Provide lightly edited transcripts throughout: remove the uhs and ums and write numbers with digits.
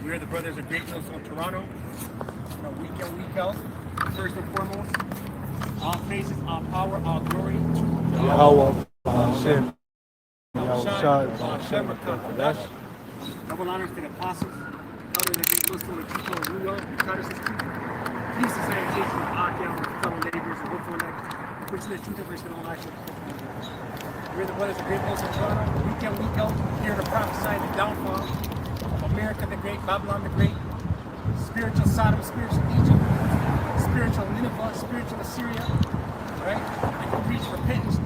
We're the Brothers of Great Millstone Toronto. Week in, week out. First and foremost, all praises, all power, all glory to Yahweh, Hashem, double honors to the apostles, others of Great Millstone, the people of Ruel, the Protestant people. Peace and salutation of our fellow laborers and hopeful elect, which is the truth of which don't lie. We're the Brothers of Great Millstone Toronto. Week in, week out, here to prophesy the downfall of America the Great, Babylon the Great, spiritual Sodom, spiritual Egypt, spiritual Nineveh, spiritual Assyria, right? And to preach repentance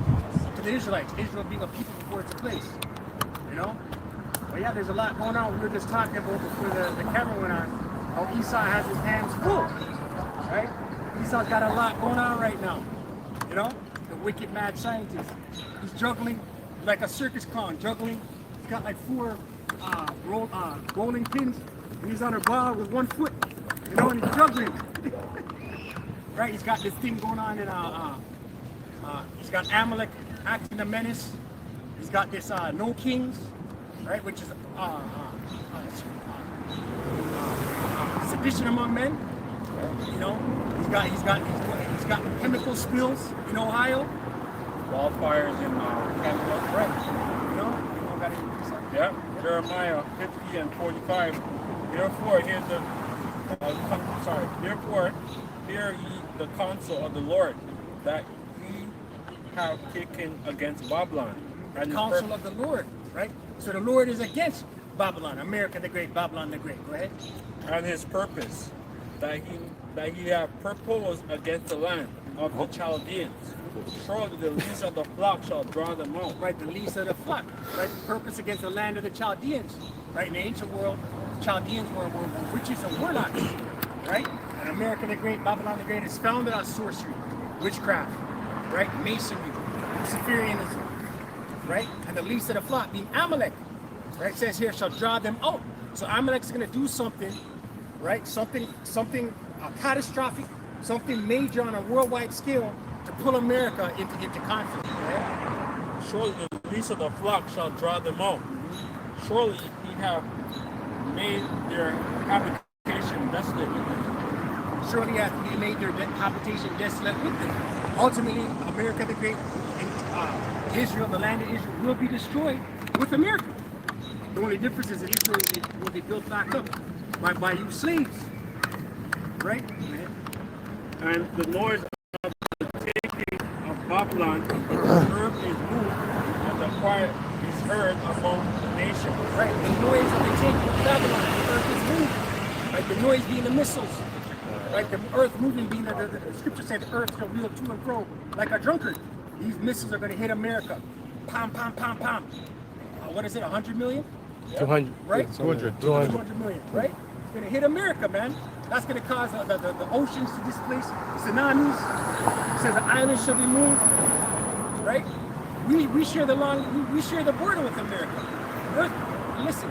to the Israelites, Israel being a people before it's a place, you know? But yeah, there's a lot going on. We were just talking about before the camera went on, how Esau has his hands full, right? Esau's got a lot going on right now, you know? The wicked mad scientist. He's juggling like a circus clown, juggling. He's got like four rolling pins, and he's on a ball with 1 foot, you know, and he's juggling. Right, he's got this thing going on in he's got Amalek acting a menace. He's got this no kings, right, which is sedition among men. You know, he's got chemical spills in Ohio, wildfires in Canada. right? You know got any Yeah, Jeremiah 50 and 45. Therefore, hear ye the counsel of the Lord, that ye have taken against Babylon. The counsel of the Lord, right? So the Lord is against Babylon, America the Great, Babylon the Great. Go ahead. And his purpose, that he have proposed against the land of the Chaldeans. Surely the least of the flock shall draw them out. Right, the least of the flock. Right, the purpose against the land of the Chaldeans. Right, in the ancient world, the Chaldeans were witches and warlocks. Right? And America the Great, Babylon the Great is founded on sorcery, witchcraft, right? Masonry, Luciferianism, right? And the least of the flock being Amalek, right? It says here, shall draw them out. So Amalek's going to do something, right? Something catastrophic, something major on a worldwide scale to pull America into conflict, right? Surely the least of the flock shall draw them out. Surely he have made their habitation desolate with them. Surely he made their habitation desolate with them. Ultimately, America the Great and Israel, the land of Israel, will be destroyed with America. The only difference is that Israel will be built back up by you slaves, right? And the noise of the taking of Babylon, the earth is moved, and the quiet is heard among the nations. Right, the noise of the taking of Babylon, the earth is moved. Right, the noise being the missiles. Right, the earth moving being the scripture said the earth shall wheel to and fro like a drunkard. These missiles are going to hit America. Pam, pam, pam, pam. What is it, 100 million? 200. Right? 200. 200 million, right? It's going to hit America, man. That's going to cause the oceans to displace, tsunamis. It says the islands shall be moved, right? We share we share the border with America. Earth, listen,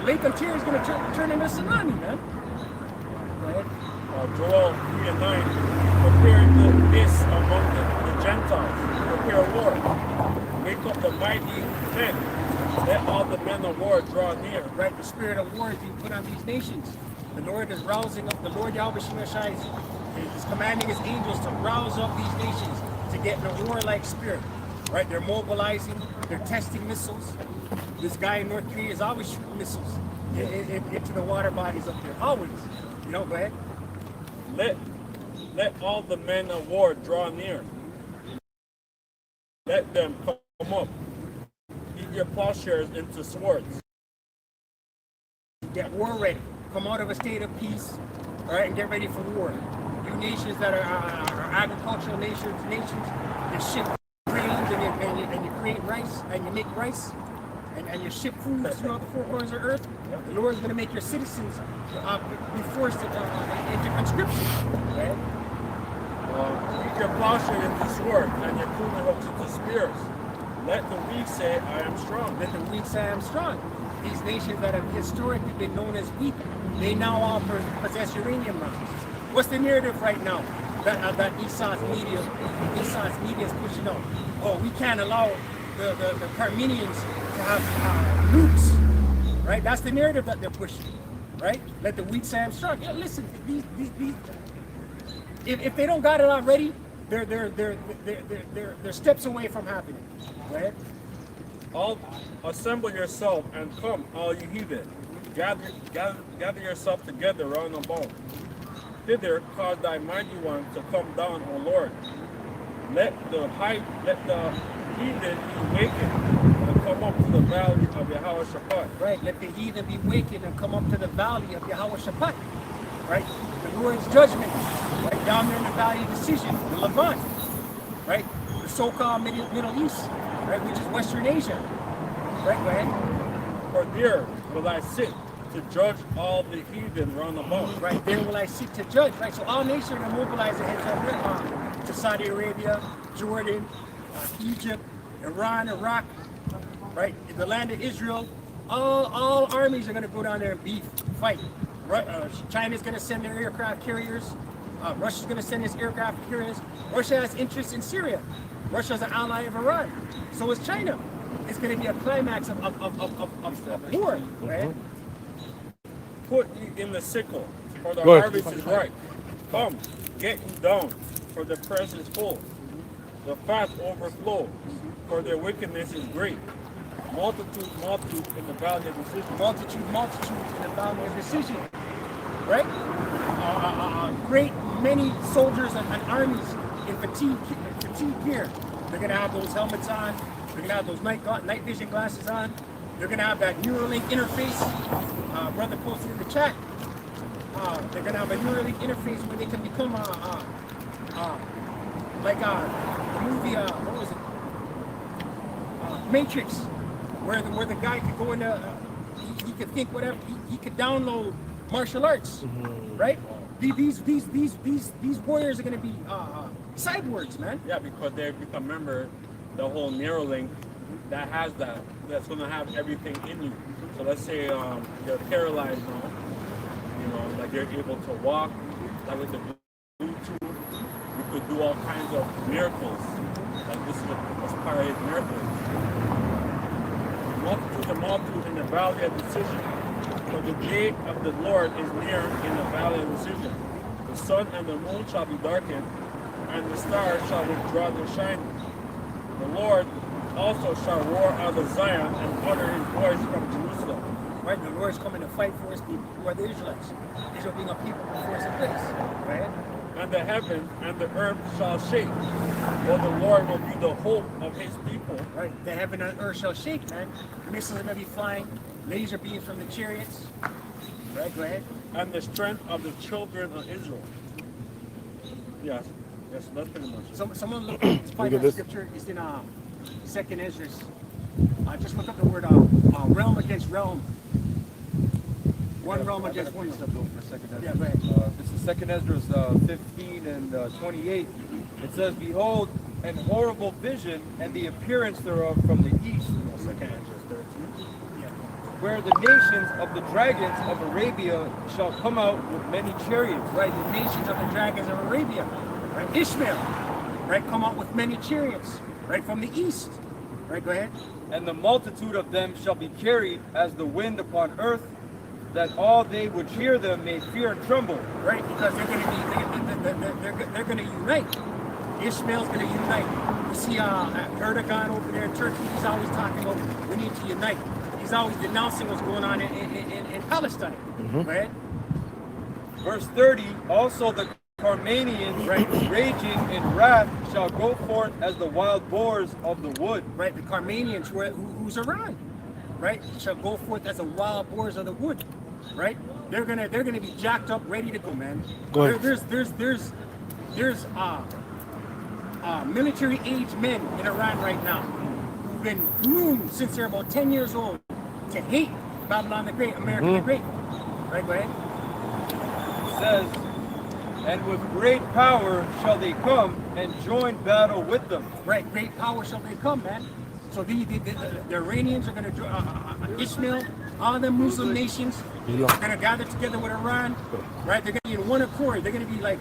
Lake Ontario is going to turn into a tsunami, man. Go ahead. Joel 3 and 9, prepare this among the Gentiles, prepare war, make up the mighty men, let all the men of war draw near. Right, the spirit of war is being put on these nations. The Lord is rousing up, the Lord Yahweh Shai is commanding his angels to rouse up these nations to get in a warlike spirit. Right, they're mobilizing, they're testing missiles. This guy in North Korea is always shooting missiles into the water bodies up there, always. You know, go ahead. Let all the men of war draw near. Let them come up. Beat your plowshares into swords. Get war ready. Come out of a state of peace, all right, and get ready for war. You nations that are agricultural nations, you ship grains and you create rice and you make rice and you ship food throughout the four corners of earth. The Lord is going to make your citizens be forced into conscription. Right? Beat your plowshare into swords and your pruning hooks into spears. Let the weak say, I am strong. Let the weak say, I am strong. These nations that have historically been known as weak, they now all possess uranium rounds. What's the narrative right now that Esau's media is pushing out? Oh, we can't allow the Armenians to have nukes, right? That's the narrative that they're pushing. right? Let the weak say I'm strong. Yeah, listen, if they don't got it already, they're steps away from happening. Go ahead. All assemble yourself and come, all you heathen. Gather yourself together round about. Thither cause thy mighty one to come down, O Lord. Let the heathen be wakened and come up to the valley of Yahweh Shabbat. Right, let the heathen be wakened and come up to the valley of Yahweh Shabbat. Right, the Lord's judgment. Right down there in the valley of decision, the Levant. Right, the so-called Middle East. Right, which is Western Asia. Right, go ahead. For there will I sit to judge all the heathen round about. Right, there will I sit to judge. Right, so all nations are going to mobilize their heads to Saudi Arabia, Jordan, Egypt, Iran, Iraq, right, the land of Israel. All armies are going to go down there and fight. Right, China's going to send their aircraft carriers. Russia's going to send its aircraft carriers. Russia has interests in Syria. Russia's an ally of Iran. So is China. It's going to be a climax of war, right? Put ye in the sickle, for the harvest is ripe. Come, get ye down, for the press is full. The fat overflow, for their wickedness is great. Multitude in the valley of decision. Multitude in the valley of decision. Right? Great many soldiers and armies in fatigue gear. They're going to have those helmets on. They're going to have those night vision glasses on. They're going to have that Neuralink interface. Brother posted in the chat. They're going to have a Neuralink interface where they can become like the movie, what was it? Matrix, where the guy could go into, he could think whatever, he could download martial arts, right? These warriors are going to be cyborgs, man. Yeah, because they become, remember, the whole Neuralink that has that's going to have everything in you. So let's say you're paralyzed now, you know, like you're able to walk, like with the Bluetooth, you could do all kinds of miracles. Like this is a part of his miracles. Multitude in the valley of decision. For the day of the Lord is near in the valley of decision. The sun and the moon shall be darkened, and the stars shall withdraw their shining. The Lord also shall roar out of Zion and utter his voice from Jerusalem. Right, the Lord's coming to fight for his people, who are the Israelites. Israel being a people before his place. Right? And the heaven and the earth shall shake, for the Lord will be the hope of his people. Right, the heaven and earth shall shake, man. Missiles are going to be flying, laser beams from the chariots. Right, go ahead. And the strength of the children of Israel. Yes, that's pretty much it. Some of the scripture is in Second Ezra. Just look up the word realm against realm. One realm against one. Yeah, go ahead. This is Second Ezra 15 and 28. It says, "Behold, an horrible vision, and the appearance thereof from the east." Second Ezra 13. Yeah. Where the nations of the dragons of Arabia shall come out with many chariots. Right, the nations of the dragons of Arabia. Right, Ishmael. Right, come out with many chariots. Right, from the east. Right, go ahead. And the multitude of them shall be carried as the wind upon earth, that all they which hear them may fear and tremble. Right, because they're going to be, they're going to unite. Ishmael's going to unite. You see Erdogan over there in Turkey, he's always talking about we need to unite. He's always denouncing what's going on in Palestine. Right? Verse 30, also the Carmanians, right, raging in wrath, shall go forth as the wild boars of the wood. Right, the Carmanians, who's Iran, right, shall go forth as the wild boars of the wood. Right, they're gonna be jacked up, ready to go, man. There's military age men in Iran right now who've been groomed since they're about 10 years old to hate Babylon the Great, America the Great. Right, go ahead. It says, and with great power shall they come and join battle with them. Right, great power shall they come, man. So the Iranians are going to Ishmael, all the Muslim nations are going to gather together with Iran. Right, they're going to be in one accord. They're going to be like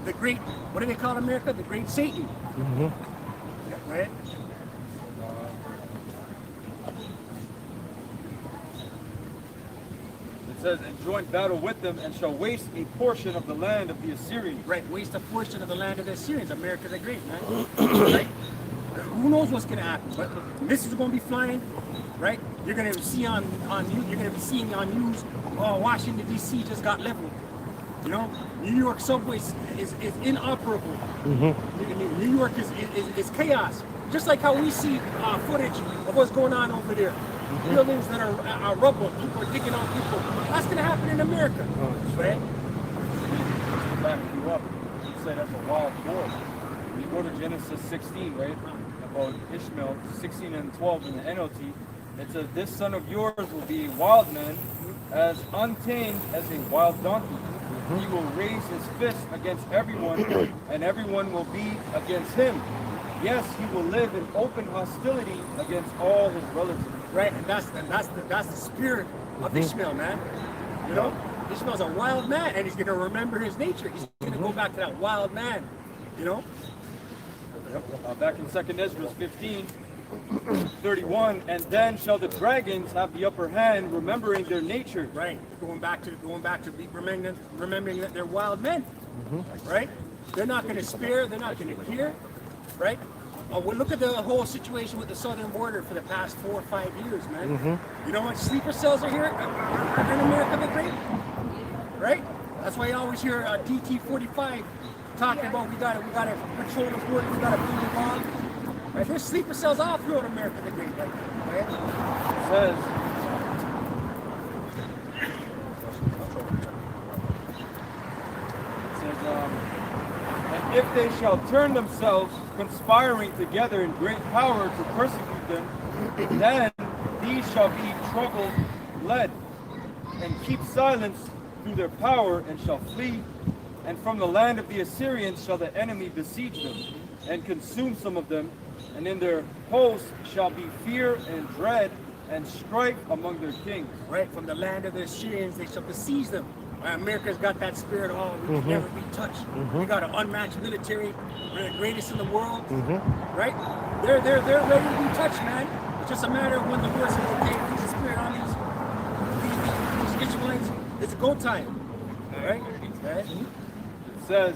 the great, what do they call America? The great Satan. Yeah, right? It says, and join battle with them, and shall waste a portion of the land of the Assyrians. Right, waste a portion of the land of the Assyrians. America the Great, man. Right? Who knows what's gonna happen? But missiles are gonna be flying, right? You're gonna see on you're gonna be seeing on news. Oh, Washington D.C. just got leveled. You know, New York subway is inoperable. New York is chaos. Just like how we see footage of what's going on over there. Buildings that are rubble, people are digging on people. That's gonna happen in America, right? Back you up. You say that's a wild boar. You go to Genesis 16, right? About Ishmael, 16 and 12 in the NLT. It says, this son of yours will be a wild man, as untamed as a wild donkey. He will raise his fist against everyone, and everyone will be against him. Yes, he will live in open hostility against all his relatives. Right, and that's the spirit of Ishmael, man. You know, Ishmael's a wild man, and he's gonna remember his nature. He's gonna go back to that wild man. You know. Back in 2nd Ezra 15, 31, and then shall the dragons have the upper hand, remembering their nature. Right, going back to remembering that they're wild men. Right, they're not gonna spare. They're not gonna care. Right. Well, look at the whole situation with the southern border for the past 4 or 5 years, man. You know what sleeper cells are here in America the Great? Right? That's why you always hear DT-45 talking about we gotta patrol the border, we gotta bring the law. Right? There's sleeper cells all throughout America the Great, right? It says, and if they shall turn themselves, conspiring together in great power to persecute them, then these shall be troubled, led, and keep silence through their power, and shall flee. And from the land of the Assyrians shall the enemy besiege them, and consume some of them, and in their hosts shall be fear and dread, and strife among their kings. Right, from the land of the Assyrians they shall besiege them. America's got that spirit, we can never be touched. We got an unmatched military, we're the greatest in the world, right? They're ready to be touched, man. It's just a matter of when the Lord says, okay, release the spirit on these Israelites, it's go time, right? It says,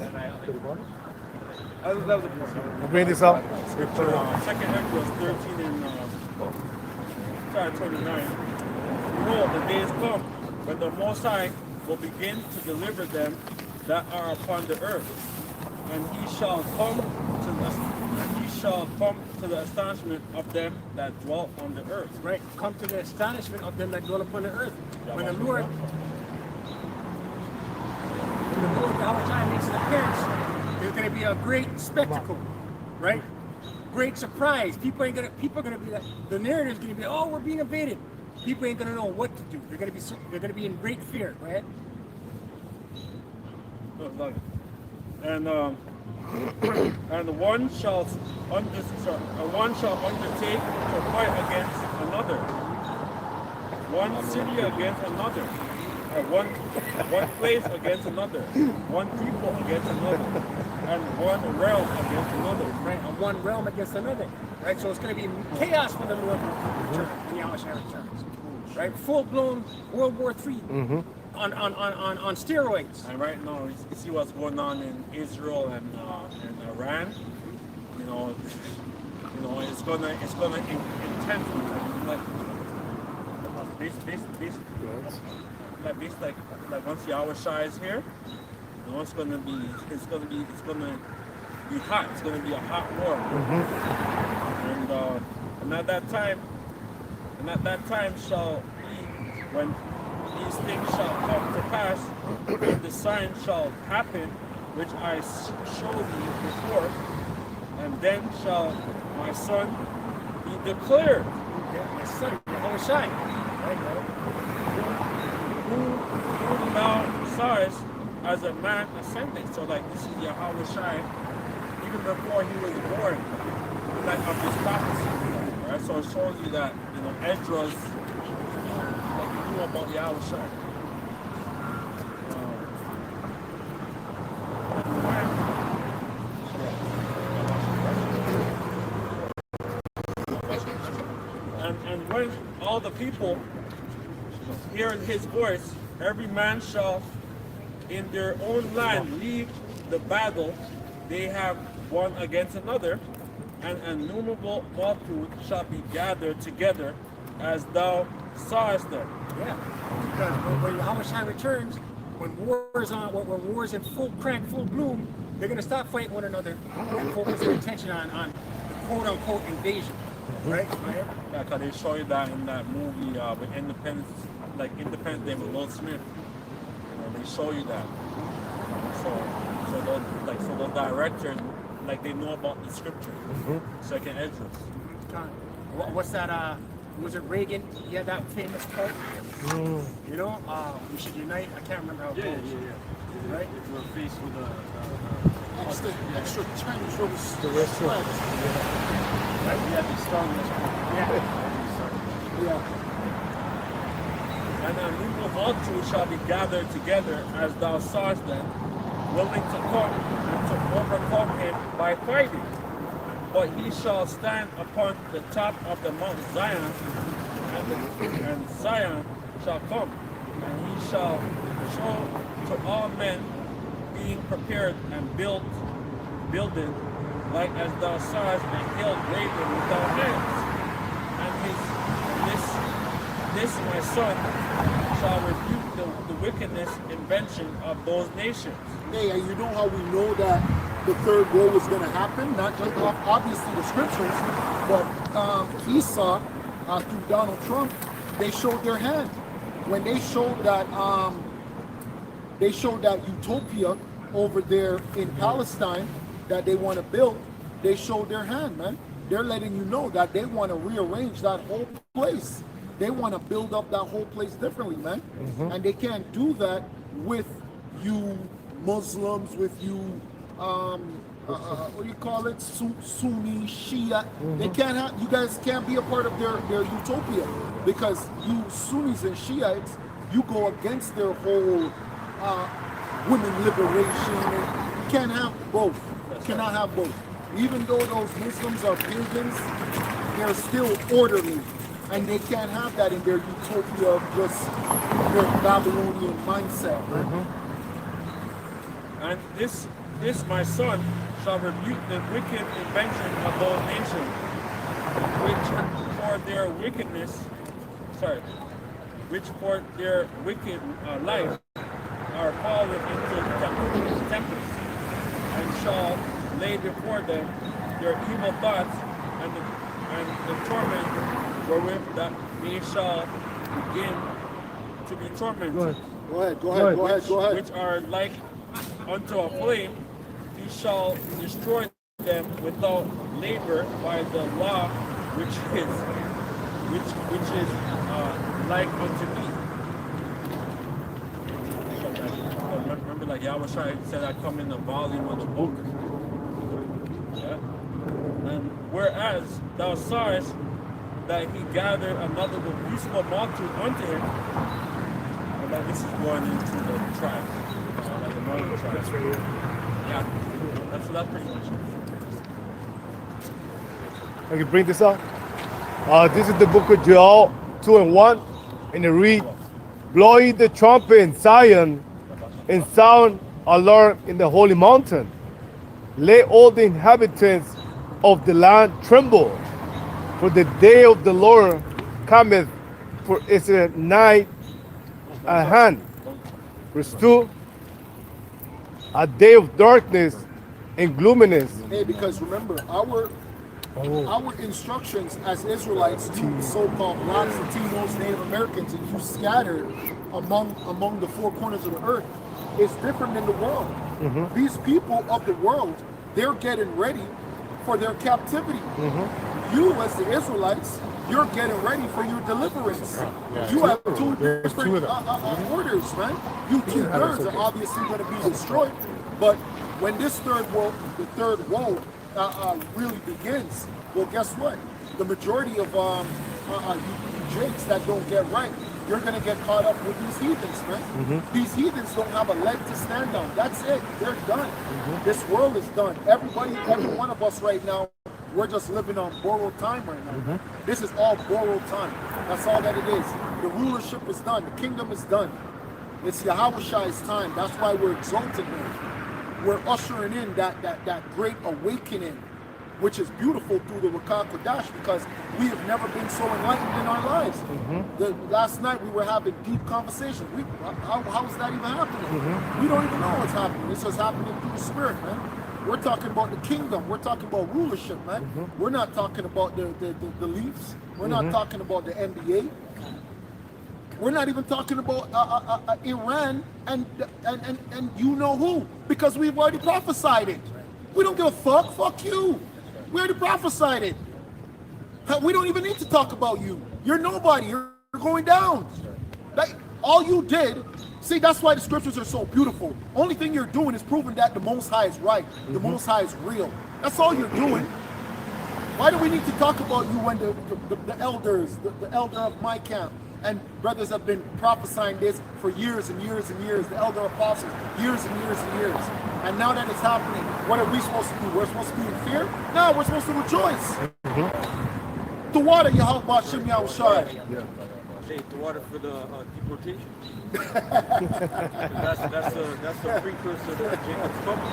Bring this up. Scripture, 2nd Ezra 13 and 29. Behold, the days come when the Most High will begin to deliver them that are upon the earth, and he shall come to the astonishment of them that dwell on the earth. Right, come to the astonishment of them that dwell upon the earth. When the Lord Yahweh Shai makes an appearance, there's going to be a great spectacle, right? Great surprise. People are going to be like, the narrative's going to be, oh, we're being invaded. People ain't gonna know what to do. They're gonna be in great fear, right? And one shall undertake to fight against another, one city against another, one place against another, one people against another, and one realm against another. Right, and one realm against another. Right, so it's going to be chaos for the Lord when Yahweh returns. Right, full-blown World War III on steroids. And right now, you see what's going on in Israel and Iran. You know, it's gonna intensify. Like once Yahweh Shai is here, you know, it's gonna be hot. It's gonna be a hot war. And at that time shall be when these things shall come to pass, the sign shall happen, which I showed you before, and then shall my son be declared. Yeah, my son, Yahweh Shai. Right, who now size as a man ascending. So like this is Yahweh Shai, even before he was born, like of this prophecy. Right? So it shows you that, you know, Esdras knew about Yahweh Shai. And when all the people hearing his voice every man shall in their own land leave the battle they have one against another, and an innumerable multitude shall be gathered together as thou sawest them. Yeah, because when Yahushua returns, when war is on, when war is in full crank, full bloom, they're going to stop fighting one another and focus their attention on the quote-unquote invasion, right? Yeah, because they show you that in that movie with Independence Day with Will Smith. They show you that. So those directors, like, they know about the scripture. Second Esdras. What's that? Was it Reagan? He had that famous quote. You know, we should unite. I can't remember how it goes. Right? If we're faced with extra Chinese rooms. The restaurant. right, we have to start with Yeah. And an innumerable multitude shall be gathered together as thou sawest them, willing to come and to overcome him by fighting. But he shall stand upon the top of the Mount Zion, and Zion shall come, and he shall show to all men being prepared and building, like as thou sawest a hill graven without hands. And this my son shall rebuke the wickedness invention of those nations. Hey, and you know how we know that the third woe was going to happen? Not just obviously the scriptures, but Esau, through Donald Trump, they showed their hand. When they showed that utopia over there in Palestine that they want to build, they showed their hand, man. They're letting you know that they want to rearrange that whole place. They want to build up that whole place differently, man. And they can't do that with you Muslims, with you, what do you call it? Sunni, Shia. They can't have, you guys can't be a part of their utopia, because you Sunnis and Shiites, you go against their whole women liberation. You can't have both. You cannot have both. Even though those Muslims are pagans, they're still orderly. And they can't have that in their utopia of just their Babylonian mindset, right? And this my son shall rebuke the wicked invention of those nations, which for their wicked life are fallen into tempest, and shall lay before them their evil thoughts and the torment wherewith that they shall begin to be tormented. Go ahead. Which are like unto a flame, he shall destroy them without labor by the law which is like unto me. Remember, like Yahushua said, I come in the volume of the book. Yeah. And whereas thou sawest that he gathered another useful multitude unto him, and that this is going into the tribe, like the northern tribe. That's right here. Yeah, that's pretty much it. I can bring this up. This is the book of Joel 2:1, and it reads, "Blow ye the trumpet in Zion, and sound alarm in the holy mountain. Let all the inhabitants of the land tremble. For the day of the Lord cometh, for it's a night at hand. Verse 2, a day of darkness and gloominess." Hey, because remember, our instructions as Israelites to so-called blacks, Latinos, Native Americans, and you scattered among the four corners of the earth is different than the world. These people of the world, they're getting ready for their captivity. You, as the Israelites, you're getting ready for your deliverance. You have two different orders, man. You two-thirds are obviously going to be destroyed, but when this third woe really begins, well, guess what? The majority of you jakes that don't get right, you're going to get caught up with these heathens, man. These heathens don't have a leg to stand on. That's it. They're done. This world is done. Every one of us right now, we're just living on borrowed time right now. This is all borrowed time. That's all that it is. The rulership is done. The kingdom is done. It's Yahweh's time. That's why we're exalting him. We're ushering in that great awakening, which is beautiful through the Ruach Kodesh, because we have never been so enlightened in our lives. Last night we were having deep conversations. How is that even happening? We don't even know what's happening. It's just happening through the Spirit, man. We're talking about the kingdom. We're talking about rulership, man. We're not talking about the Leafs. We're not talking about the NBA. We're not even talking about Iran and you know who, because we've already prophesied it. We don't give a fuck. Fuck you. We already prophesied it. We don't even need to talk about you. You're nobody. You're going down. Like, all you did. See, that's why the scriptures are so beautiful. Only thing you're doing is proving that the Most High is right. The Most High is real. That's all you're doing. Why do we need to talk about you when the elders, the elder of my camp, and brothers have been prophesying this for years and years and years, the elder apostles, years and years and years. And now that it's happening, what are we supposed to do? We're supposed to be in fear? No, we're supposed to rejoice. The water, Yahweh Shem Yahushai. Take the water for the deportation. that's the precursor to Jacob's trouble.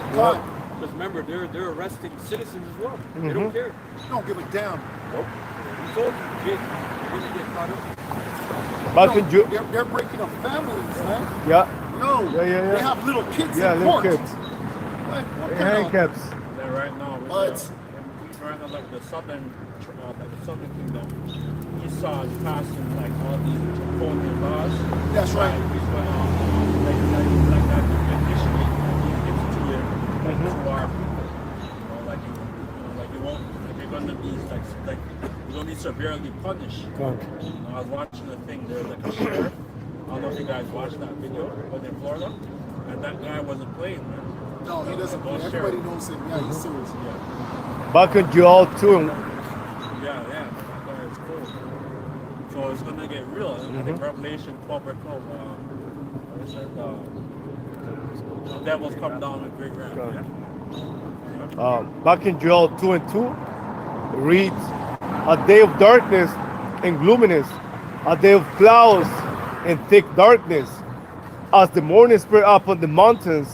Because remember, they're arresting citizens as well. They don't care. Don't give a damn. Nope. We told you, Jake, you're gonna get caught up. Back in June. They're breaking up families, man. Yeah. No. Yeah. They have little kids Yeah, in little court. kids. Like, what the hell? Handcuffs. That right now, with But right now, like the southern kingdom, Esau is passing like all these draconian laws. That's right. He's like that initially, he gives to it, like to our people. Like you won't, like you're gonna be like you're gonna be severely punished. I was watching a thing there, like a sheriff. I don't know if you guys watched that video, but in Florida, and that guy wasn't playing, man. no, he doesn't play. Everybody knows him. Yeah, he's serious. Yeah. Back in Joel 2. Yeah, that guy is cool. So it's gonna get real. I think Revelation 12 or 12, it said, the devils come down with great wrath. Yeah? Back in Joel 2 and 2, it reads, a day of darkness and gloominess, a day of clouds and thick darkness, as the morning spread up on the mountains,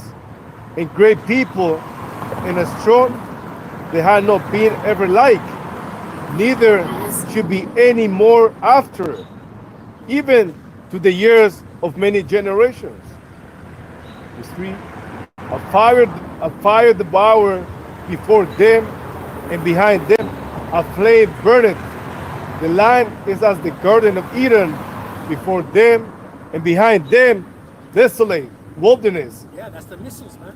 and great people, and a strong they had not been ever like, neither should be any more after, even to the years of many generations. Verse 3, a fire devour before them, and behind them a flame burneth. The land is as the Garden of Eden, before them and behind them desolate wilderness. Yeah, that's the missiles, man.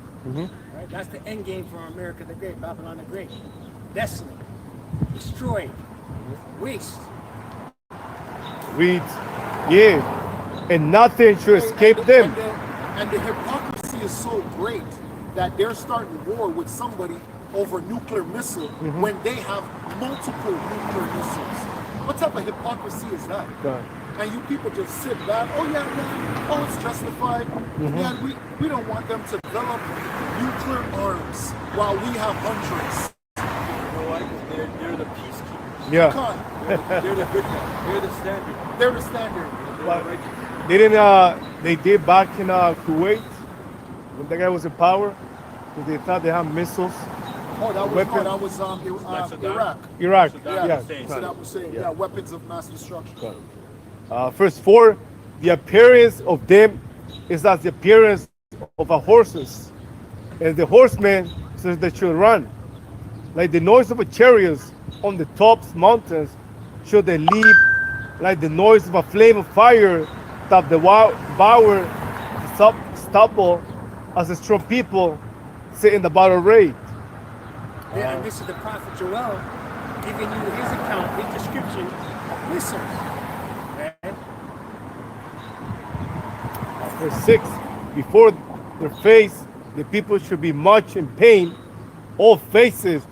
Right? That's the end game for America the Great, Babylon the Great. Desolate, destroyed, waste. Reads, yeah, and nothing should escape them. And the hypocrisy is so great that they're starting war with somebody over nuclear missile when they have multiple nuclear missiles. What type of hypocrisy is that? And you people just sit back, oh yeah, man, oh it's justified. Yeah, we don't want them to develop nuclear arms while we have hundreds. You know what? They're the peacekeepers. Yeah. They're the good guys. They're the standard. They're the standard. They're the Didn't they did back in Kuwait when that guy was in power? Because they thought they had missiles. Oh, that was Weapon. Iraq. Iraq, Saddam yeah. Hussein. So that was saying, yeah, weapons of mass destruction. Verse 4, the appearance of them is as the appearance of a horses, and the horsemen says they should run. Like the noise of a chariot on the tops mountains should they leap, like the noise of a flame of fire that devour stubble, as the strong people sit in the battle array. Yeah, and this is the prophet Joel giving you his account, his description of missiles. Right? Verse 6, before their face the people should be much in pain, all faces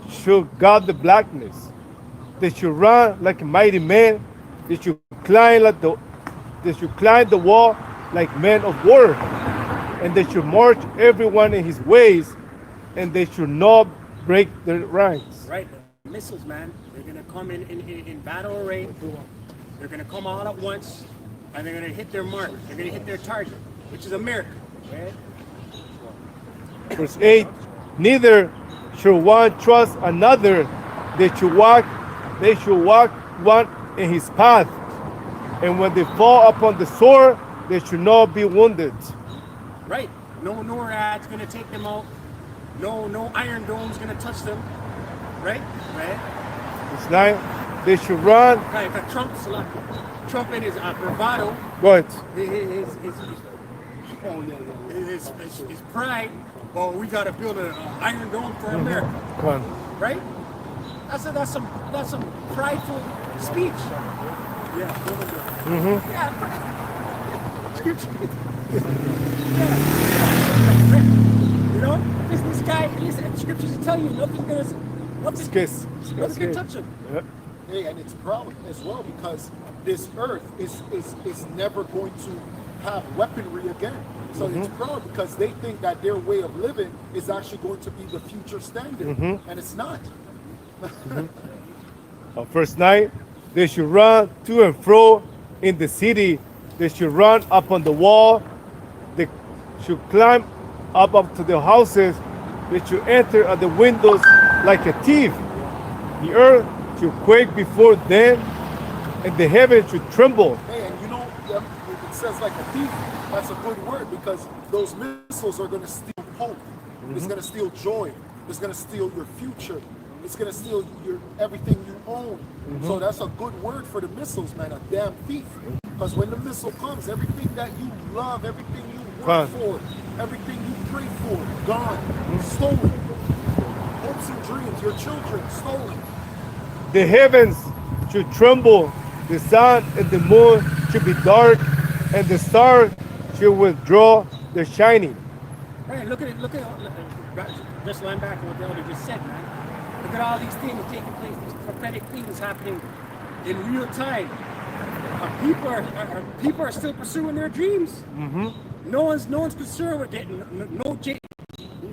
should guard the blackness. They should run like a mighty man, they should climb the wall like men of war, and they should march everyone in his ways, and they should not break their ranks. Right, the missiles, man, they're going to come in battle array. They're going to come all at once, and they're going to hit their mark. They're going to hit their target. which is America. Right? Verse 8, neither should one trust another, they should walk one in his path. And when they fall upon the sword, they should not be wounded. Right. No NORAD's gonna take them out. No Iron Dome's gonna touch them. Right? Right? Verse 9, they should run. Right. But Trump and his bravado, Go ahead. his pride. Well, we gotta build an Iron Dome for America. Come on. Right? That's some prideful speech. Yeah. Yeah. Scripture. Yeah. You know, this guy. Listen, scriptures tell you nothing's gonna touch him. Yeah. Hey, and it's proud as well because this earth is never going to have weaponry again. So it's proud because they think that their way of living is actually going to be the future standard, and it's not. Verse 9, they should run to and fro in the city. They should run up on the wall. They should climb up to the houses. They should enter at the windows like a thief. The earth should quake before them, and the heavens should tremble. Hey, and you know, it says like a thief. That's a good word because those missiles are going to steal hope. It's going to steal joy. It's going to steal your future. It's going to steal your everything you own. So that's a good word for the missiles, man. A damn thief. Because when the missile comes, everything that you love, everything you work for, everything you pray for, gone, stolen. Hopes and dreams, your children, stolen. The heavens should tremble. The sun and the moon should be dark, and the stars should withdraw their shining. Right, look at just linebacker what the elder just said, man. Look at all these things taking place, these prophetic things happening in real time. People are still pursuing their dreams. No one's concerned with it.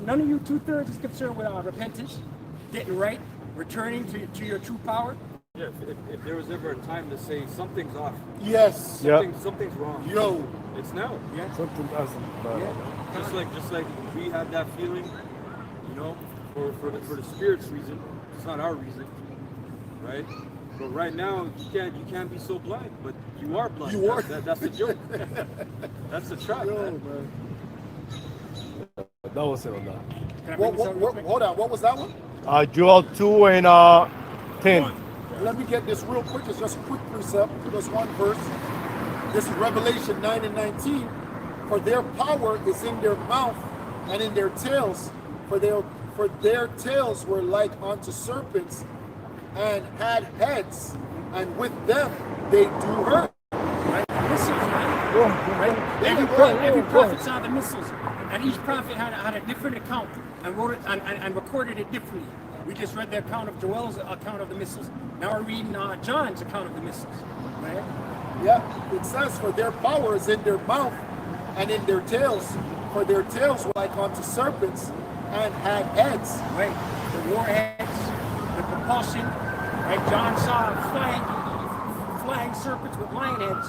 None of you 2/3 is concerned with repentance, getting right, returning to your true power. Yeah, if there was ever a time to say something's off, Yes. something's wrong. Yo. It's now. Yeah. Something doesn't. Just like we had that feeling, you know, for the spirit's reason. It's not our reason, right? But right now you can't be so blind, but you are blind. You are. That's the joke. That's the trap, man. That was it on that. Can I bring this up real quick? Hold on. What was that one? Joel 2 and 10. Let me get this real quick. It's just a quick precept. Just one verse. This is Revelation 9 and 19. For their power is in their mouth and in their tails. For their tails were like unto serpents and had heads, and with them they do hurt. Right? Missiles, right? Every prophet saw the missiles, and each prophet had a different account and wrote it and recorded it differently. We just read the account of Joel's account of the missiles. Now we're reading John's account of the missiles. Right? Yeah, it says, for their power is in their mouth and in their tails. For their tails were like unto serpents and had heads. Right? The warheads, the propulsion. Right? John saw flying serpents with lion heads.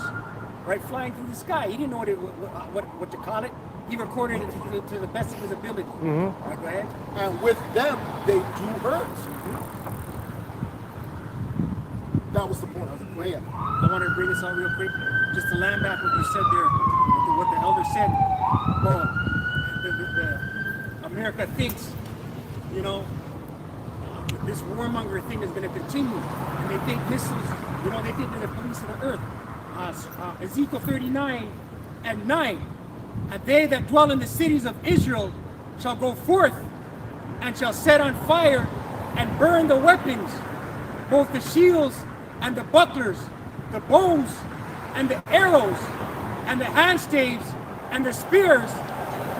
Right? Flying through the sky. He didn't know what to call it. He recorded it to the best of his ability. Right, go ahead. And with them they do hurt. That was the point. Yeah. I wanted to bring this out real quick, just to land back what you said there, what the elder said. Well, America thinks, you know, this warmonger thing is going to continue, and they think missiles, you know, they think they're the police of the earth. Ezekiel 39 and 9, and they that dwell in the cities of Israel shall go forth and shall set on fire and burn the weapons, both the shields and the bucklers, the bows and the arrows and the handstaves and the spears,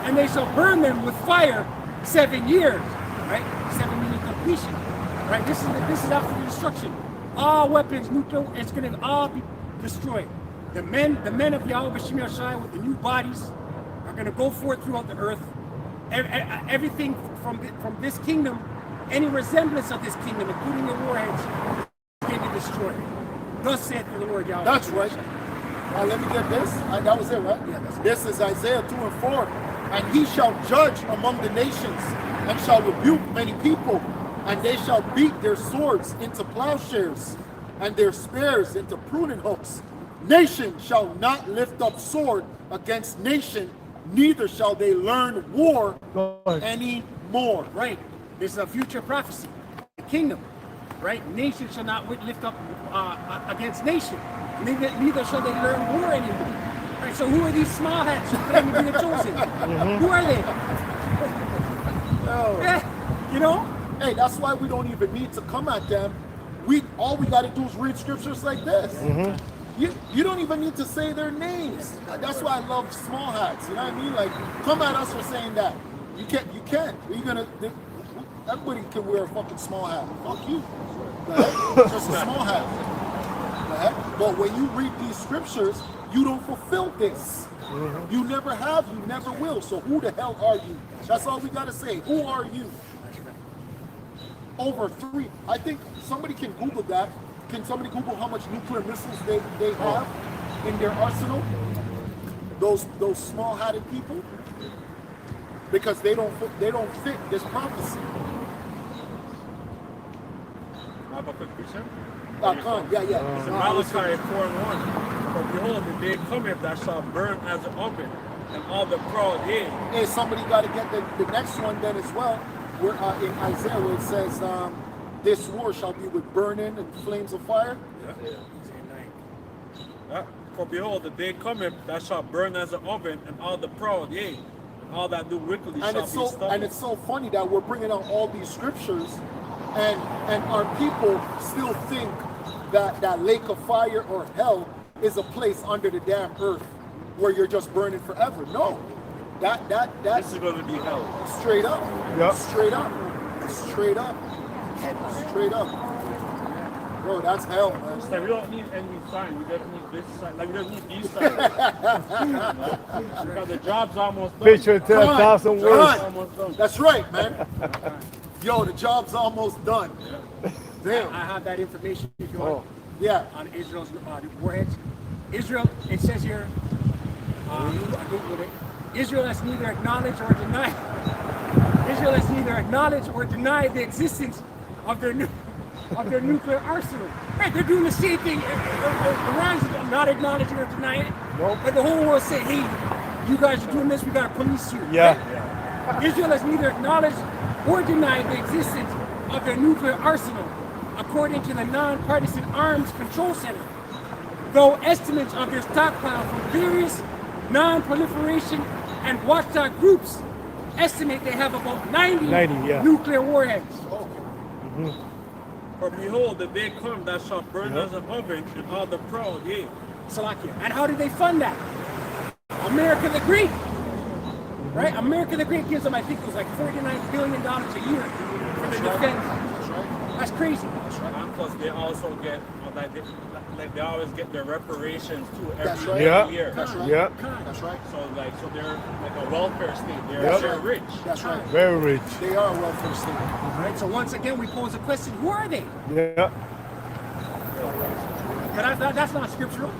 and they shall burn them with fire 7 years. Right? 7 meaning completion. Right? This is after the destruction. All weapons, nuclear, it's going to all be destroyed. The men of Yahweh B'Shem Yahshai with the new bodies are going to go forth throughout the earth. Everything from this kingdom, any resemblance of this kingdom, including the warheads, is going to be destroyed. Thus saith the Lord Yahweh. That's right. Let me get this. That was it, right? Yeah, that's it. This is Isaiah 2 and 4. And he shall judge among the nations, and shall rebuke many people, and they shall beat their swords into plowshares, and their spears into pruning hooks. Nation shall not lift up sword against nation, neither shall they learn war anymore. Right. This is a future prophecy. The kingdom, right? Nation shall not lift up against nation. Neither shall they learn war anymore. Right. So who are these small hats who claim to be the chosen? Who are they? Yeah, you know? Hey, that's why we don't even need to come at them. All we got to do is read scriptures like this. You don't even need to say their names. That's why I love small hats. You know what I mean? Like, come at us for saying that. You can't. Everybody can wear a fucking small hat. Fuck you. The heck? It's just a small hat. The heck? But when you read these scriptures, you don't fulfill this. You never have, you never will. So who the hell are you? That's all we gotta say. Who are you? Over 3. I think somebody can Google that. Can somebody Google how much nuclear missiles they have in their arsenal? Those small-hatted people, because they don't fit this prophecy. It's Malachi 4:1. For behold, the day cometh that shall burn as an oven, and all the proud, yea. Hey, somebody got to get the next one then as well. We're in Isaiah where it says, this war shall be with burning and flames of fire. For behold, the day cometh that shall burn as an oven, and all the proud, yea, and all that do wickedly shall be stubbled. And it's so funny that we're bringing out all these scriptures, and our people still think that lake of fire or hell is a place under the damn earth where you're just burning forever. No, This is going to be hell. straight up, Yep. straight up, straight up, straight up. Bro, that's hell, man. It's like we don't need any sign. We just need this sign. Like we just need these signs. Because the job's almost done. Picture to 1,000 words. Almost done. That's right, man. Yo, the job's almost done. Damn. I have that information if you want. Yeah. On Israel's warheads. Israel, it says here, I Googled it. Israel has neither acknowledged or denied. Israel has neither acknowledged or denied the existence of their nuclear arsenal. Right, they're doing the same thing. Iran's not acknowledging or denying it. Nope. But the whole world say, hey, you guys are doing this, we gotta police you. Yeah. Right? Israel has neither acknowledged or denied the existence of their nuclear arsenal, according to the Non-Partisan Arms Control Center. Though estimates of their stockpile from various non-proliferation and watchdog groups estimate they have about 90 nuclear warheads. For behold, the day come that shall burn as an oven, and all the proud, yea. Salakia. And how did they fund that? America the Great. Right? America the Great gives them, I think it was like $49 billion a year for the defense. That's crazy. And plus they also get, like they always get their reparations too That's every right. Yeah. year. That's right. Yeah. That's right. So they're like a welfare state. Yep. They're rich. That's right. Very rich. They are a welfare state. Right? So once again, we pose a question: who are they? Yeah. But that's not scriptural.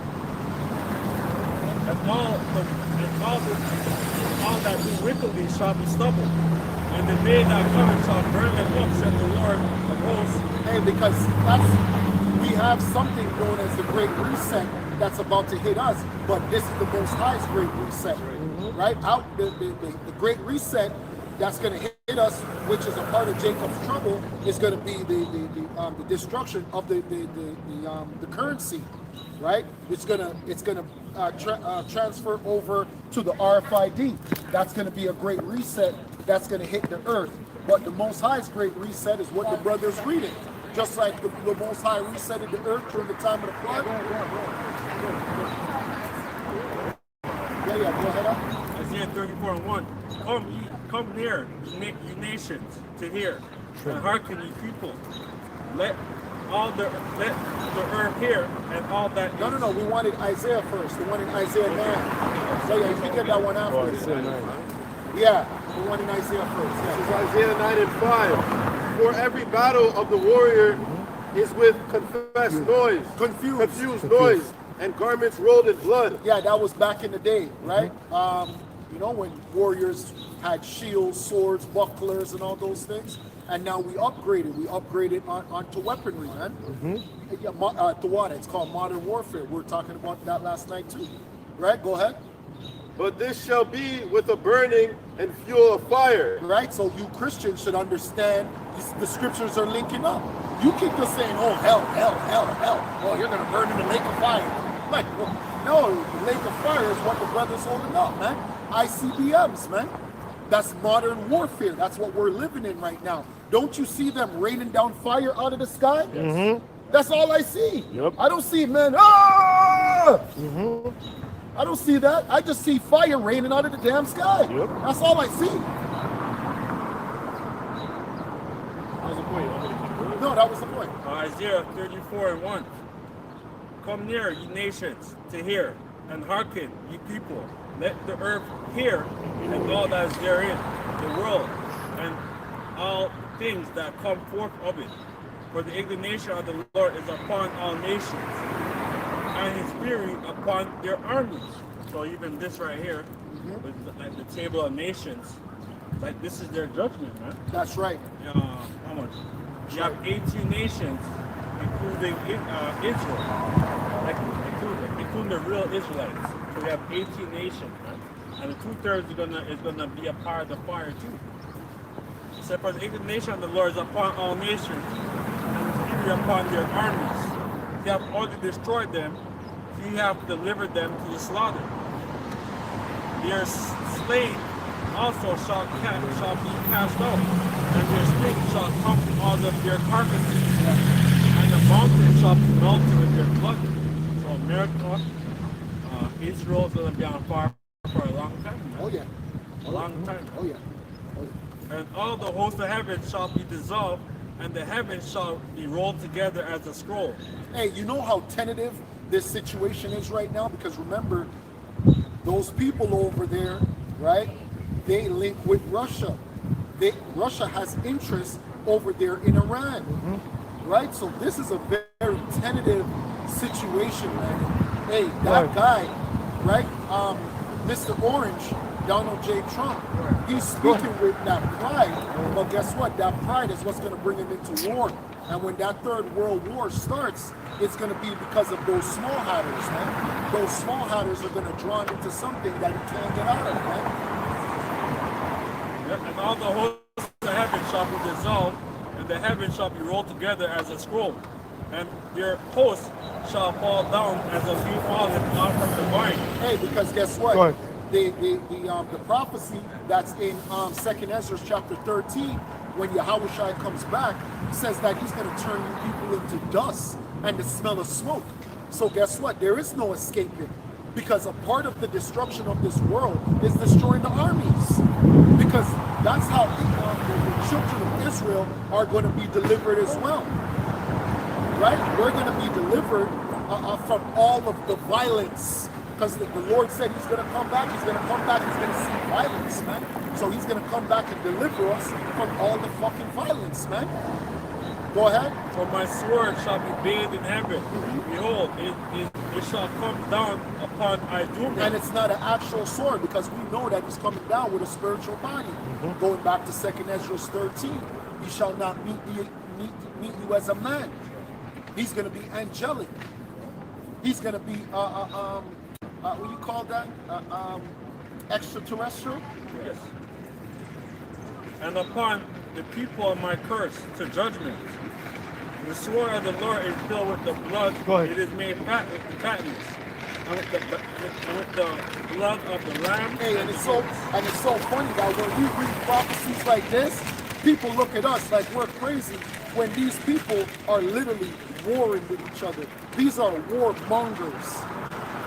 And all that do wickedly shall be stubbled. And the day that cometh shall burn them up, said the Lord of hosts. Hey, because we have something known as the Great Reset that's about to hit us, but this is the Most High's Great Reset, right? The Great Reset that's going to hit us, which is a part of Jacob's trouble, is going to be the destruction of the currency, right? It's gonna transfer over to the RFID. That's going to be a great reset. That's going to hit the earth. But the Most High's great reset is what the brother's reading. Just like the Most High resetted the earth during the time of the flood. Yeah, go ahead up. Isaiah 34:1. Come near, you nations, to hear, and hearken, ye people. Let the earth hear, and all that. No. We wanted Isaiah first. We wanted Isaiah 9. So yeah, you can get that one after. Yeah, we wanted Isaiah first. This is Yeah. Isaiah 9 and 5. For every battle of the warrior is with confessed noise. Confused. Confused noise. and garments rolled in blood. Yeah, that was back in the day, right? You know, when warriors had shields, swords, bucklers, and all those things. And now we upgraded. We upgraded onto weaponry, man. Yeah, to what? It's called modern warfare. We were talking about that last night too. Right? Go ahead. But this shall be with a burning and fuel of fire. Right? So you Christians should understand the scriptures are linking up. You keep just saying, oh, hell, hell, hell, hell. Oh, you're going to burn in the lake of fire. Like, well, no, the lake of fire is what the brother's holding up, man. ICBMs, man. That's modern warfare. That's what we're living in right now. Don't you see them raining down fire out of the sky? Yes. That's all I see. Yep. I don't see men. Ah! I don't see that. I just see fire raining out of the damn sky. Yep. That's all I see. That was the point. No, that was the point. Isaiah 34:1. Come near, ye nations, to hear, and hearken, ye people. Let the earth hear, and all that is therein, the world, and all things that come forth of it. For the indignation of the Lord is upon all nations, and his fury upon their armies. So even this right here, with like the table of nations, like this is their judgment, man. That's right. How much? You have 18 nations, including Israel, like including the real Israelites. So we have 18 nations, man. And the 2/3 is gonna be a part of the fire too. Except for the indignation of the Lord is upon all nations, and his fury upon their armies. You have already destroyed them, you have delivered them to the slaughter. Their slain also shall be cast out, and their sting shall come from all of their carcasses, and the mountain shall be melted with their blood. So America, Israel is going to be on fire for a long time. Man. Oh, yeah. A long time. Oh, yeah. And all the hosts of heaven shall be dissolved, and the heavens shall be rolled together as a scroll. Hey, you know how tentative this situation is right now? Because remember, those people over there, right? They link with Russia. Russia has interest over there in Iran, right? So this is a very tentative situation, man. Hey, that guy, right? Mr. Orange, Donald J. Trump, he's speaking with that pride, but guess what? That pride is what's going to bring him into war. And when that third world war starts, it's going to be because of those small hatters, man. Those small hatters are going to draw him into something that he can't get out of, man. And all the hosts of heaven shall be dissolved, and the heavens shall be rolled together as a scroll, and their hosts shall fall down as a leaf fallen out from the vine. Hey, because guess what? The prophecy that's in 2nd Ezra chapter 13, when Yahushua comes back, says that he's going to turn you people into dust and the smell of smoke. So guess what? There is no escaping, because a part of the destruction of this world is destroying the armies. Because that's how the children of Israel are going to be delivered as well. Right? We're going to be delivered from all of the violence. Because the Lord said he's going to come back. He's going to come back. He's going to see violence, man. So he's going to come back and deliver us from all the fucking violence, man. Go ahead. For my sword shall be bathed in heaven. Behold, it shall come down upon Idumea. And it's not an actual sword, because we know that he's coming down with a spiritual body. Going back to 2nd Ezra 13, he shall not meet you as a man. He's going to be angelic. He's going to be what do you call that? Extraterrestrial? Yes. And upon the people of my curse to judgment. The sword of the Lord is filled with the blood. It is made fat with the fatness. And with the blood of the lamb. Hey, and it's so funny that when we read prophecies like this, people look at us like we're crazy, when these people are literally warring with each other. These are warmongers.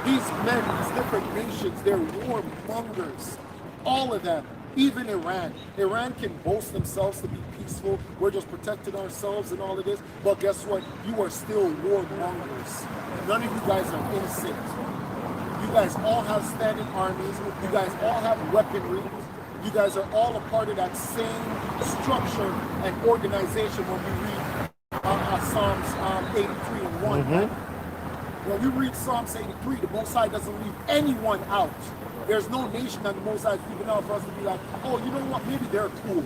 These men, these different nations, they're warmongers. All of them. Even Iran. Iran can boast themselves to be peaceful. We're just protecting ourselves and all of this. But guess what? You are still warmongers. None of you guys are innocent. You guys all have standing armies. You guys all have weaponry. You guys are all a part of that same structure and organization when we read Psalms 83 and 1. When we read Psalms 83, the Most High doesn't leave anyone out. There's no nation that the Most High is leaving out for us to be like, oh, you know what, maybe they're cool.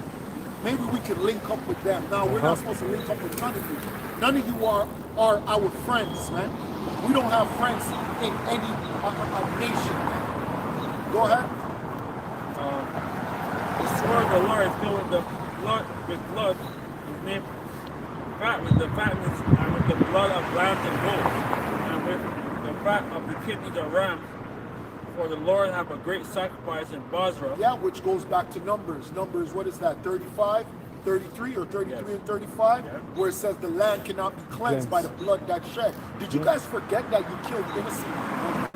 Maybe we can link up with them. Now, we're not supposed to link up with none of you. None of you are our friends, man. We don't have friends in any nation, man. Go ahead. The sword of the Lord is filled with blood, is named fat with the fatness and with the blood of lambs and goats, and with the fat of the kidneys of rams. For the Lord have a great sacrifice in Basra. Yeah, which goes back to Numbers. Numbers, what is that, 35, 33, or 33 and 35? Yeah. Where it says the land cannot be cleansed by the blood that shed. Did you guys forget that you killed innocent people?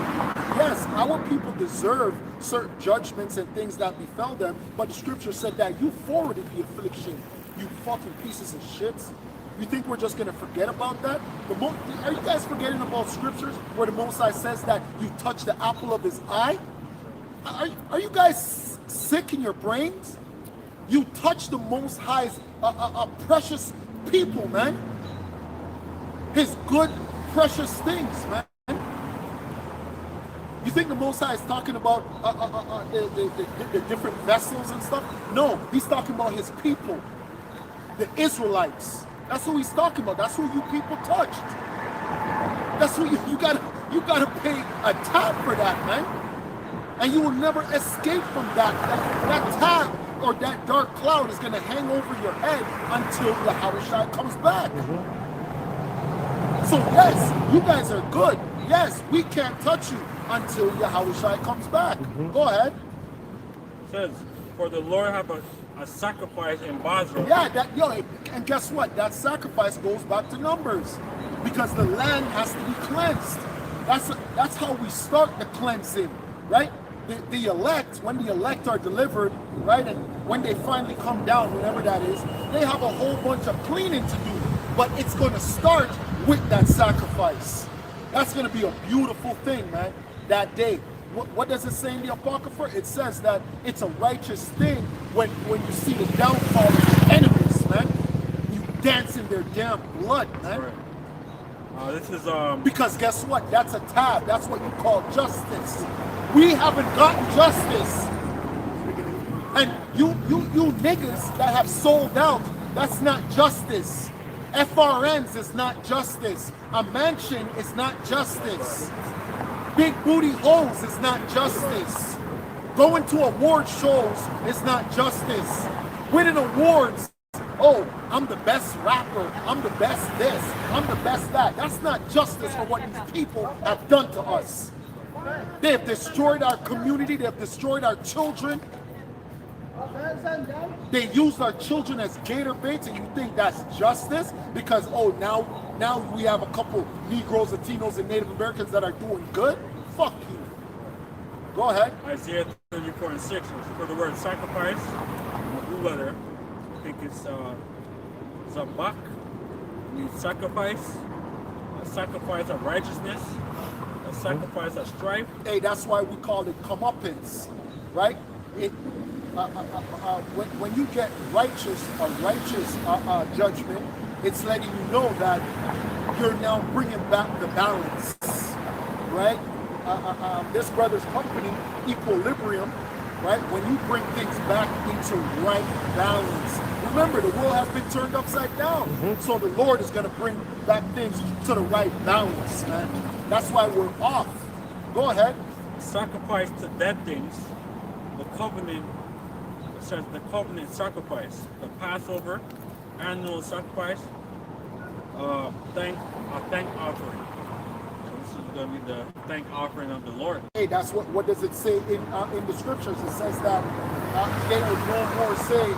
Yes, our people deserve certain judgments and things that befell them, but the scripture said that you forwarded the affliction, you fucking pieces of shits. You think we're just going to forget about that? Are you guys forgetting about scriptures where the Most High says that you touch the apple of his eye? Are you guys sick in your brains? You touch the Most High's precious people, man. His good, precious things, man. You think the Most High is talking about the different vessels and stuff? No, he's talking about his people, the Israelites. That's who he's talking about. That's who you people touched. That's who you gotta pay a tab for that, man. And you will never escape from that. That tab or that dark cloud is gonna hang over your head until the Yahushua comes back. So yes, you guys are good. Yes, we can't touch you until Yahushua comes back. Go ahead. It says, for the Lord have a sacrifice in Basra. Yeah, and guess what? That sacrifice goes back to Numbers, because the land has to be cleansed. That's how we start the cleansing, right? The elect, when the elect are delivered, right, and when they finally come down, whenever that is, they have a whole bunch of cleaning to do. But it's going to start with that sacrifice. That's going to be a beautiful thing, man. That day. What does it say in the Apocrypha? It says that it's a righteous thing when you see the downfall of your enemies, man. You dance in their damn blood, man. Right. This is Because guess what? That's a tab. That's what you call justice. We haven't gotten justice. And you niggas that have sold out, that's not justice. FRNs is not justice. A mansion is not justice. Big booty holes is not justice. Going to award shows is not justice. Winning awards, oh, I'm the best rapper, I'm the best this, I'm the best that. That's not justice for what these people have done to us. They have destroyed our community, they have destroyed our children. They used our children as gator baits, and you think that's justice? Because, oh, now we have a couple Negroes, Latinos, and Native Americans that are doing good? Fuck you. Go ahead. Isaiah 34:6. For the word sacrifice, in the blue letter, I think it's zabak, means sacrifice, a sacrifice of righteousness, a sacrifice of strife. Hey, that's why we call it comeuppance, right? When you get a righteous judgment, it's letting you know that you're now bringing back the balance, right? This brother's company, Equilibrium, right? When you bring things back into right balance. Remember, the world has been turned upside down. So the Lord is going to bring back things to the right balance, man. That's why we're off. Go ahead. Sacrifice to dead things, the covenant, it says the covenant sacrifice, the Passover, annual sacrifice, thank offering. So this is going to be the thank offering of the Lord. Hey, that's what does it say in the scriptures? It says that they will no more say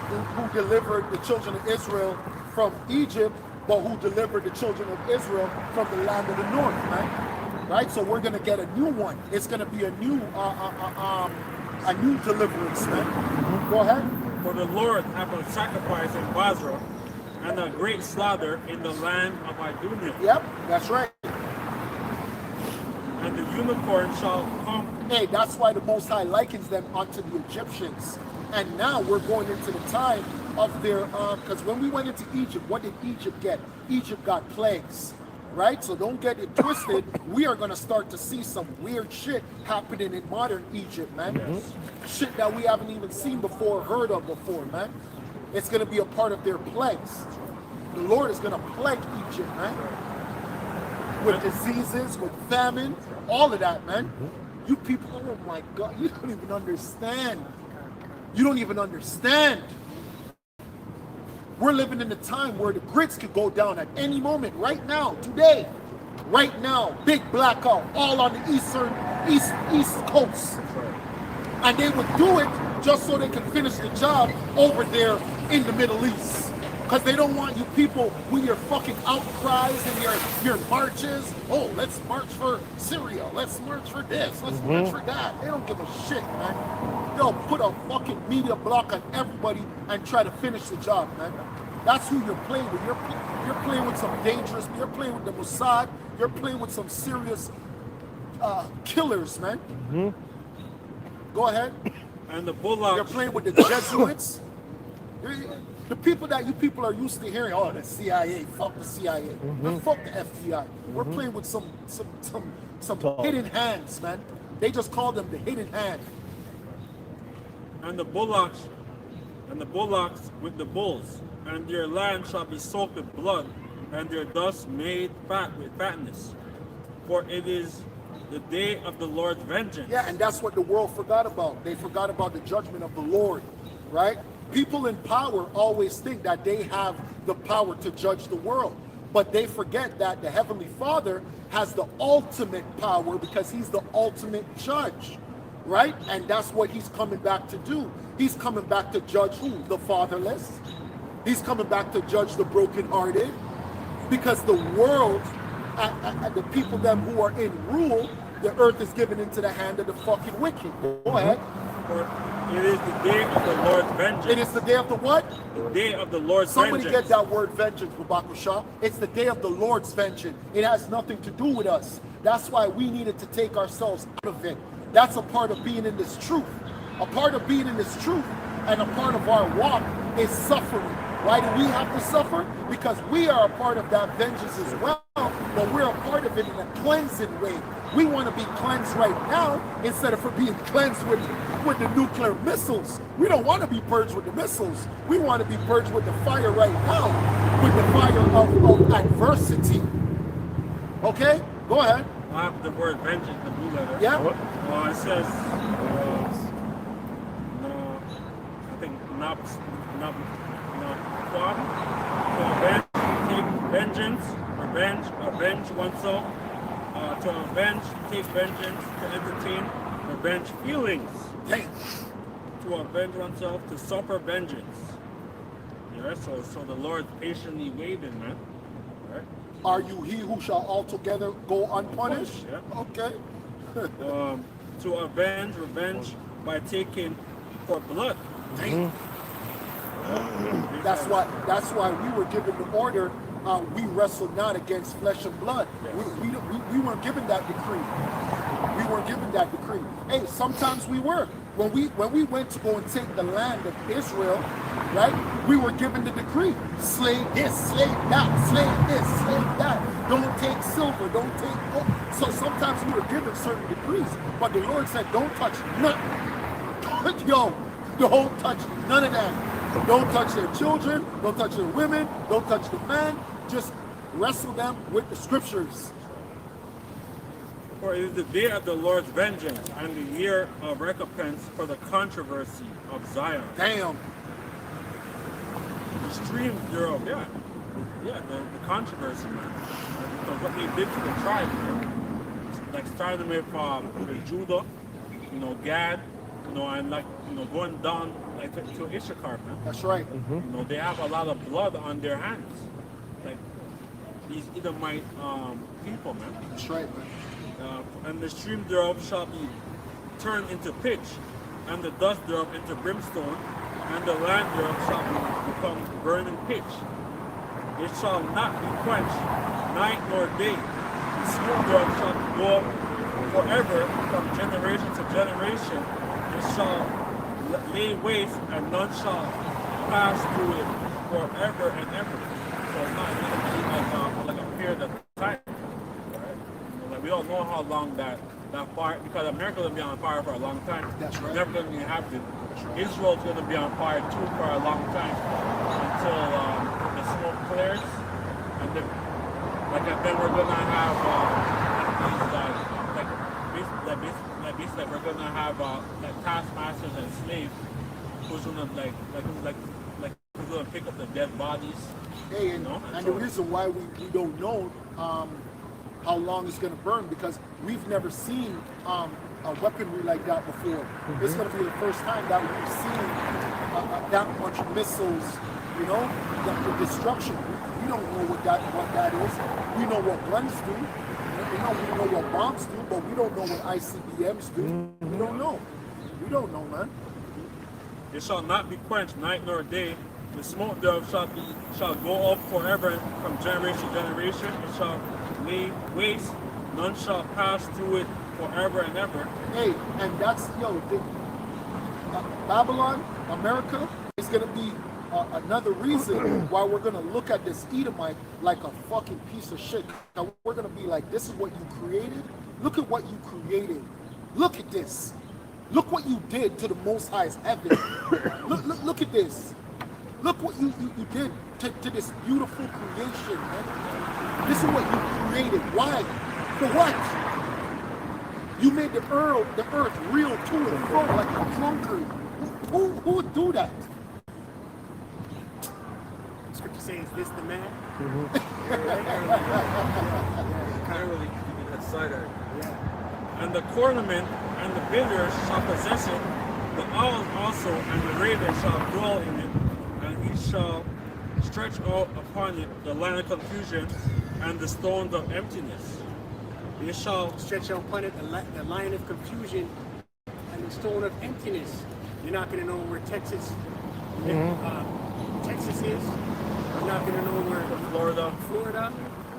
who delivered the children of Israel from Egypt, but who delivered the children of Israel from the land of the north, right? So we're going to get a new one. It's going to be a new deliverance, man. Go ahead. For the Lord have a sacrifice in Basra, and a great slaughter in the land of Idumea. Yep, that's right. And the unicorn shall come. Hey, that's why the Most High likens them unto the Egyptians. And now we're going into the time of their, because when we went into Egypt, what did Egypt get? Egypt got plagues. right? So don't get it twisted. We are going to start to see some weird shit happening in modern Egypt, man. Shit that we haven't even seen before, heard of before, man. It's going to be a part of their plagues. The Lord is going to plague Egypt, man. With diseases, with famine, all of that, man. You people, oh my God, you don't even understand. You don't even understand. We're living in a time where the grids could go down at any moment, right now, today. Right now, big blackout, all on the east coast. And they would do it just so they can finish the job over there in the Middle East. Because they don't want you people with your fucking outcries and your marches. Oh, let's march for Syria. Let's march for this. Let's march for that. They don't give a shit, man. They'll put a fucking media block on everybody and try to finish the job, man. That's who you're playing with. You're playing with some dangerous. You're playing with the Mossad. You're playing with some serious killers, man. Go ahead. And the bullocks. You're playing with the Jesuits. The people that you people are used to hearing, oh, the CIA, fuck the CIA, and fuck the FBI. We're playing with some hidden hands, man. They just call them the hidden hand. And the bullocks with the bulls, and their land shall be soaked with blood, and their dust made fat with fatness. For it is the day of the Lord's vengeance. Yeah, and that's what the world forgot about. They forgot about the judgment of the Lord, right? People in power always think that they have the power to judge the world, but they forget that the Heavenly Father has the ultimate power because he's the ultimate judge, right? And that's what he's coming back to do. He's coming back to judge who? The fatherless. He's coming back to judge the brokenhearted, because the world and the people them who are in rule, the earth is given into the hand of the fucking wicked. Go ahead. For it is the day of the Lord's vengeance. It is the day of the what? The day of the Lord's Somebody vengeance. get that word vengeance, Babaku Shah. It's the day of the Lord's vengeance. It has nothing to do with us. That's why we needed to take ourselves out of it. That's a part of being in this truth. A part of being in this truth and a part of our walk is suffering. Why do we have to suffer? Because we are a part of that vengeance as well, but we're a part of it in a cleansing way. We want to be cleansed right now instead of being cleansed with the nuclear missiles. We don't want to be purged with the missiles. We want to be purged with the fire right now, with the fire of adversity. Okay? Go ahead. I have the word vengeance, the blue letter. Yeah? It says, I think, to take vengeance, avenge oneself, to avenge, take vengeance, to entertain, revenge feelings, Damn. to avenge oneself, to suffer vengeance. Yeah, so the Lord's patiently waiting, man. Right? Are you he who shall altogether go unpunished? Yeah. Okay. To avenge, revenge by taking for blood. Damn. That's why we were given the order. We wrestle not against flesh and blood. We weren't given that decree. We weren't given that decree. Hey, sometimes we were. When we went to go and take the land of Israel, right? We were given the decree: slay this, slay that, slay this, slay that. Don't take silver, don't take gold. So sometimes we were given certain decrees, but the Lord said, "Don't touch nothing." Yo, don't touch none of that. Don't touch their children, don't touch their women, don't touch the man. Just wrestle them with the scriptures. For it is the day of the Lord's vengeance and the year of recompense for the controversy of Zion. Damn. The streams thereof, the controversy, man. Because what they did to the tribe, man, like starting with Judah, Gad, and going down like to Issachar, man. That's right. They have a lot of blood on their hands. Like these Edomite people, man. That's right, man. And the stream thereof shall be turned into pitch, and the dust thereof into brimstone, and the land thereof shall become burning pitch. It shall not be quenched, night nor day. The smoke thereof shall go up forever, from generation to generation. It shall lay waste, and none shall pass through it forever and ever. So it's not going to be like a period of time. don't know how long that fire, because America will be on fire for a long time. That's right. It's never going to be inhabited. Israel's going to be on fire too for a long time until the smoke clears, and then we're going to have basically we're going to have taskmasters and slaves who's going to who's going to pick up the dead bodies. Hey, and, you know? and the reason why we don't know how long it's going to burn, because we've never seen a weaponry like that before. It's going to be the first time that we've seen that much missiles, you know, the destruction. We don't know what that is. We know what guns do. We know what bombs do, but we don't know what ICBMs do. We don't know. We don't know, man. It shall not be quenched night nor day. The smoke thereof shall go up forever from generation to generation. It shall lay waste. None shall pass through it forever and ever. Hey, and that's, Babylon, America, is going to be another reason why we're going to look at this Edomite like a fucking piece of shit. Now, we're going to be like, this is what you created? Look at what you created. Look at this. Look what you did to the Most High's heaven. Look at this. Look what you did to this beautiful creation, man. This is what you created. Why? For what? You made the earth real to and fro like a clunker. Who would do that? Scripture says, "Is this the man?" And the cornermen and the builders shall possess it. The owl also and the raven shall dwell in it, and he shall stretch out upon it the line of confusion and the stones of emptiness. They shall Stretch out upon it the line of confusion and the stone of emptiness. You're not going to know where Texas is. You're not going to know where Florida.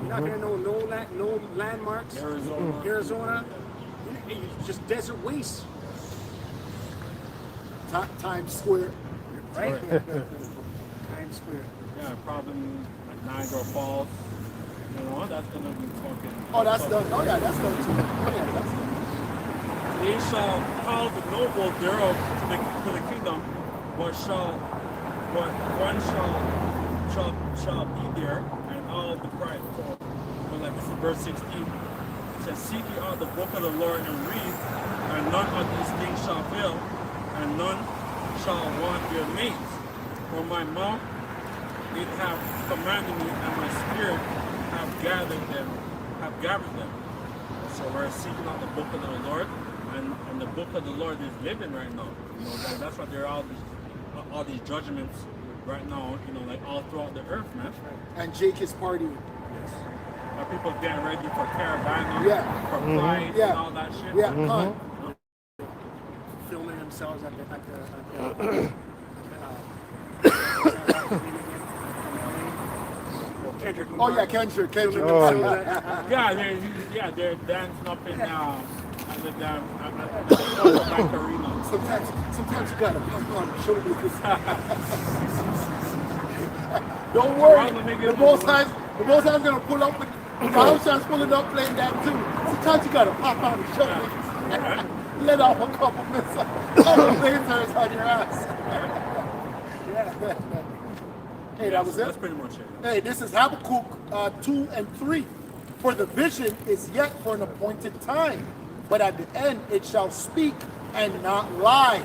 You're not going to know no landmarks. Arizona. It's just desert waste. Times Square. Right? Times Square. Yeah, probably like Niagara Falls. You know, that's going to be fucking... Oh, that's done. Oh, yeah, that's done too. Oh, yeah, that's done. They shall call the noble thereof to the kingdom, but one shall be there, and all the pride. So like this is verse 16. It says, "Seek ye out the book of the Lord and read, and none of these things shall fail, and none shall want their mates. For my mouth it hath commanded me, and my spirit have gathered them. So we're seeking out the book of the Lord, and the book of the Lord is living right now. You know, that's why there are all these judgments right now, you know, like all throughout the earth, man. And Jake is partying. Yes. Are people getting ready for Caravana, for Pride, and all that shit? Yeah, Filming themselves at the Kendrick. Oh yeah, Kendrick. Oh, They're dancing up in at the damn arena. Sometimes you gotta pump on the shoulders. Don't worry, the Most High's gonna pull up with Bahushan's pulling up playing that too. Sometimes you gotta pop on the shoulders. Let off a couple lasers on your ass. Hey, that was it? That's pretty much it. Hey, this is Habakkuk 2 and 3. For the vision is yet for an appointed time, but at the end it shall speak and not lie.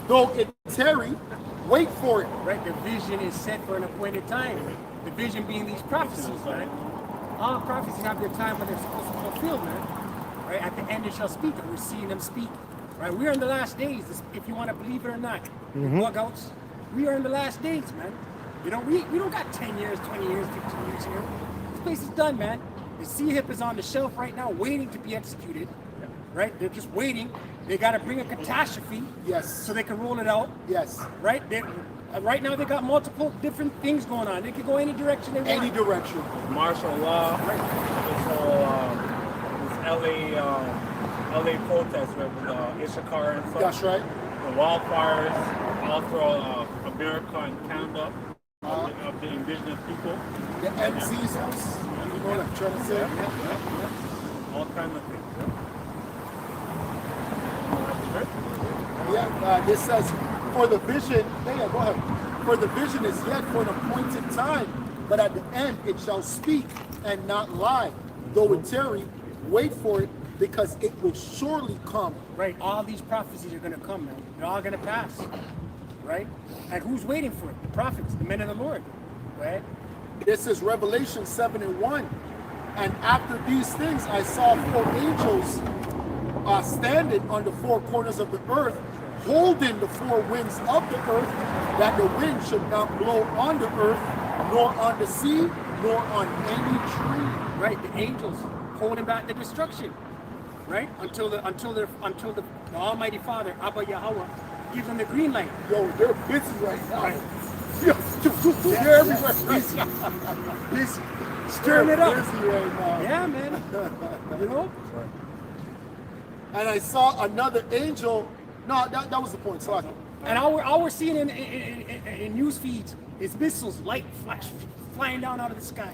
Though it tarry, wait for it. Right, the vision is set for an appointed time. The vision being these prophecies, right? All prophecies have their time when they're supposed to fulfill, man. Right, at the end it shall speak, and we're seeing them speak. Right, we're in the last days, if you want to believe it or not. Bugouts, we are in the last days, man. You know, we don't got 10 years, 20 years, 15 years here. This place is done, man. The C-HIP is on the shelf right now, waiting to be executed. Right? They're just waiting. They got to bring a catastrophe. Yes. So they can roll it out. Yes. Right? Right now they got multiple different things going on. They could go any direction they want. Any direction. Martial law. This LA protest with Ishikar and stuff. That's right. The wildfires all throughout America and Canada of the indigenous people. The MCs, you know what I'm trying to say? all kinds of things. Yeah, this says, for the vision, yeah, go ahead. For the vision is yet for an appointed time, but at the end it shall speak and not lie. Though it tarry, wait for it, because it will surely come. Right, all these prophecies are going to come, man. They're all going to pass, right? And who's waiting for it? The prophets, the men of the Lord, right? This is Revelation 7:1. And after these things, I saw 4 angels standing on the 4 corners of the earth, holding the 4 winds of the earth, that the wind should not blow on the earth, nor on the sea, nor on any tree. Right, the angels holding back the destruction, right? Until the Almighty Father, Abba Yahweh, gives them the green light. Yo, they're busy right now. Right. Yo, they're everywhere right now. He's stirring it up. Busy right now. Yeah, man. You know? And I saw another angel. No, that was the point. Sorry. And all we're seeing in news feeds is missiles, light flash, flying down out of the sky.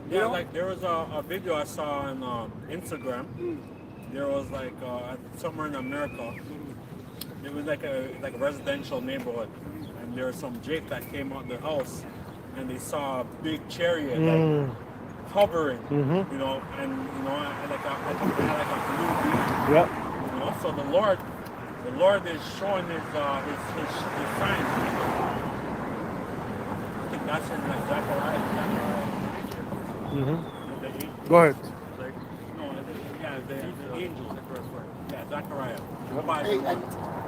You Yeah, know? like there was a video I saw on Instagram. There was like somewhere in America. It was like a residential neighborhood, and there was some Jake that came out their house, and they saw a big chariot like hovering, you know, and you know, like a blue beam. Yep. You know, so the Lord is showing his signs. I think that's in like Zechariah. Go ahead. Like, no, the angels. Yeah, Zechariah.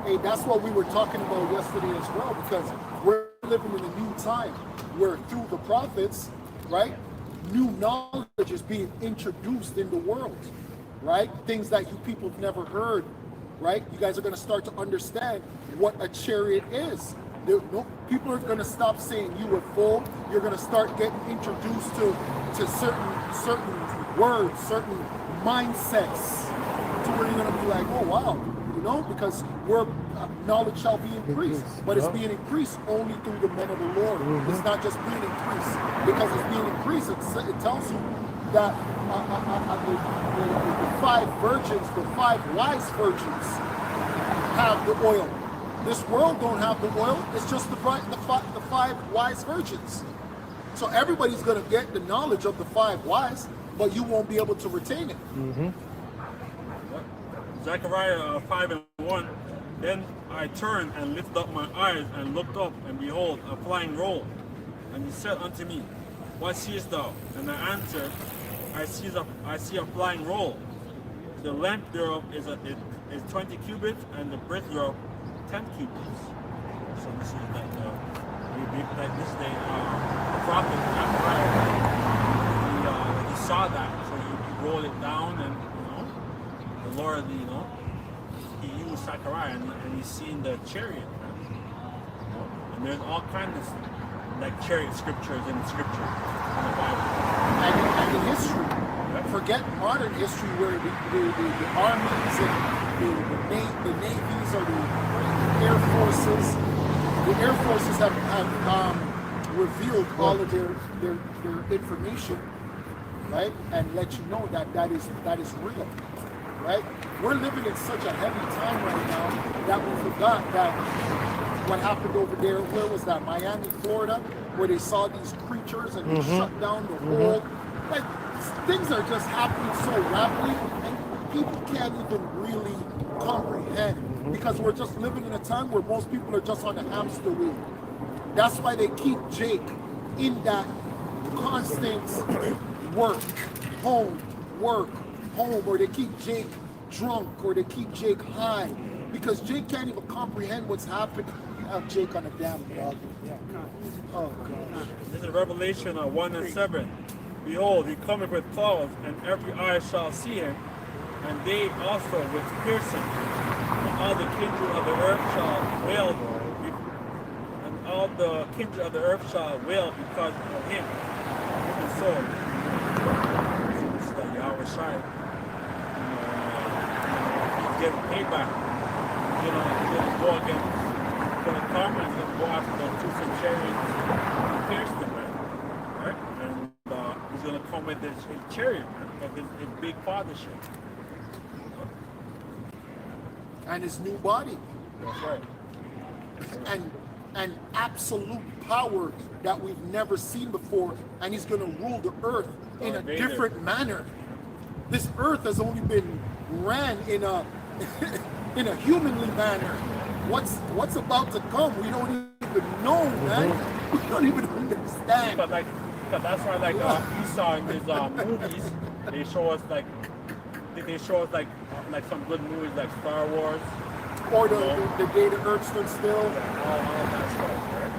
Hey, that's what we were talking about yesterday as well, because we're living in a new time where through the prophets, right, new knowledge is being introduced in the world, right? Things that you people have never heard, right? You guys are going to start to understand what a chariot is. People are going to stop saying UFO. You're going to start getting introduced to certain words, certain mindsets, to where you're going to be like, oh wow, you know, because knowledge shall be increased, but it's being increased only through the men of the Lord. It's not just being increased because it's being increased. It tells you that the 5 virgins, the 5 wise virgins, have the oil. This world don't have the oil. It's just the 5 wise virgins. So everybody's going to get the knowledge of the 5 wise, but you won't be able to retain it. Zechariah 5:1. Then I turned and lifted up my eyes and looked up, and behold, a flying roll. And he said unto me, What seest thou? And I answered, I see a flying roll. The length thereof is 20 cubits, and the breadth thereof 10 cubits. So this is like the prophet Zechariah. He saw that, so he rolled it down, and the Lord, he used Zechariah, and he's seen the chariot. And there's all kinds of like chariot scriptures in Scripture in the Bible. And in history, forget modern history where the armies and the navies or the air forces, have revealed all of their information, right, and let you know that is real, right? We're living in such a heavy time right now that we forgot that what happened over there. Where was that? Miami, Florida, where they saw these creatures and they shut down the whole. Like, things are just happening so rapidly, and people can't even really comprehend, because we're just living in a time where most people are just on the hamster wheel. That's why they keep Jake in that constant work, home, or they keep Jake drunk, or they keep Jake high, because Jake can't even comprehend what's happening. You have Jake on a damn dog. Oh gosh. This is Revelation 1:7. Behold, he cometh with clouds, and every eye shall see him, and they also with piercing. And all the kindred of the earth shall wail, and all the kindred of the earth shall wail because of him. And so, this is like Yahweh Shai. He's getting payback. He's gonna go against, he's gonna come and he's gonna go after the two centurions and pierce them, right? And he's gonna come with his chariot, man, of his big fathership. And his new body. That's right. And absolute power that we've never seen before, and he's going to rule the earth in a Vader. different manner. This earth has only been ran in a in a humanly manner. What's about to come? We don't even know, man. We don't even understand. Because that's why Esau in his movies, they show us like some good movies like Star Wars. Or the day the earth stood still. All that stuff, right?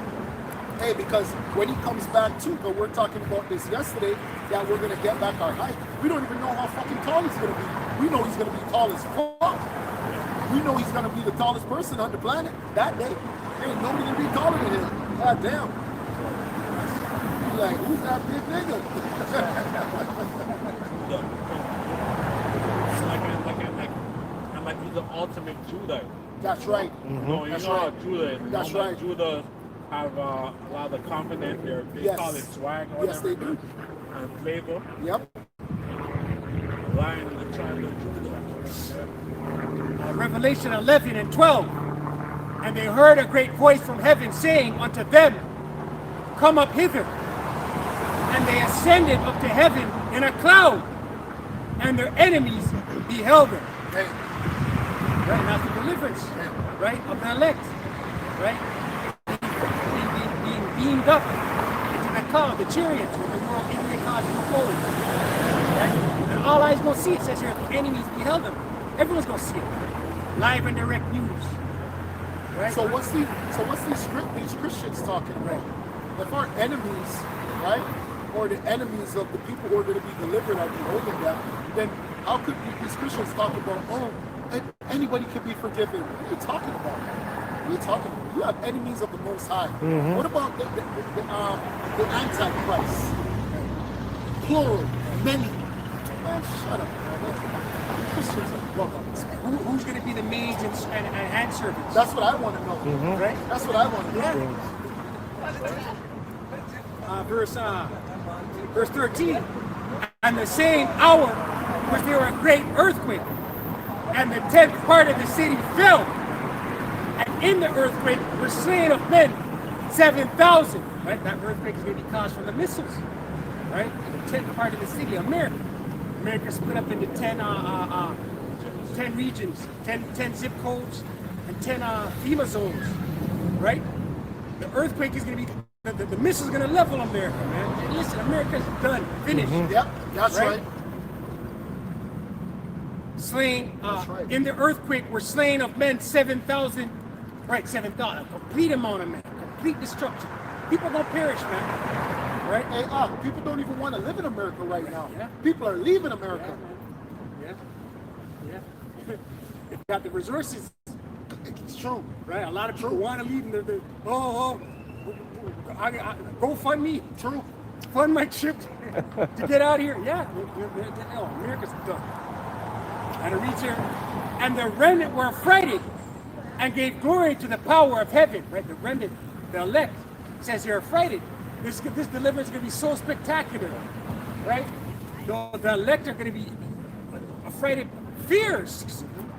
Hey, because when he comes back too, but we're talking about this yesterday, that we're gonna get back our height. We don't even know how fucking tall he's gonna be. We know he's gonna be tall as fuck. We know he's gonna be the tallest person on the planet that day. Ain't nobody gonna be taller than him. God damn. He's like, who's that big nigga? And he's the ultimate Judah. That's right. No, you That's know how right. Judah is. That's right. Judah have a lot of confidence there. They Yes. call it swag or Yes, whatever. they do. And flavor. Yep. Lion of the tribe of Judah. Revelation 11 and 12. And they heard a great voice from heaven saying unto them, Come up hither. And they ascended up to heaven in a cloud, and their enemies beheld them. Hey, Right, that's the deliverance, right, of the elect, right? Being beamed up into the cloud, the chariots, with the world into the cosmic glory. Right? And all eyes gonna see it. Says here, the enemies beheld them. Everyone's gonna see it. Live and direct news. Right? so what's these Christians talking about? If our enemies, right, or the enemies of the people who are going to be delivered are beholding them, then how could these Christians talk about, oh, anybody can be forgiven? What are you talking about? What are you talking about? You have enemies of the Most High. What about the Antichrist? Plural, many. Man, shut up, man. Christians are welcome. Who's going to be the maids and hand servants? That's what I want to know. Right? That's what I want to know. Verse 13. And the same hour was there a great earthquake, and the 10th part of the city fell. And in the earthquake were slain of men 7,000. Right? That earthquake is going to be caused from the missiles. Right? The 10th part of the city, America. America split up into 10 regions, 10 zip codes, and 10 FEMA zones. Right? The earthquake is going to be, the missile is going to level America, man. And listen, America's done, finished. Yep, that's right. Slain, right. in the earthquake were slain of men 7,000, right, 7,000, a complete amount of men, complete destruction. People are going to perish, man. Right? Hey, people don't even want to live in America right now. Yeah. People are leaving America. Yeah. They've got the resources, It's true. right? A lot of people want to leave, and they're go fund me. True. Fund my trip to get out of here. Yeah, America's done. And it reads here, and the remnant were affrighted and gave glory to the power of heaven. Right, the remnant, the elect, says they're affrighted. This deliverance is going to be so spectacular, right? The elect are going to be affrighted. Fears.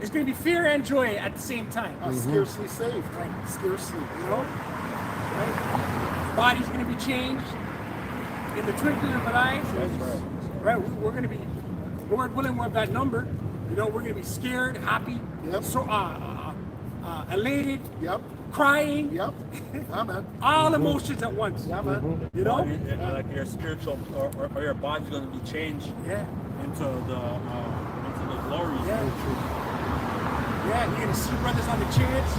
It's going to be fear and joy at the same time. Scarcely saved. Right. Scarcely. You know, right? Body's going to be changed in the twinkling of an eye. Right? We're going to be, Lord willing, we're of that number. You know, we're going to be scared, happy, Yep. so elated, Yep. crying, Yep. Yeah, man. all emotions at once. Yeah, man. You know? Like your spiritual or your body's going to be changed Yeah. into the glory. Yeah. Yeah, you're going to see brothers on the chariots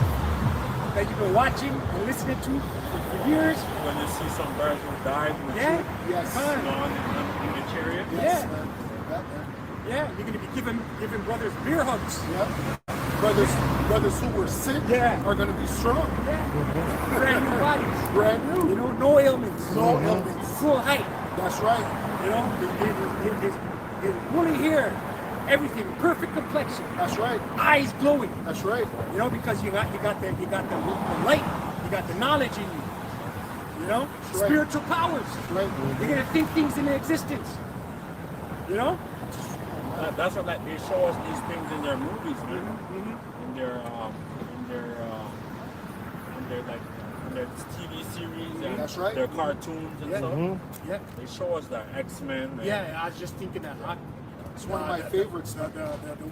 that you've been watching and listening to for years. When you see some brothers who died in the Yeah. troop, Yes. Fun. in the chariot. Yes, Yeah. man. Yeah, man. Yeah, you're going to be giving brothers beer hugs. Yep. Brothers who were sick Yeah. are going to be strong. Yeah. Brand new bodies. Brand new. You know, no ailments. No ailments. Full height. That's right. You know, his woolly hair, everything, perfect complexion, That's right. eyes glowing. That's right. You know, because you got the light, you got the knowledge in you. You You know? Right. Spiritual powers. Right. You're going to think things into existence. You know? That's what like, they show us these things in their movies, man. In their TV series and That's right. their cartoons and Yeah. stuff. Yeah. They show us that X-Men. and- Yeah, I was just thinking that. It's one of my favorites. The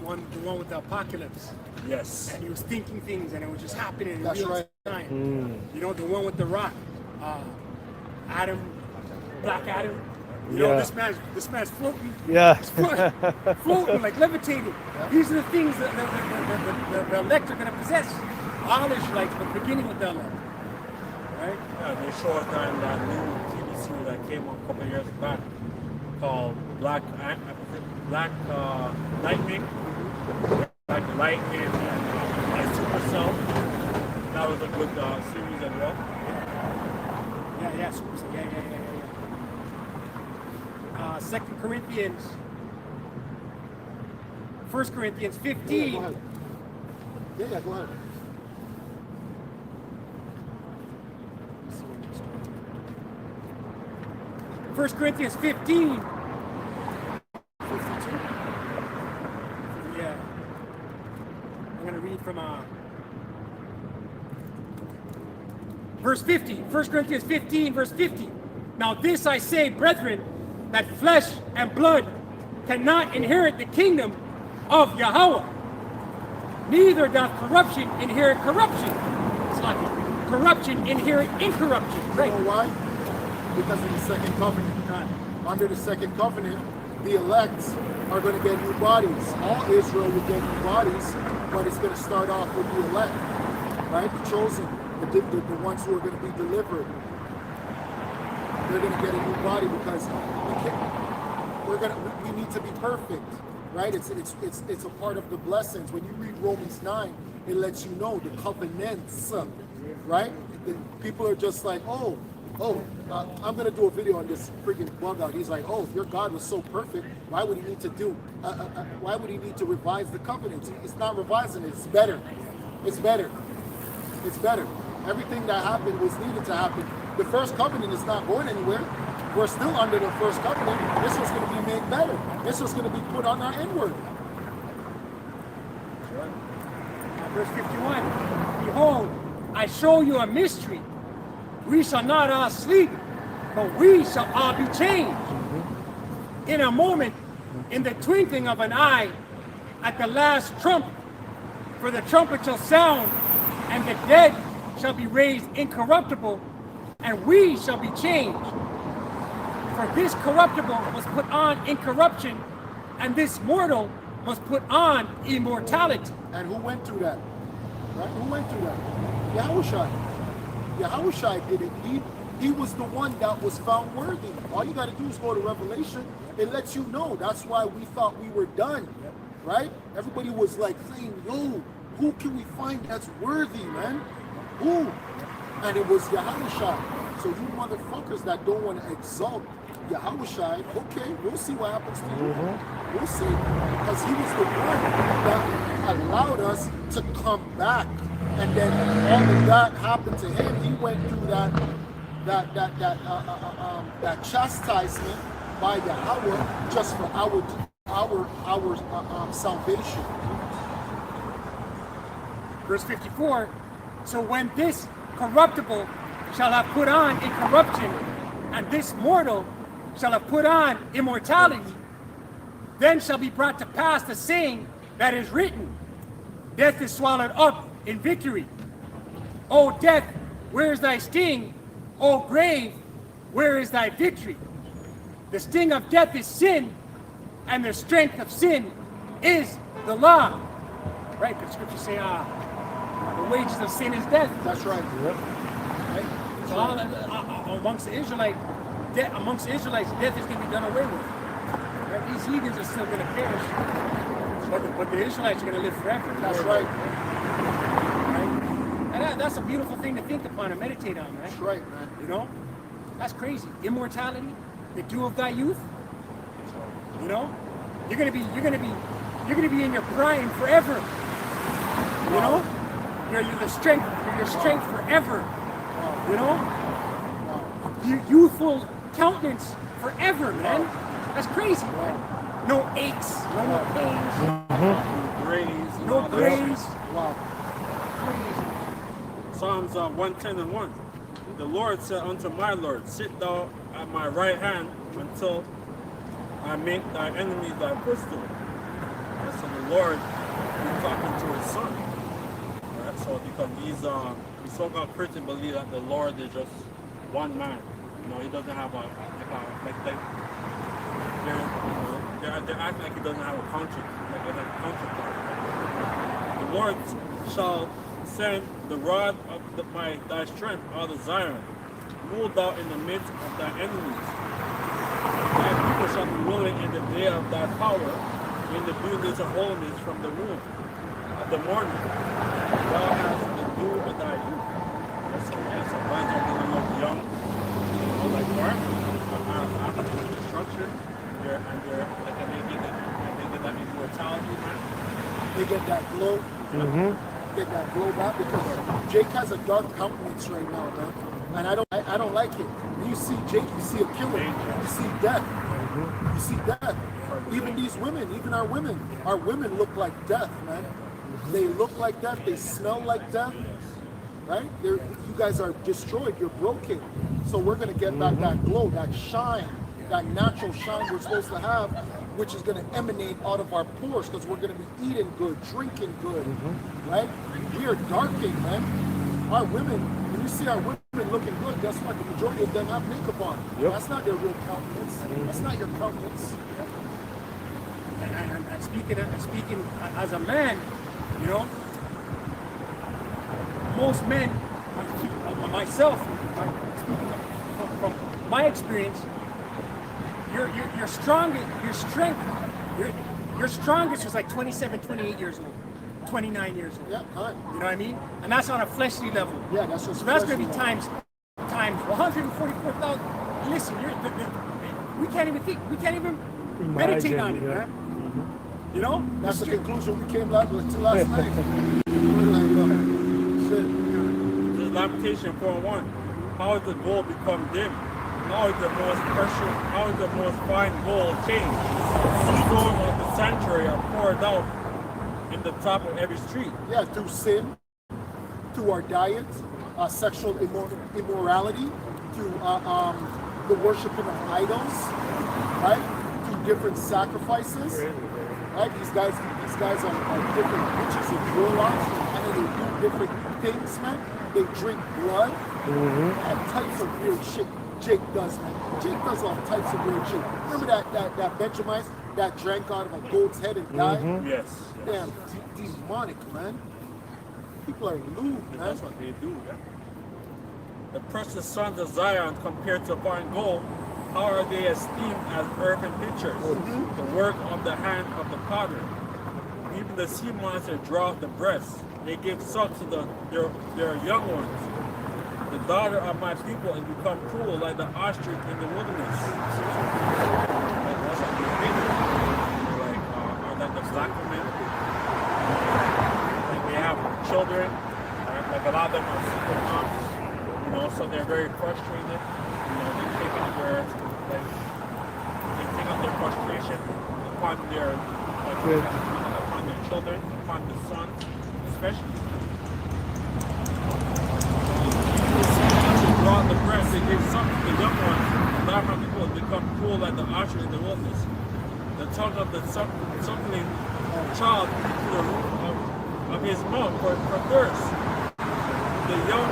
one with the apocalypse. Yes. And he was thinking things and it was just happening in That's real right. time. You know, the one with the rock. Adam, Black Adam. You know, Yeah. this man's floating. Yeah. Floating, like levitating. These are the things that the elect are going to possess. All Israelites, but beginning with the elect. Right? Yeah, they show us that in that new TV series that came out a couple of years back called Black Lightning. Like Lightning and like Supercell. That was a good series as well. Yeah, super. Yeah. 2 Corinthians, 1 Corinthians Yeah, 15. go ahead. Yeah, go ahead. First Corinthians 15. 52. Yeah. I'm going to read from verse 50. 1 Corinthians 15, verse 50. Now this I say, brethren, that flesh and blood cannot inherit the kingdom of Yahweh. Neither doth corruption inherit corruption. It's like corruption inherit incorruption. You Right. know why? Because of the second covenant. Under the second covenant, the elect are going to get new bodies. All Israel will get new bodies, but it's going to start off with the elect, right? The chosen, the ones who are going to be delivered. They're going to get a new body because we need to be perfect, right? It's a part of the blessings. When you read Romans 9, it lets you know the covenants, right? The people are just like, I'm going to do a video on this freaking bug out. He's like, if your God was so perfect, why would he need to why would he need to revise the covenants? It's not revising it. It's better. It's better. It's better. Everything that happened was needed to happen. The first covenant is not going anywhere. We're still under the first covenant. This was going to be made better. This was going to be put on our inward. Verse 51. Behold, I show you a mystery. We shall not all sleep, but we shall all be changed. In a moment, in the twinkling of an eye, at the last trump. For the trumpet shall sound, and the dead shall be raised incorruptible, and we shall be changed. For this corruptible was put on incorruption, and this mortal was put on immortality. And who went through that? Right? Who went through that? Yahushua. Yahushua did it. He was the one that was found worthy. All you got to do is go to Revelation. It lets you know. That's why we thought we were done, right? Everybody was like saying, yo, who can we find that's worthy, man? Who? And it was Yahushua. So you motherfuckers that don't want to exalt Yahushua, okay, we'll see what happens to you. We'll see. Because he was the one that allowed us to come back. And then all of that happened to him. He went through that chastisement by Yahweh just for our salvation. Verse 54. So when this corruptible shall have put on incorruption, and this mortal shall have put on immortality, then shall be brought to pass the saying that is written, death is swallowed up in victory. O death, where is thy sting? O grave, where is thy victory? The sting of death is sin, and the strength of sin is the law. Right? The scriptures say, the wages of sin is death. That's right. Right? So amongst the Israelites, death is going to be done away with. Right? These heathens are still going to perish, but the Israelites are going to live forever. That's right. And that's a beautiful thing to think upon and meditate on, right? That's right, man. You know, that's crazy. Immortality, the dew of thy youth. You know, you're gonna be in your prime forever. You know, you're your strength forever. You know, youthful countenance forever, man. That's crazy, man. No aches, no pains, Grays, no grays. Wow. Psalms 110:1. The Lord said unto my Lord, sit thou at my right hand until I make thy enemies thy footstool. And so the Lord is talking to his son. Right? So because these so-called Christians believe that the Lord is just one man. You know, he doesn't have they're acting like he doesn't have a conscience, like a counterpart. The Lord shall send the rod of thy strength out of Zion, rule thou in the midst of thy enemies. Thy people shall be willing in the day of thy power, in the beauties of holiness from the womb of the morning. Thou hast the dew of thy youth. So rise up and look young, like dark, after the destruction, and they get that immortality, man. They get that glow. Get that glow back because Jake has a dark countenance right now, man. And I don't like it. When you see Jake, you see a killer. You see death. You see death. Even these women, even our women look like death, man. They look like death. They smell like death. Right? You guys are destroyed. You're broken. So we're gonna get back that glow, that shine, that natural shine we're supposed to have, which is going to emanate out of our pores because we're going to be eating good, drinking good, right? We are darkening, man. Our women, when you see our women looking good, guess what? The majority of them have makeup on. Yep. That's not their real countenance. That's not your countenance. And speaking as a man, you know, most men, myself, from my experience, your strongest was like 27, 28 years old, 29 years old. Yeah, all right. You know what I mean? And that's on a fleshly level. Yeah, that's just So that's going to be fleshly times 144,000. Listen, we can't even think, we can't even meditate on it, yeah. man. You know? That's the conclusion we came to last night. We're like, shit. This is Lamentation 4:1. How is the gold become dim? How is the most precious, how is the most fine gold changed? The stone of the sanctuary are poured out in the top of every street. Yeah, through sin, through our diet, sexual immorality, through the worshiping of idols, right? Through different sacrifices, right? These guys are different witches and warlocks, and then they do different things, man. They drink blood, and types of weird shit. Jake does, man. Jake does all types of weird shit. Remember that Benjamite that drank out of a goat's head and died? Yes. Damn, demonic, man. People are lewd, man. That's what they do, yeah. The precious sons of Zion compared to fine gold, how are they esteemed as earthen pitchers? The work of the hand of the potter. Even the sea monster draweth the breast. They give suck to their young ones. The daughter of my people has become cruel like the ostrich in the wilderness. That's what they think. Like the black women. Like they have children. Right? Like a lot of them are single moms. You know, so they're very frustrated. You know, they take out their frustration upon their children, upon the sons, especially. Draw the breast, they give something to the young ones. A lot of people have become cruel like the ostrich in the wilderness. The tongue of the suckling child to the roof of his mouth for thirst. The young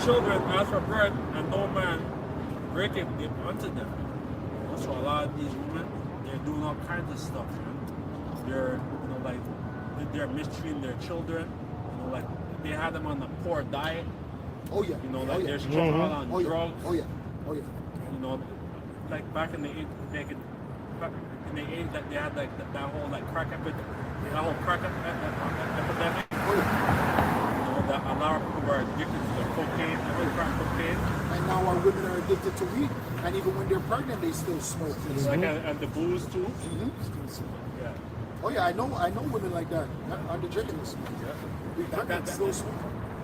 children ask for bread, and no man breaketh it unto them. So a lot of these women, they're doing all kinds of stuff. Man. They're, you know, like they're mistreating their children. You know, like they have them on a poor diet. Oh yeah. You know, like they're strung out on drugs. Oh yeah. Oh yeah. You know, like back in the 80s, that they had like that whole like crack epidemic. Oh yeah. You know, that a lot of people were addicted to the cocaine, crack cocaine. And now our women are addicted to weed, and even when they're pregnant, they still smoke. Like and the booze too. Yeah. Oh yeah, I know women like that. I'm the drinking this. We pregnant, still smoke.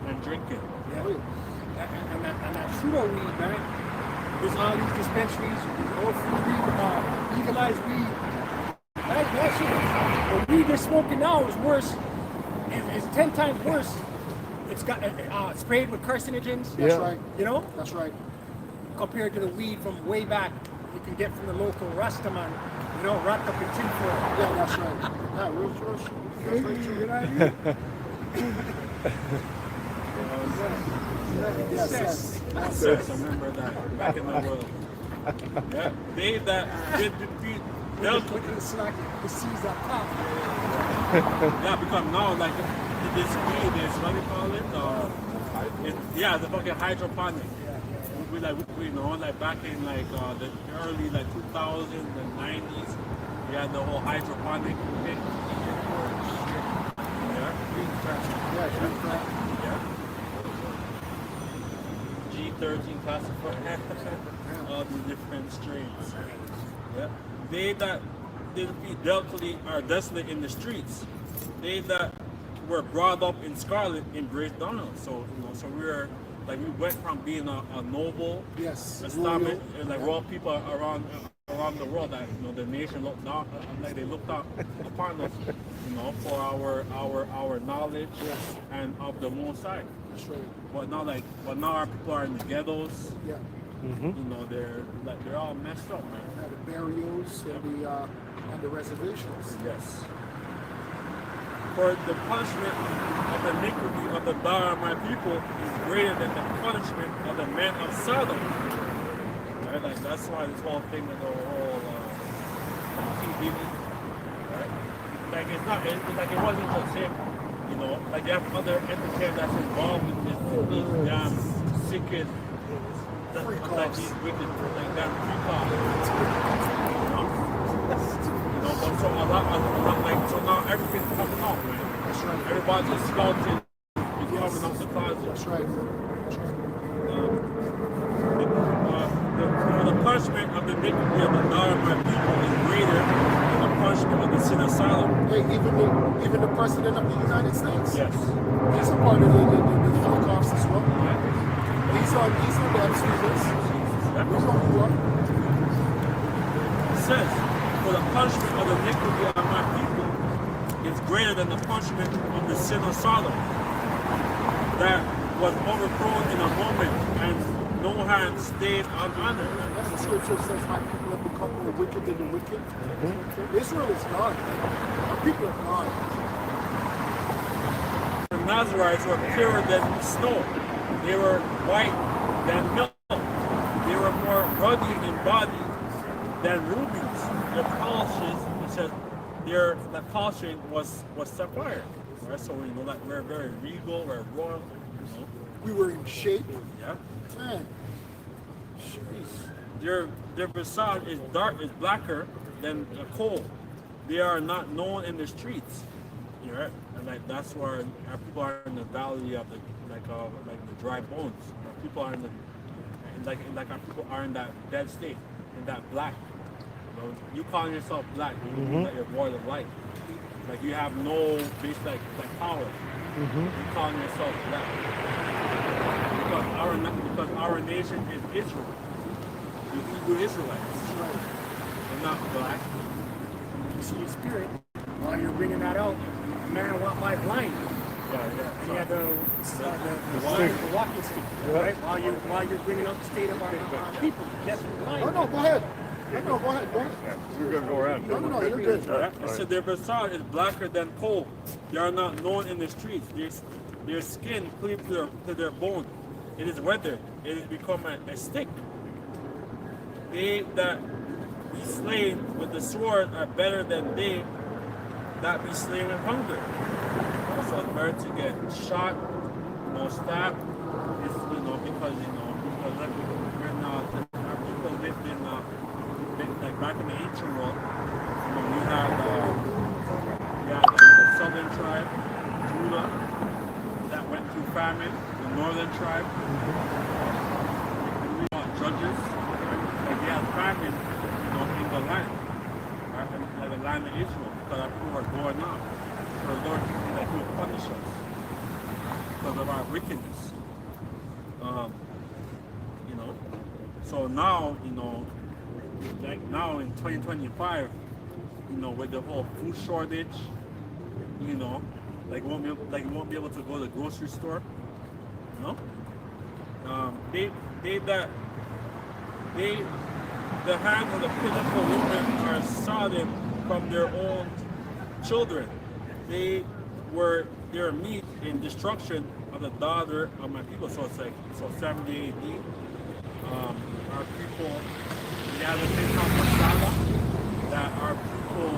And drinking. Yeah. Oh yeah. And that pseudo weed, man. There's all these dispensaries, all free weed, legalized weed. That shit, the weed they're smoking now is worse. It's 10 times worse. It's got sprayed with carcinogens. That's Yeah. right. You know, That's right. compared to the weed from way back you can get from the local Rastaman. You know, wrapped up in tinfoil. Yeah, that's right. Yeah, real true. That's very true. You know what I mean? Yes, Yes. yes. Yes, I remember that back in the world. Yeah, they that did defeat Delta. Look at the slack, the seas that pop. Yeah, because now like this weed is what do you call it? Yeah, the fucking hydroponic. We like we know like back in like the early like 2000s and 90s, we had the whole hydroponic thing. Yeah. Yeah, green crack. Yeah. G13 classified. All the different strains. Yeah. They that are desolate in the streets. They that were brought up in scarlet embrace Donald. So so we went from being a noble Yes. Islamic Royal. like royal people around the world that the nation looked down like they looked up upon us, for our knowledge and of the Most High. That's right. But now our people are in the ghettos. Yeah. They're all messed up, man. The burials and the reservations. Yes. For the punishment of the iniquity of the daughter of my people is greater than the punishment of the men of Sodom. Right? Like that's why this whole thing with the whole TV, right? Like it wasn't just him, like you have other entertainers that's involved with these damn sick like these wicked like damn but so a lot like so now everything's coming out, man. That's right. Everybody's skeleton is coming out the closet. That's right. That's right. The punishment of the iniquity of the daughter of my people is greater than the punishment of the sin of Sodom. Hey, even the president of the United States. Yes. He's a part of the Holocaust as well. He's on the Epstein list. We know who you are. It says, for the punishment of the iniquity of my people is greater than the punishment of the sin of Sodom, that was overthrown in a moment, and no hand stayed unhonored. That's the scripture says my people have become more wicked than the wicked. Israel is gone. Our people are gone. The Nazarites were purer than snow. They were white than milk. They were more ruddy in body than rubies. Their polishes, it says, the polishing was sapphire. Right? So that we're very regal, we're royal. We were in shape. Yeah. Man. Their facade is blacker than coal. They are not known in the streets. Right? And that's where our people are in the valley of the dry bones. Our people are in our people are in that dead state, in that black. You calling yourself black, you're void of light. Like you have no base like power. You calling yourself black. Because our nation is Israel. The Hebrew Israelites. They're not black. You see your spirit while you're bringing that out. Man walked by blind. And he had the walking stick, right? While you're bringing up the state of our people. That's blind. No, go ahead. No, go ahead. We're going to go around. No, you're good. It said their facade is blacker than coal. They are not known in the streets. Their skin cleaves to their bone. It is weathered. It has become a stick. They that be slain with the sword are better than they that be slain with hunger. So it's better to get shot, stabbed. It's because like we're not our people lived in like back in the ancient world. We had the southern tribe, Judah, that went through famine. The northern tribe, judges, like they had famine, in the land, right? Like the land of Israel, because our people were going up. So the Lord, He would punish us because of our wickedness. So now, like now in 2025, with the whole food shortage, like you won't be able to go to the grocery store, the hands of the pitiful women are sodden from their own children. Their meat in destruction of the daughter of my people. So it's like 70 AD. Our people, we have a thing called Masada, that our people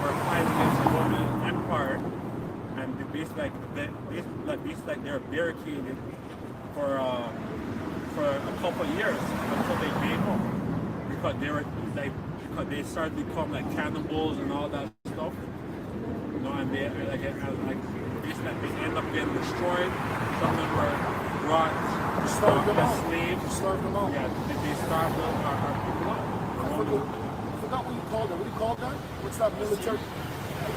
were fighting against the Roman Empire, and they basically they're barricaded for a couple of years until they gave up, because they started to become like cannibals and all that stuff, and they basically they end up getting destroyed. Some of them were brought as slaves. Starved them out. Yeah, they starved our people out. I forgot what you called that. What do you call that? What's that military?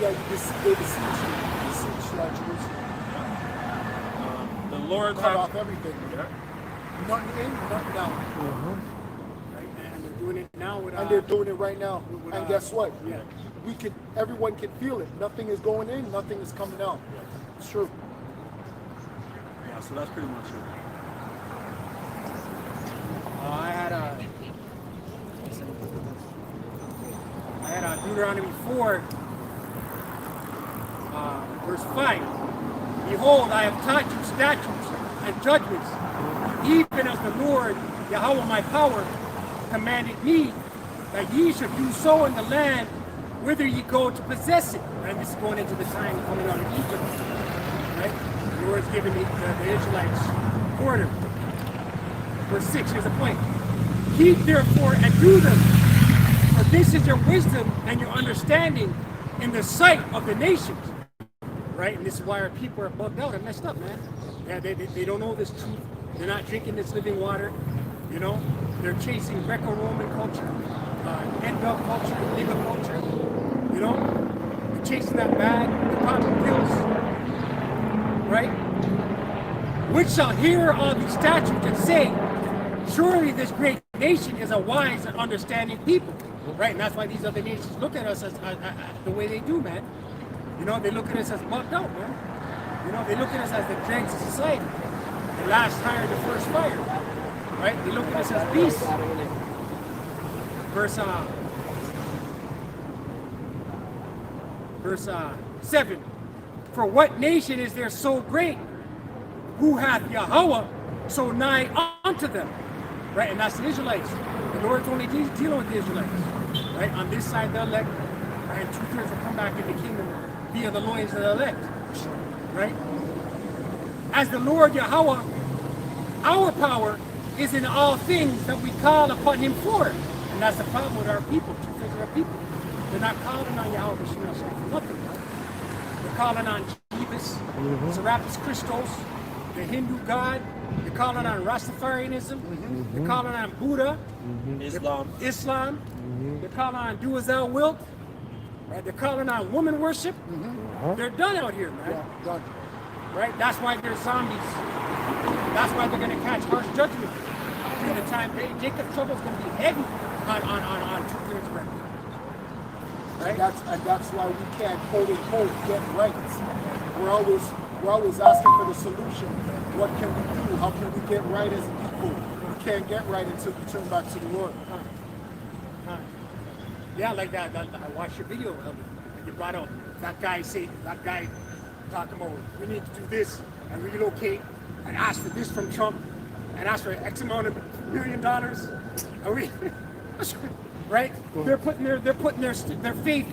Yeah, they besieged Jerusalem. The Lord Cut off everything. Nothing in, nothing out. Right? And they're doing it now with And they're doing it right now. And guess what? Yeah. Everyone can feel it. Nothing is going in, nothing is coming out. It's true. Yeah, so that's pretty much it. I had Deuteronomy 4, verse 5. Behold, I have taught you statutes and judgments, even as the Lord, Yahweh my power, commanded me, that ye should do so in the land whither ye go to possess it. And this is going into the time coming out of Egypt. Right? The Lord's giving the Israelites order. Verse 6, here's the point. Keep therefore and do them, for this is your wisdom and your understanding in the sight of the nations. Right? And this is why our people are bugged out and messed up, man. Yeah, they don't know this truth. They're not drinking this living water. They're chasing Greco-Roman culture, NW culture, nigger culture. They're chasing that bag, they're popping pills. Right? Which shall hear all these statutes and say, surely this great nation is a wise and understanding people. Right? And that's why these other nations look at us as the way they do, man. They look at us as bugged out, man. They look at us as the dregs of society. The last fire, the first fire. Right? They look at us as beasts. Verse 7. For what nation is there so great, who hath Yahweh so nigh unto them? Right? And that's the Israelites. The Lord's only dealing with the Israelites. Right? On this side, the elect. And 2/3 will come back in the kingdom via the loins of the elect. Right? As the Lord Yahweh, our power is in all things that we call upon him for. And that's the problem with our people, 2/3 of our people. They're not calling on Yahweh Shemel for nothing. Right? They're calling on Jeebus, Serapis Christos, the Hindu god. They're calling on Rastafarianism. They're calling on Buddha. Islam. They're calling on do as thou wilt. Right? They're calling on woman worship. They're done out here, man. Yeah, done. Right? That's why they're zombies. That's why they're going to catch harsh judgment. During the time, Jacob's trouble is going to be heavy on 2/3 of them. Right? And that's why we can't quote unquote get right. We're always asking for the solution. What can we do? How can we get right as a people? We can't get right until we turn back to the Lord. Yeah, like that. I watched your video of it. You brought out that guy talking about we need to do this and relocate and ask for this from Trump and ask for X amount of $1 million. Are we right? They're putting their faith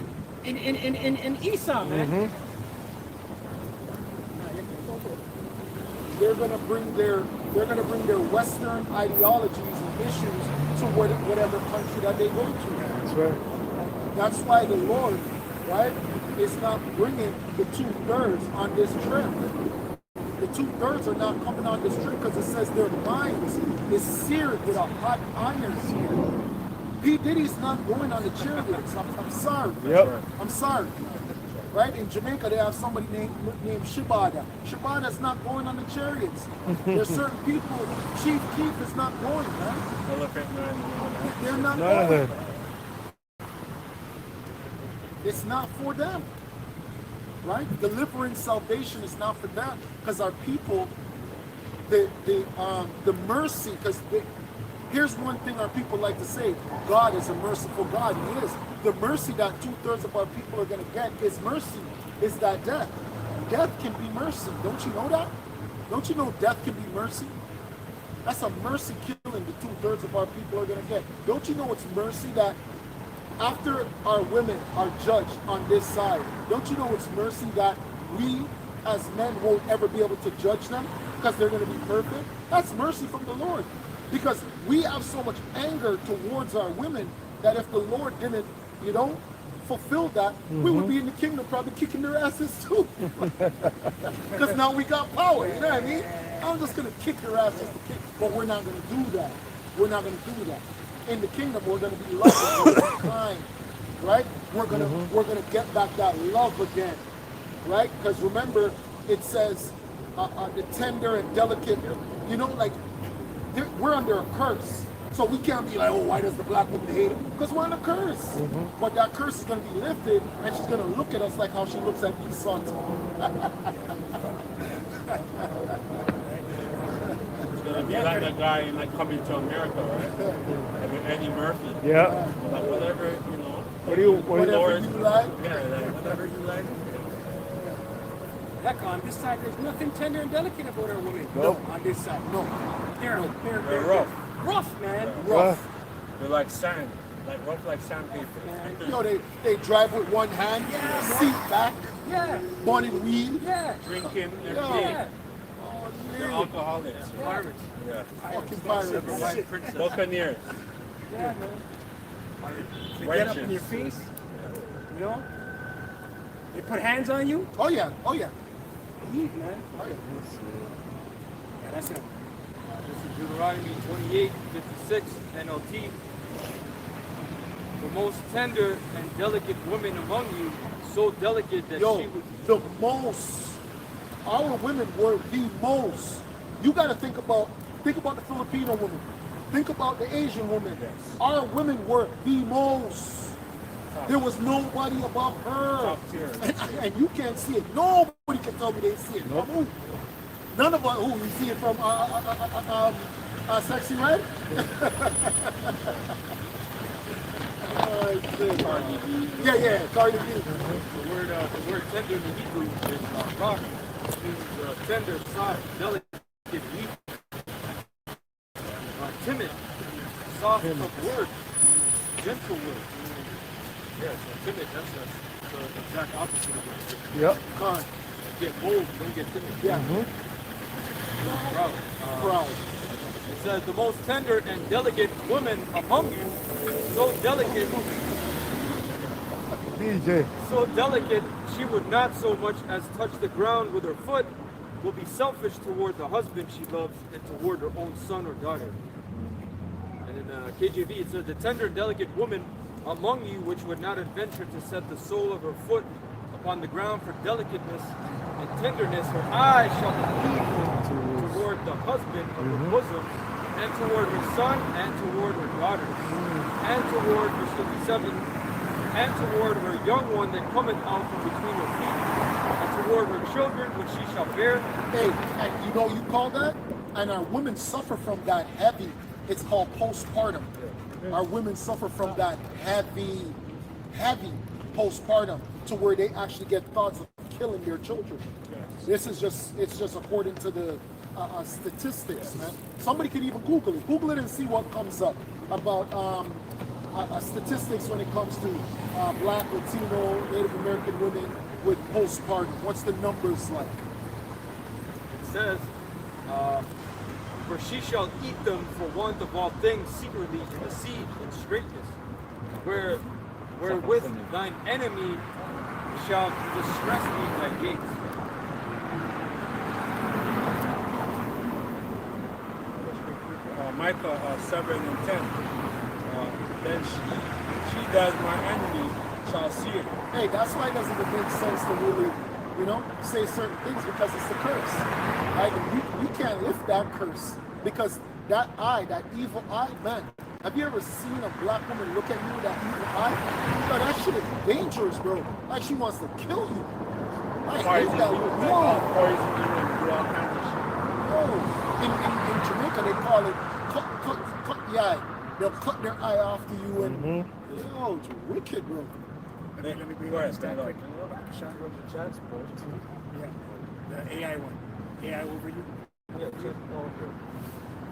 in Esau, man. They're gonna bring their Western ideologies and issues to whatever country that they go to. That's right. That's why the Lord, right, is not bringing the 2/3 on this trip. The 2/3 are not coming on this trip because it says their minds is seared with a hot iron here. P. Diddy's not going on the cheerleaders. I'm sorry. Yep. I'm sorry. right? In Jamaica, they have somebody named Shibada. Shibada's not going on the chariots. There's certain people, Chief Keef is not going, man. Elephant man. They're not None of going. them. It's not for them, right? Deliverance, salvation is not for them, because our people, the mercy, because here's one thing our people like to say: God is a merciful God. He is. The mercy that 2/3 of our people are going to get is mercy. Is that death? Death can be mercy. Don't you know that? Don't you know death can be mercy? That's a mercy killing the 2/3 of our people are going to get. Don't you know it's mercy that after our women are judged on this side, don't you know it's mercy that we as men won't ever be able to judge them because they're going to be perfect? That's mercy from the Lord. Because we have so much anger towards our women that if the Lord didn't, fulfill that, we would be in the kingdom probably kicking their asses too. Because now we got power, you know what I mean? I'm just going to kick their asses, but we're not going to do that. We're not going to do that. In the kingdom, we're going to be loving, we're gonna be kind, right? We're gonna get back that love again, right? Because remember, it says the tender and delicate. Like we're under a curse, so we can't be like, oh, why does the black woman hate him? Because we're under a curse. But that curse is going to be lifted, and she's going to look at us like how she looks at Esau. Be like that guy in Coming to America, right? With Eddie Murphy. Yeah. Like whatever, Whatever you like. Yeah, like whatever you like. Heck, on this side, there's nothing tender and delicate about our women. No. On this side. No. They're rough. Rough, man. Rough. They're like sand. Like rough like sandpaper. They drive with one hand, seat back, Yeah. bonnet weed. Yeah. Drinking every Yeah. day. Yeah. They're alcoholics. Pirates. Yeah. Fucking pirates. Buccaneers. Yeah, man. They get up in your face. They put hands on you. Oh yeah. Leave, man. Oh, yeah. Yeah, that's it. This is Deuteronomy 28:56 NLT. The most tender and delicate woman among you, so delicate that she would. Our women were the most. You got to think about the Filipino woman. Think about the Asian woman. Yes. Our women were the most. There was nobody above her. Top tier. And you can't see it. Nobody can tell me they see it. Nope. None of us, you see it from Sexy Red? Cardi B. Yeah, Cardi B. The word tender in the Hebrew is rock. It means tender, soft, delicate, weak, timid, soft of word, gentle word. Yeah, so timid, that's the exact opposite of it. Yep. Con. Get bold, don't get timid. Yeah. Proud. Proud. It says the most tender and delicate woman among you, so delicate DJ. so delicate she would not so much as touch the ground with her foot, will be selfish toward the husband she loves and toward her own son or daughter. And in KJV it says, the tender and delicate woman among you which would not adventure to set the sole of her foot upon the ground for delicateness and tenderness, her eyes shall be evil toward the husband of her bosom, and toward her son, and toward her daughter, and toward, verse 57, and toward her young one that cometh out from between her feet, and toward her children which she shall bear. Hey, and you call that? And our women suffer from that heavy. It's called postpartum. Our women suffer from that heavy postpartum to where they actually get thoughts of killing their children. It's just according to the statistics, man. Somebody could even Google it and see what comes up about statistics when it comes to Black, Latino, Native American women with postpartum. What's the numbers like? It says, for she shall eat them for want of all things secretly in the seed and straightness, wherewith thine enemy shall distress thee in thy gates. Micah 7 and 10. Then she that is my enemy shall see it. Hey, that's why it doesn't even make sense to really, say certain things, because it's a curse. Right? We can't lift that curse because that eye, that evil eye, man. Have you ever seen a black woman look at you with that evil eye? Yo, that shit is dangerous, bro. Like she wants to kill you. I hate that. Poison you and do all kinds of shit. Yo, in Jamaica they call it cut the eye. They'll cut their eye off to you and yo, it's wicked, bro. Let me bring Go ahead, this stand down up. quick. Yeah, the AI one. AI overview.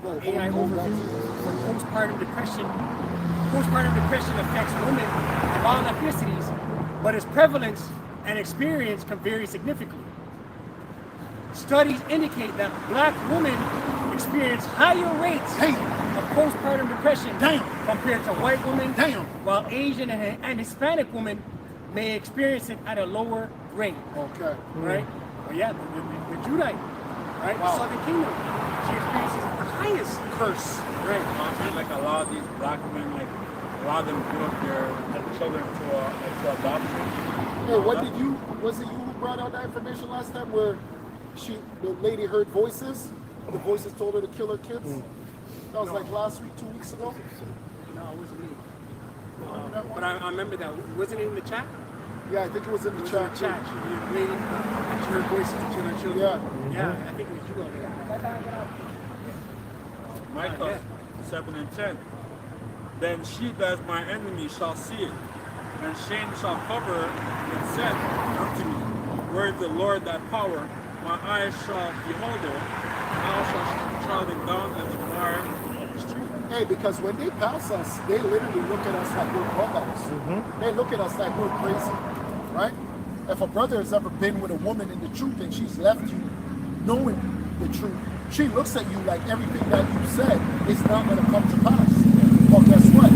AI overview for postpartum depression. Postpartum depression affects women of all ethnicities, but its prevalence and experience can vary significantly. Studies indicate that black women experience higher rates of postpartum depression compared to white women, while Asian and Hispanic women may experience it at a lower rate. Okay. Right? But yeah, the Judite, right? Wow. The Southern Kingdom, she experiences the highest curse. Right. I mean, like a lot of these black women, like a lot of them give up their children to adoption. Hey, was it you who brought out that information last time where the lady heard voices? The voices told her to kill her kids? That was like last week, 2 weeks ago? No, it wasn't me. But I remember that. Wasn't it in the chat? Yeah, I think it was in the It was chat. in the chat. She lady, she heard voices to kill her children. Yeah, I think it was you over there. Micah 7 and 10. Then she that is my enemy shall see it, and shame shall cover and said unto me, where is the Lord that power? My eyes shall behold her, now shall traveling down as a fire of the street. Hey, because when they pass us, they literally look at us like we're buggers. They look at us like we're crazy, right? If a brother has ever been with a woman in the truth and she's left you knowing the truth, she looks at you like everything that you said is not going to come to pass. Well, guess what?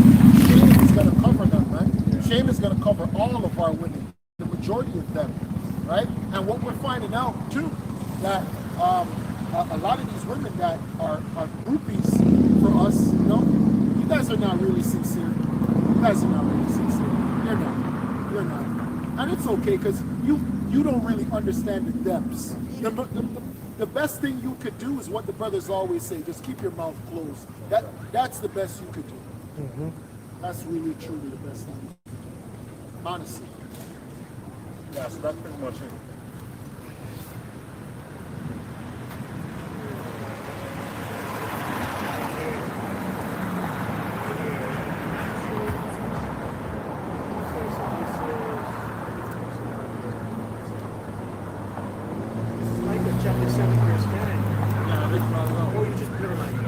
Shame is going to cover them, right? Shame is going to cover all of our women, the majority of them, right? And what we're finding out too, that a lot of these women that are groupies for us, you guys are not really sincere. You guys are not really sincere. You're not. You're not. And it's okay because you don't really understand the depths. The best thing you could do is what the brothers always say: just keep your mouth closed. That's the best you could do. That's really truly the best thing. Honestly. Yeah, so that's pretty much it. Micah chapter 7, verse 9. Yeah, this is Oh, you just never mind.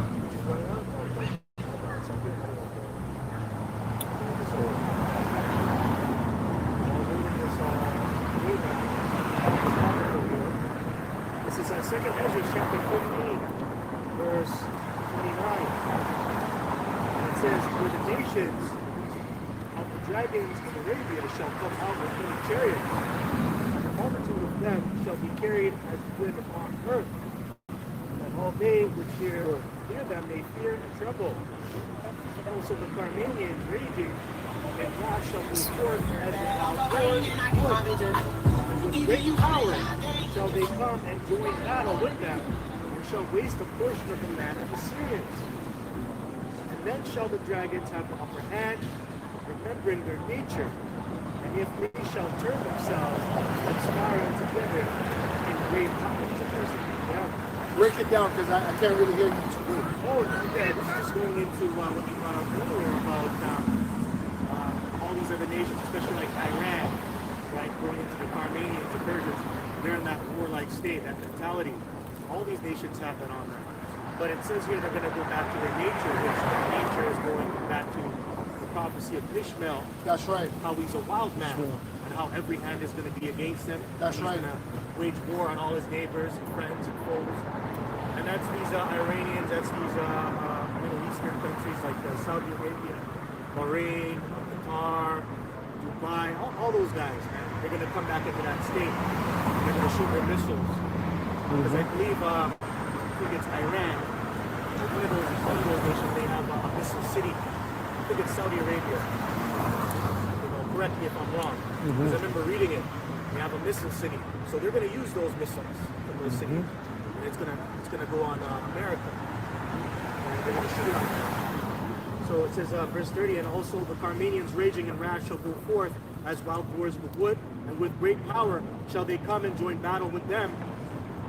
This is 2nd Ezra chapter 15, verse 29. And it says, "For the nations of the dragons of Arabia shall come out with many chariots, and the multitude of them shall be carried as wind upon earth. And all they which hear them may fear and tremble. And also the Carmanians raging, and God shall be forth as an outgoing wood. And with great power shall they come and join battle with them, and shall waste a portion of the land of the Syrians. And then shall the dragons have the upper hand, remembering their nature. And if they shall turn themselves, conspiring together in great power to persecute them." Break it down because I can't really hear you too good. Oh, yeah, this is just going into what you brought up earlier about all these other nations, especially like Iran, right, going into the Carmanians, the Persians. They're in that warlike state, that mentality. All these nations have that on them. But it says here they're going to go back to their nature, which their nature is going back to the prophecy of Ishmael. That's right. How he's a wild man, and how every hand is going to be against him. That's He's right. going to wage war on all his neighbors and friends and foes. And that's these Iranians, that's these Middle Eastern countries like Saudi Arabia, Bahrain, Qatar, Dubai, all those guys, man. They're going to come back into that state. And they're going to shoot their missiles. Because I believe, I think it's Iran. One of those nations, they have a missile city. I think it's Saudi Arabia. You know, correct me if I'm wrong. Because I remember reading it. We have a missile city, so they're going to use those missiles from those cities, and it's gonna go on America. And they're going to shoot it on America. So it says, verse 30, and also the Carmanians raging in wrath shall go forth as wild boars with wood, and with great power shall they come and join battle with them,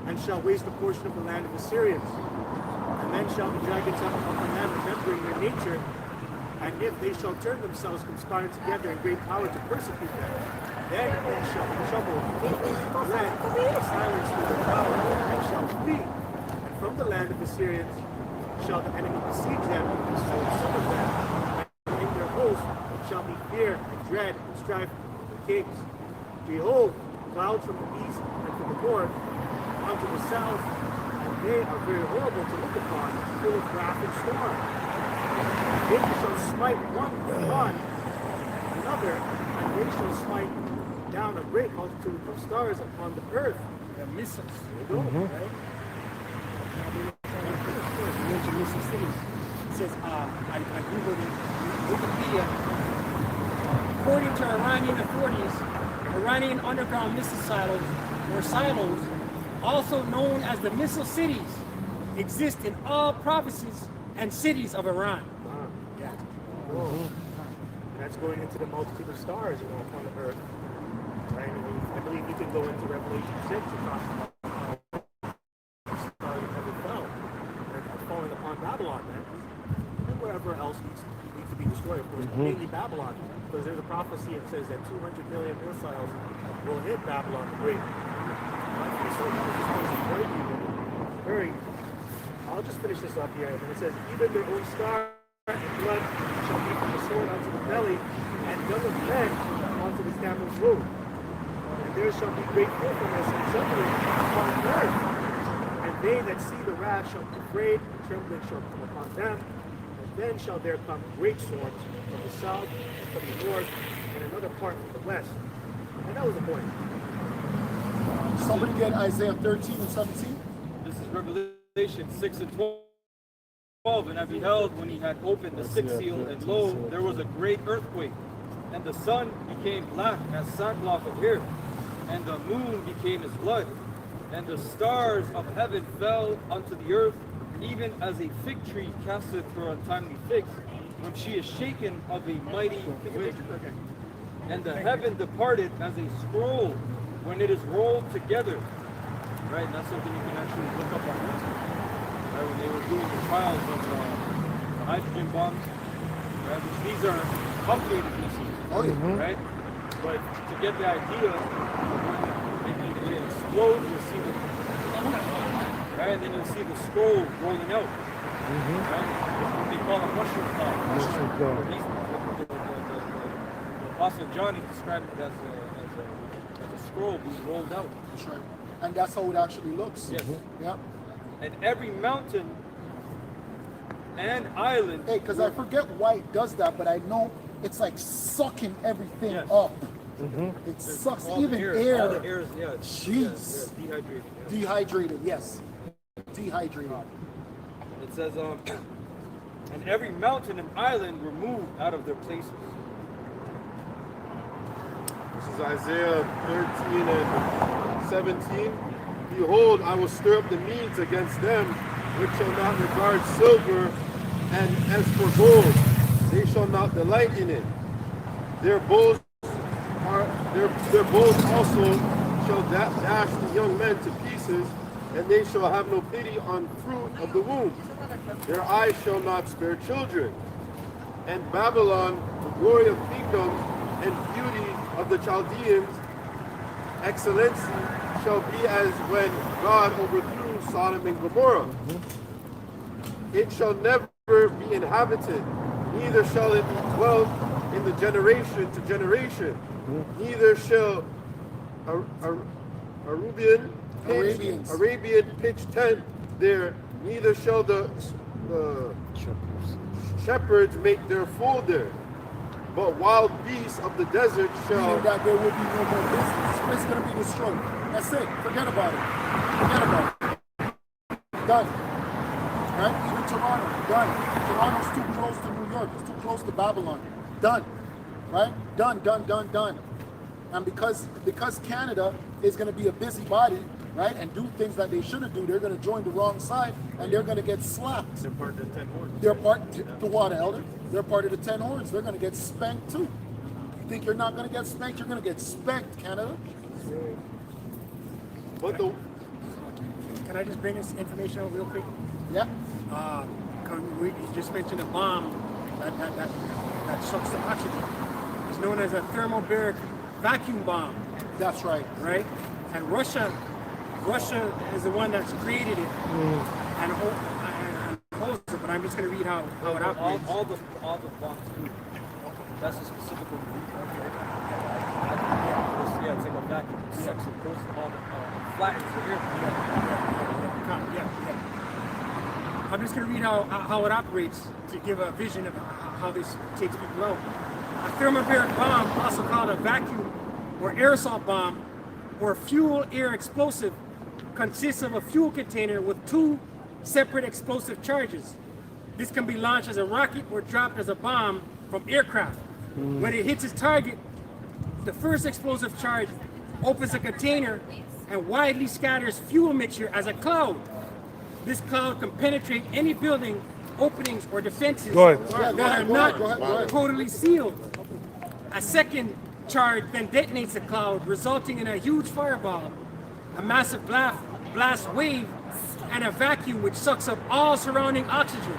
and shall waste a portion of the land of the Syrians. And then shall the dragons up upon them, remembering their nature, and if they shall turn themselves, conspiring together in great power to persecute them, then shall the trouble land silence with their power, and shall flee. And from the land of the Syrians shall the enemy besiege them, and consume some of them, and in their host shall be fear and dread and strife of the kings. Behold, clouds from the east and from the north unto the south, and they are very horrible to look upon, full of wrath and storm. They shall smite one upon another, and they shall smite down a great multitude of stars upon the earth. The missiles. There you go, right? You mentioned missile cities. It says, I Googled it, Wikipedia. According to Iranian authorities, Iranian underground missile silos, or silos, also known as the missile cities, exist in all provinces and cities of Iran. Yeah. That's going into the multitude of stars, upon the earth. Right? I believe you can go into Revelation 6 and talk about how stars never fell. They're falling upon Babylon, man. And wherever else needs to be destroyed, of course, mainly Babylon. Because there's a prophecy that says that 200 million missiles will hit Babylon the Great. So very. I'll just finish this up here. And it says, even their own star and blood shall be from the sword unto the belly, and young of men unto the camel's robe. And there shall be great fearfulness and trembling upon earth. And they that see the wrath shall be afraid, and trembling shall come upon them. And then shall there come great storms from the south, and from the north, and another part from the west. And that was the point. Somebody get Isaiah 13 and 17. This is Revelation 6 and 12. And I beheld when he had opened the sixth seal, and lo, there was a great earthquake. And the sun became black as sackcloth of hair, and the moon became as blood. And the stars of heaven fell unto the earth, even as a fig tree casteth her untimely figs, when she is shaken of a mighty wind. And the heaven departed as a scroll when it is rolled together. Right, and that's something you can actually look up on YouTube. Right, when they were doing the trials of the hydrogen bombs, right, which these are upgraded missiles, right? But to get the idea of when it explodes, you'll see the right, and then you'll see the scroll rolling out. Right? What they call a mushroom cloud. The Apostle John described it as a scroll being rolled out. That's right. And that's how it actually looks. Yes. Yeah. And every mountain and island. Hey, because I forget why it does that, but I know it's like sucking everything Yes. up. It sucks all even the air. All the air is, yeah. Jeez. Yeah, dehydrated. Yeah. Dehydrated, yes. Dehydrated. It says, and every mountain and island were moved out of their places. This is Isaiah 13 and 17. Behold, I will stir up the Medes against them, which shall not regard silver, and as for gold, they shall not delight in it. Their bows also shall dash the young men to pieces, and they shall have no pity on fruit of the womb. Their eyes shall not spare children. And Babylon, the glory of kingdom and beauty of the Chaldeans, excellency shall be as when God overthrew Sodom and Gomorrah. It shall never be inhabited, neither shall it be dwelt in the generation to generation. Neither shall Arabian pitch tent there, neither shall the shepherds make their fold there. But wild beasts of the desert shall... Meaning that there will be no more business. It's going to be destroyed. That's it. Forget about it. Forget about it. Done. Right? Even Toronto. Done. Toronto's too close to New York. It's too close to Babylon. Done. right? Done. And because Canada is going to be a busybody, right, and do things that they shouldn't do, they're going to join the wrong side and they're going to get slapped. They're part of the 10 horns. They're part the water elder. They're part of the 10 horns. They're going to get spanked too. You think you're not going to get spanked? You're going to get spanked, Canada. But the Can I just bring this information out real quick? Yeah. You just mentioned a bomb that sucks the oxygen. It's known as a thermobaric vacuum bomb, That's right. right? And Russia is the one that's created it and holds it. But I'm just going to read how it operates. all the bombs do. That's a specific one. Yeah, it's like a vacuum. It sucks it, goes all the flattens the air. Yeah. I'm just going to read how it operates to give a vision of how this takes people out. A thermobaric bomb, also called a vacuum or aerosol bomb, or fuel-air explosive, consists of a fuel container with two separate explosive charges. This can be launched as a rocket or dropped as a bomb from aircraft. When it hits its target, the first explosive charge opens a container and widely scatters fuel mixture as a cloud. This cloud can penetrate any building, openings, or defenses Go ahead. Yeah, that are go not ahead. totally sealed. A second charge then detonates the cloud, resulting in a huge fireball, a massive blast wave, and a vacuum which sucks up all surrounding oxygen.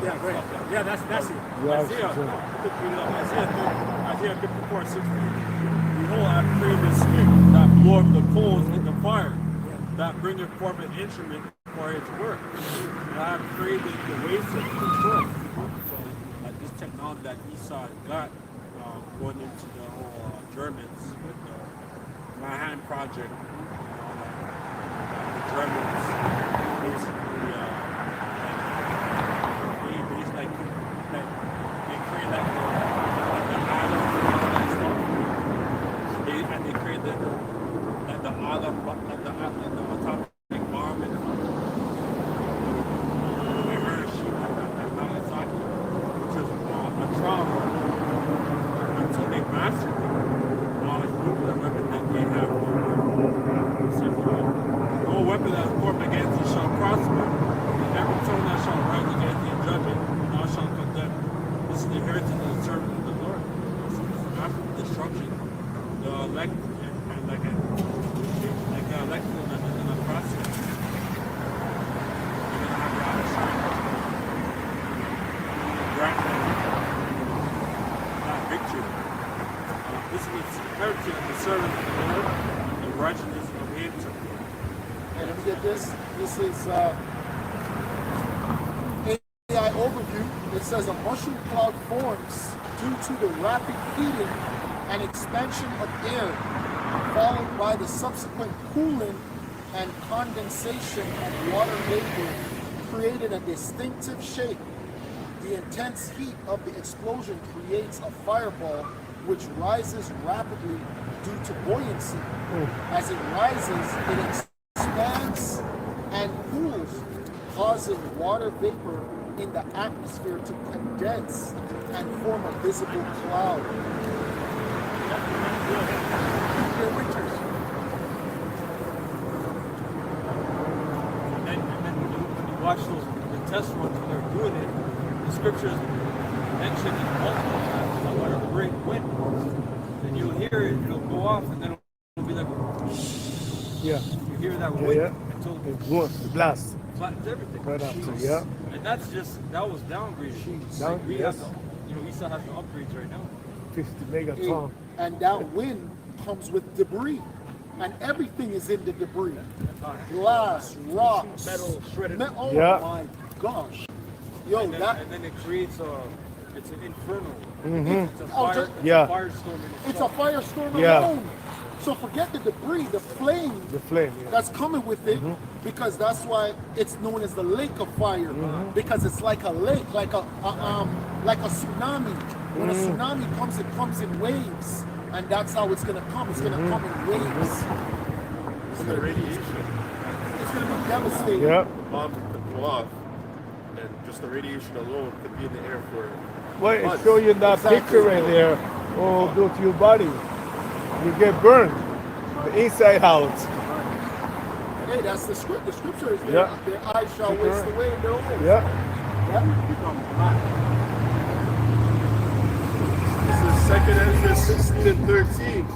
Yeah, right. Yeah, that's it. Isaiah 54:16. Behold, I have created this stick that blow up the coals in the fire, that bringeth forth an instrument for its work. And I have created the waves of control. So, this technology that Esau got going into the whole Germans with the Manhattan Project, the Germans basically. Atomic bomb and Nagasaki, which is a trauma until they master all the nuclear weapons that they have. No weapon that is formed against thee shall prosper, and every tongue that shall rise against thee in judgment, thou shalt condemn. This is the inheritance of the servant of the Lord. After destruction, the elect and like elected in the process. You're gonna have your opportunity. Grant that victory. This is the inheritance of the servant of the Lord, and the righteousness of him. And let me get this. This is AI overview. It says a mushroom cloud forms due to the rapid heating and expansion of air, followed by the subsequent cooling and condensation of water vapor, created a distinctive shape. The intense heat of the explosion creates a fireball which rises rapidly due to buoyancy. As it rises, it expands and cools, causing water vapor in the atmosphere to condense and form a visible cloud. And then when you watch the test runs when they're doing it, the scriptures mention it multiple times about a great wind. And you'll hear it, it'll go off, and then it'll be like, Yeah. you hear that Yeah, wind yeah. until It it wants to blast. flattens everything. Right after, yeah. And that was downgraded. Down- We yes. have Esau has the upgrades right now. 50 megaton. And that wind comes with debris. And everything is in the debris. Glass, rocks, Metal, shredded. Oh Yeah. my gosh. Yo, And then, that and then it creates it's an inferno. It's a Oh, fire, yeah. it's a firestorm in it's a itself. firestorm Yeah. alone. So forget the debris, the flame The flame, yeah. that's coming with it, because that's why it's known as the lake of fire, because it's like a lake, like a tsunami. When a tsunami comes, it comes in waves, and that's how it's gonna come. It's gonna come in waves. and the radiation It's gonna be devastating. Yeah. bomb could go off, and just the radiation alone could be in the air for Well, it's months. showing you that Exactly. picture right there. What will do to your body? You get burned. The inside out. Hey, that's the script. The scripture is there. Yeah. Their eyes shall waste away in their own ways. Yeah. Yeah. Become black. This is 2 Ezra 16 and 13.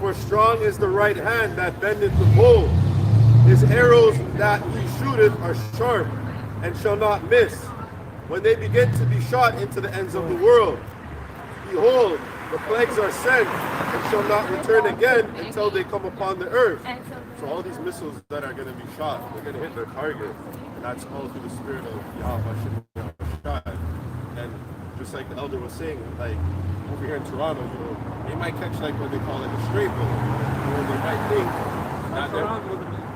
For strong is the right hand that bendeth the bow. His arrows that he shooteth are sharp, and shall not miss. When they begin to be shot into the ends of the world, behold, the plagues are sent, and shall not return again until they come upon the earth. So all these missiles that are going to be shot, they're going to hit their target. And that's all through the spirit of Yahweh. And just like the elder was saying, like over here in Toronto, you know, they might catch like what they call like a stray bullet, where they might think that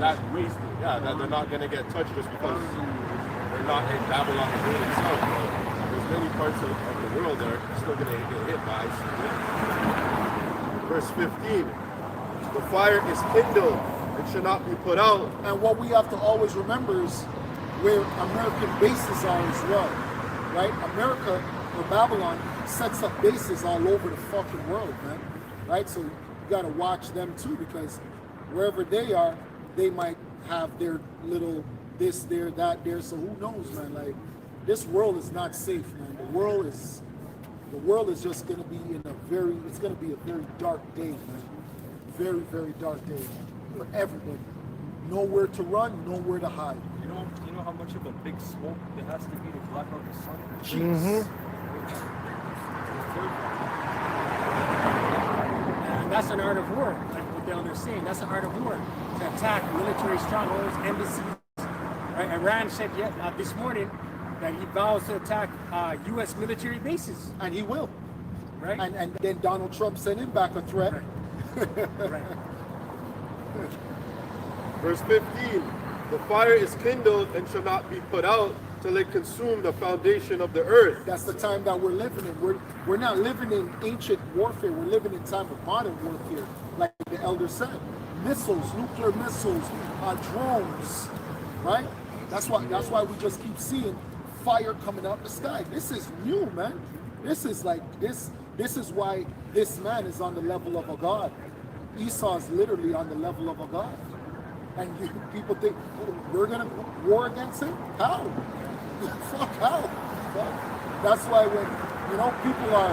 that they're not going to get touched just because they're not in Babylon itself. But there's many parts of the world that are still going to get hit by ICBM. Verse 15, the fire is kindled and should not be put out. And what we have to always remember is where American bases are as well, right? America or Babylon sets up bases all over the fucking world, man, right? So you gotta watch them too, because wherever they are, they might have their little this, there, that, there. So who knows, man? Like, this world is not safe, man. The world is just gonna be it's gonna be a very dark day, man. Very, very dark day for everybody. Nowhere to run, nowhere to hide. You know how much of a big smoke it has to be to black out the sun? Jeez. And that's an art of war, like what the elder's saying. That's an art of war. To attack military strongholds, embassies. Right? Iran said this morning that he vows to attack U.S. military bases. And he will. Right? And then Donald Trump sent him back a threat. Right. Verse 15, the fire is kindled and shall not be put out till it consume the foundation of the earth. That's the time that we're living in. We're not living in ancient warfare. We're living in time of modern warfare, like the elder said. Missiles, nuclear missiles, drones, right? That's why we just keep seeing fire coming out the sky. This is new, man. This is why this man is on the level of a god. Esau is literally on the level of a god. And people think, we're going to war against him? How? Fuck, how? Fuck. That's why when, people are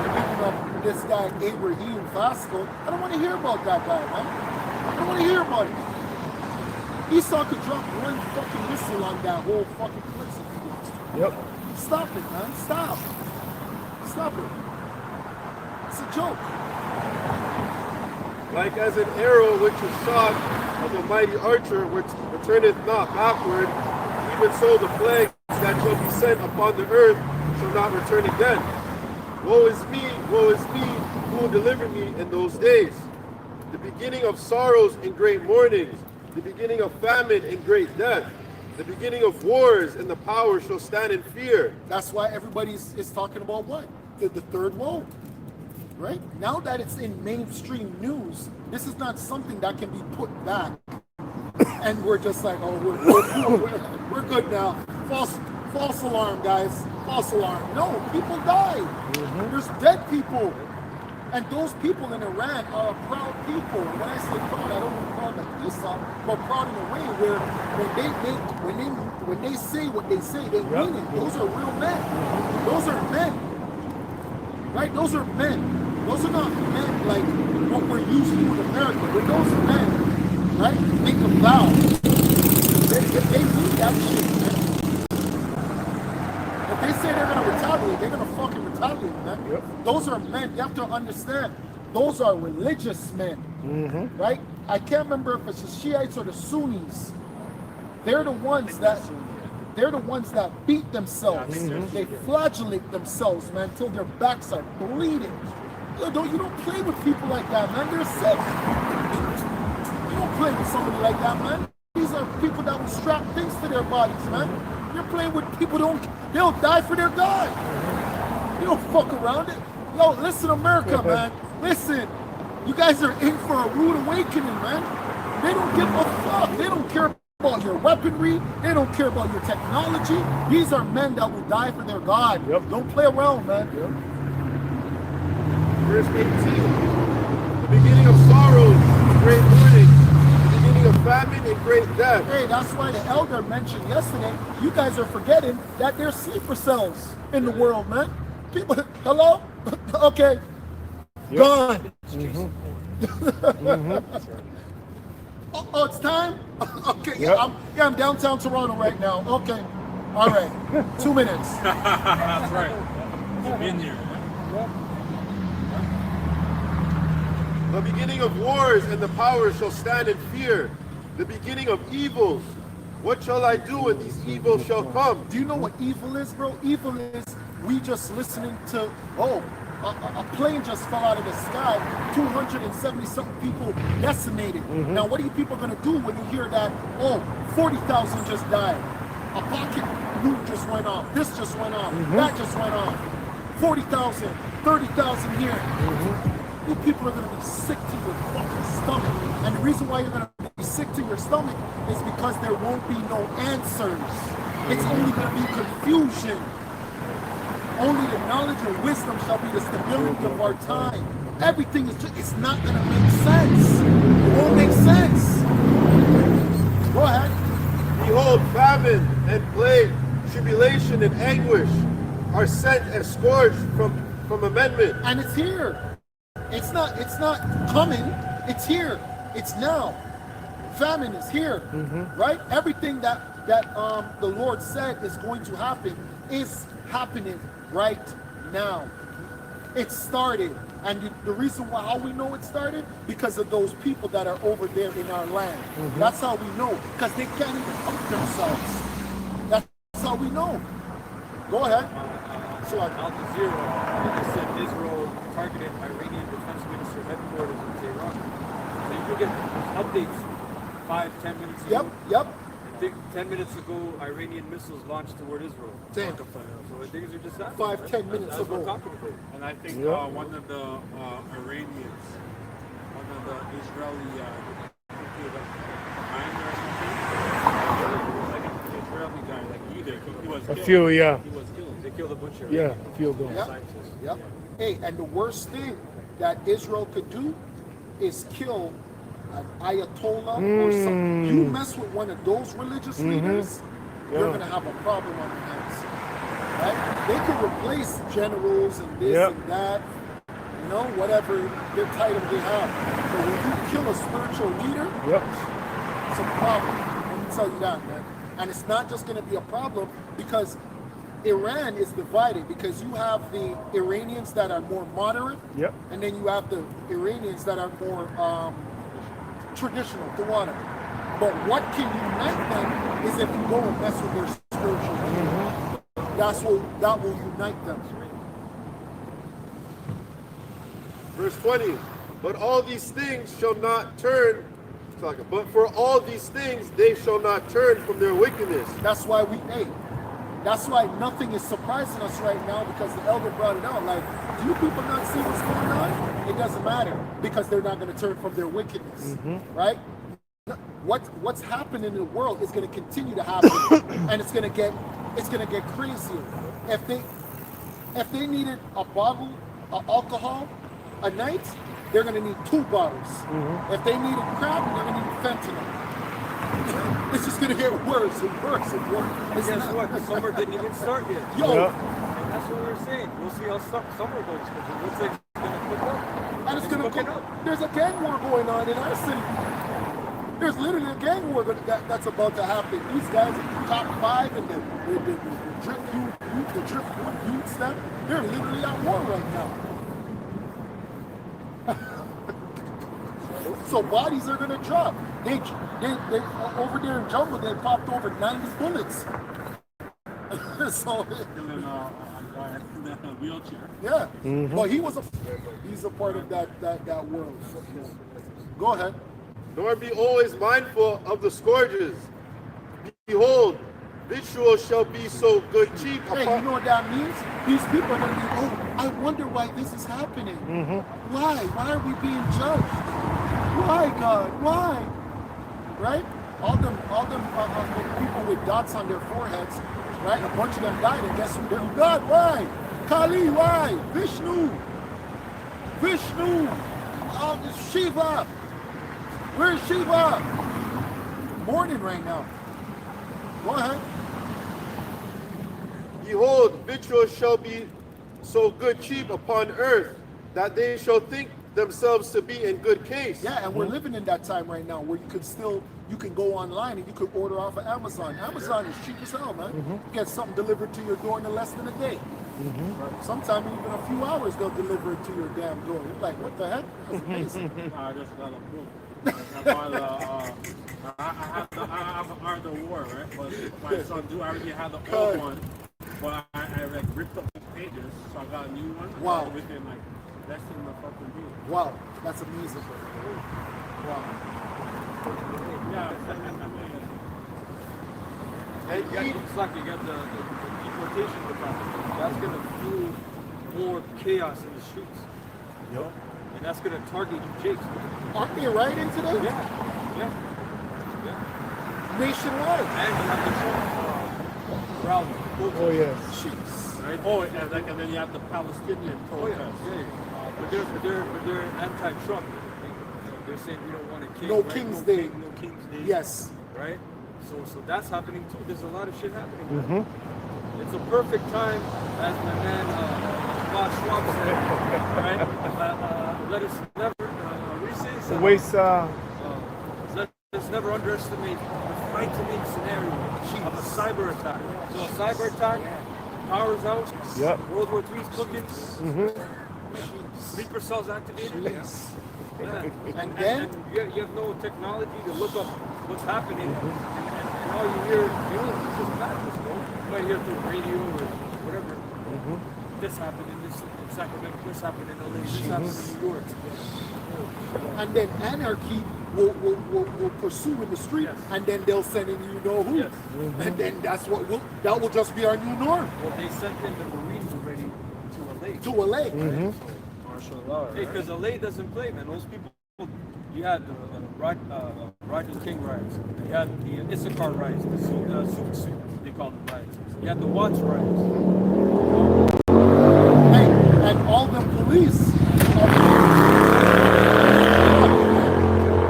picking up this guy, Abraham Vasco, I don't want to hear about that guy, man. I don't want to hear about it. Esau could drop one fucking missile on that whole fucking place if he wants to. Yep. Stop it, man. Stop. Stop it. It's a joke. Like as an arrow which is shot of a mighty archer, which returneth not backward, even so the plagues that shall be sent upon the earth shall not return again. Woe is me, who will deliver me in those days? The beginning of sorrows and great mournings, the beginning of famine and great death, the beginning of wars, and the power shall stand in fear. That's why everybody is talking about what? The third woe. Right? Now that it's in mainstream news, this is not something that can be put back. And we're just like, oh, we're good now. False alarm, guys. False alarm. No, people died. There's dead people. And those people in Iran are proud people. And when I say proud, I don't mean proud like Esau, but proud in a way where when they say what they say, they mean it. Those are real men. Those are men. Right? Those are men. Those are not men like what we're used to in America. But those men, right, make a vow. They mean that shit, man. If they say they're going to retaliate, they're going to fucking retaliate, man. Yep. Those are men. You have to understand. Those are religious men, right? I can't remember if it's the Shiites or the Sunnis. They're the ones that beat themselves. They flagellate themselves, man, till their backs are bleeding. You don't play with people like that, man. They're sick. You don't play with somebody like that, man. These are people that will strap things to their bodies, man. You're playing with people they'll die for their God. You don't fuck around it. Yo, listen, America, man. Listen. You guys are in for a rude awakening, man. They don't give a fuck. They don't care about about your weaponry. They don't care about your technology. These are men that will die for their God. Yep. Don't play around, man. Verse 18. The beginning of sorrows, great mourning. The beginning of famine and great death. Hey, that's why the elder mentioned yesterday, you guys are forgetting that there's sleeper cells in the world, man. People, hello? Okay. Gone. Oh, it's time? Okay, yeah, I'm downtown Toronto right now. Okay. All right. 2 minutes. That's right. You've been here. The beginning of wars and the powers shall stand in fear. The beginning of evils. What shall I do when these evils shall come? Do you know what evil is, bro? Evil is we just listening to, a plane just fell out of the sky, 270 something people decimated. Now, what are you people gonna do when you hear that, 40,000 just died? A pocket nuke just went off, this just went off, that just went off. 40,000, 30,000 here. You people are gonna be sick to your fucking stomach. And the reason why you're gonna be sick to your stomach is because there won't be no answers. It's only gonna be confusion. Only the knowledge and wisdom shall be the stability of our time. Everything is just, it's not going to make sense. It won't make sense. Go ahead. Behold, famine and plague, tribulation and anguish are sent as scourged from amendment. And it's here. It's not coming. It's here. It's now. Famine is here. Right? Everything that the Lord said is going to happen is happening right now. It started, and the reason why how we know it started, because of those people that are over there in our land. That's how we know, because they can't even help themselves. That's how we know. Go ahead. So Al Jazeera said Israel targeted Iranian defense minister headquarters in Tehran. So you can get updates 5-10 minutes ago. Yep. I think 10 minutes ago, Iranian missiles launched toward Israel. Damn. So things are just happening. 5-10 minutes That's what ago. we're talking about. And I think one of the Iranians, one of the Israeli, like an Israeli guy, like either he was killed. few, yeah. He was killed. They killed a butcher. Yeah, a few of them. Yep. Hey, and the worst thing that Israel could do is kill an Ayatollah or something. You mess with one of those religious leaders, you're gonna have a problem on your hands. Right? They could replace generals and this and that, whatever their title they have. But when you kill a spiritual leader, it's a problem. Let me tell you that, man. And it's not just gonna be a problem because Iran is divided, because you have the Iranians that are more moderate, and then you have the Iranians that are more traditional, Tawana. But what can unite them is if you go and mess with their spiritual leader. That will unite them. Verse 20. But all these things shall not turn. But for all these things they shall not turn from their wickedness. That's why that's why nothing is surprising us right now, because the elder brought it out. Like, do you people not see what's going on? It doesn't matter, because they're not going to turn from their wickedness, right? What's happening in the world is going to continue to happen, and it's going to get crazier. If they needed a bottle of alcohol a night, they're going to need 2 bottles. If they needed crack, they're going to need fentanyl. It's just gonna get worse and worse and worse. And guess what? The summer didn't even start yet. Yo, and that's what we're saying. We'll see how summer goes. Because it looks like it's gonna pick up. and it's gonna go. There's a gang war going on in our city. There's literally a gang war that's about to happen. These guys, top 5 and the drift youths, they're literally at war right now. So bodies are gonna drop. They over there in jungle, they popped over 90 bullets. So Killing a guy in a wheelchair. yeah, but he's a part of that world. Go ahead. Nor be always mindful of the scourges. Behold, victual shall be so good cheap. Hey, you know what that means? These people are gonna be, I wonder why this is happening. Why? Why are we being judged? Why, God? Why? Right? all them people with dots on their foreheads, right? A bunch of them died, and guess who? They're God. Why? Kali. Why? Vishnu. Shiva. Where's Shiva? Morning right now. Go ahead. Behold, victuals shall be so good cheap upon earth, that they shall think themselves to be in good case. Yeah, and we're living in that time right now where you can go online and you could order off of Amazon. Amazon is cheap as hell, man. You get something delivered to your door in less than a day. Sometimes even a few hours they'll deliver it to your damn door. You're like, what the heck? That's amazing. I just got a book. I have an Art of War, right? But my son I already had the old one, but I like ripped up the pages, so I got a new one. Wow. Within like less than a fucking day. Wow, that's amazing. Wow. Yeah. And it's like you got the deportation department. That's going to fuel more chaos in the streets. You know? And that's going to target you, Jakes. Aren't they rioting today? Yeah. Nationwide. And you have the rally. Oh yes. Right? Oh, and then you have the Palestinian protest. But they're anti-Trump. They're saying we don't want a king. No right? King's No Day. King, no King's Day. Yes. Right? So that's happening too. There's a lot of shit happening. It's a perfect time, as my man Bob Schwab said, right? Let us never let us never underestimate the frightening scenario of a cyber attack. So a cyber attack, power's out, Yep. World War III's cooking, sleeper cells activated. Yeah. And you have no technology to look up what's happening, and all you hear, it's just madness, bro. You might hear through radio or whatever. This happened in Sacramento, this happened in LA, this happened in New York. And then anarchy will pursue in the street, and then they'll send in you know who. Yes. And then that will just be our new norm. Well, they sent in the Marines already to LA. To LA. Martial law. Hey, because LA doesn't play, man. Those people. You had the Roger King riots. You had the Issachar riots, the suit, they call them riots. You had the Watts riots. Hey, and all the police,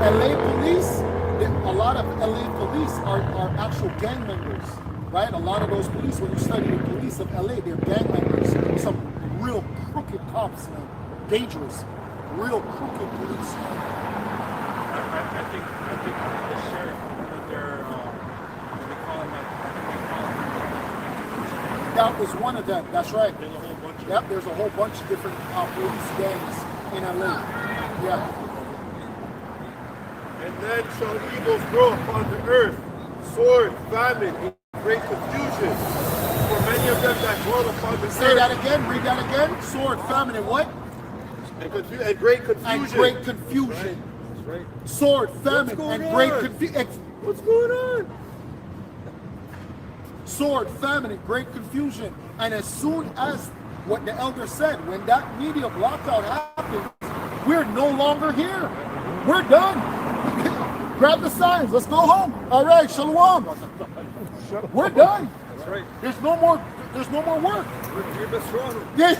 LA police, a lot of LA police are actual gang members, right? A lot of those police, when you study the police of LA, they're gang members. Some real crooked cops, man. Dangerous. Real crooked police. I think the sheriff, they're they call him That was one of them. That's right. there's a whole bunch of Yep, there's a whole bunch of different police gangs in LA. Yeah. And then shall evils grow upon the earth, sword, famine, great confusion. For many of them that dwell upon the Say earth, that again. Read that again. Sword, famine, and what? and great confusion. And great confusion. That's right. Sword, famine, going and great on? confusion. What's going on? Sword, famine, and great confusion. And as soon as what the elder said, when that media blackout happens, we're no longer here. We're done. Grab the signs. Let's go home. All right, shalom. We're done. That's right. There's no more work. You're Miss Toronto. Yeah.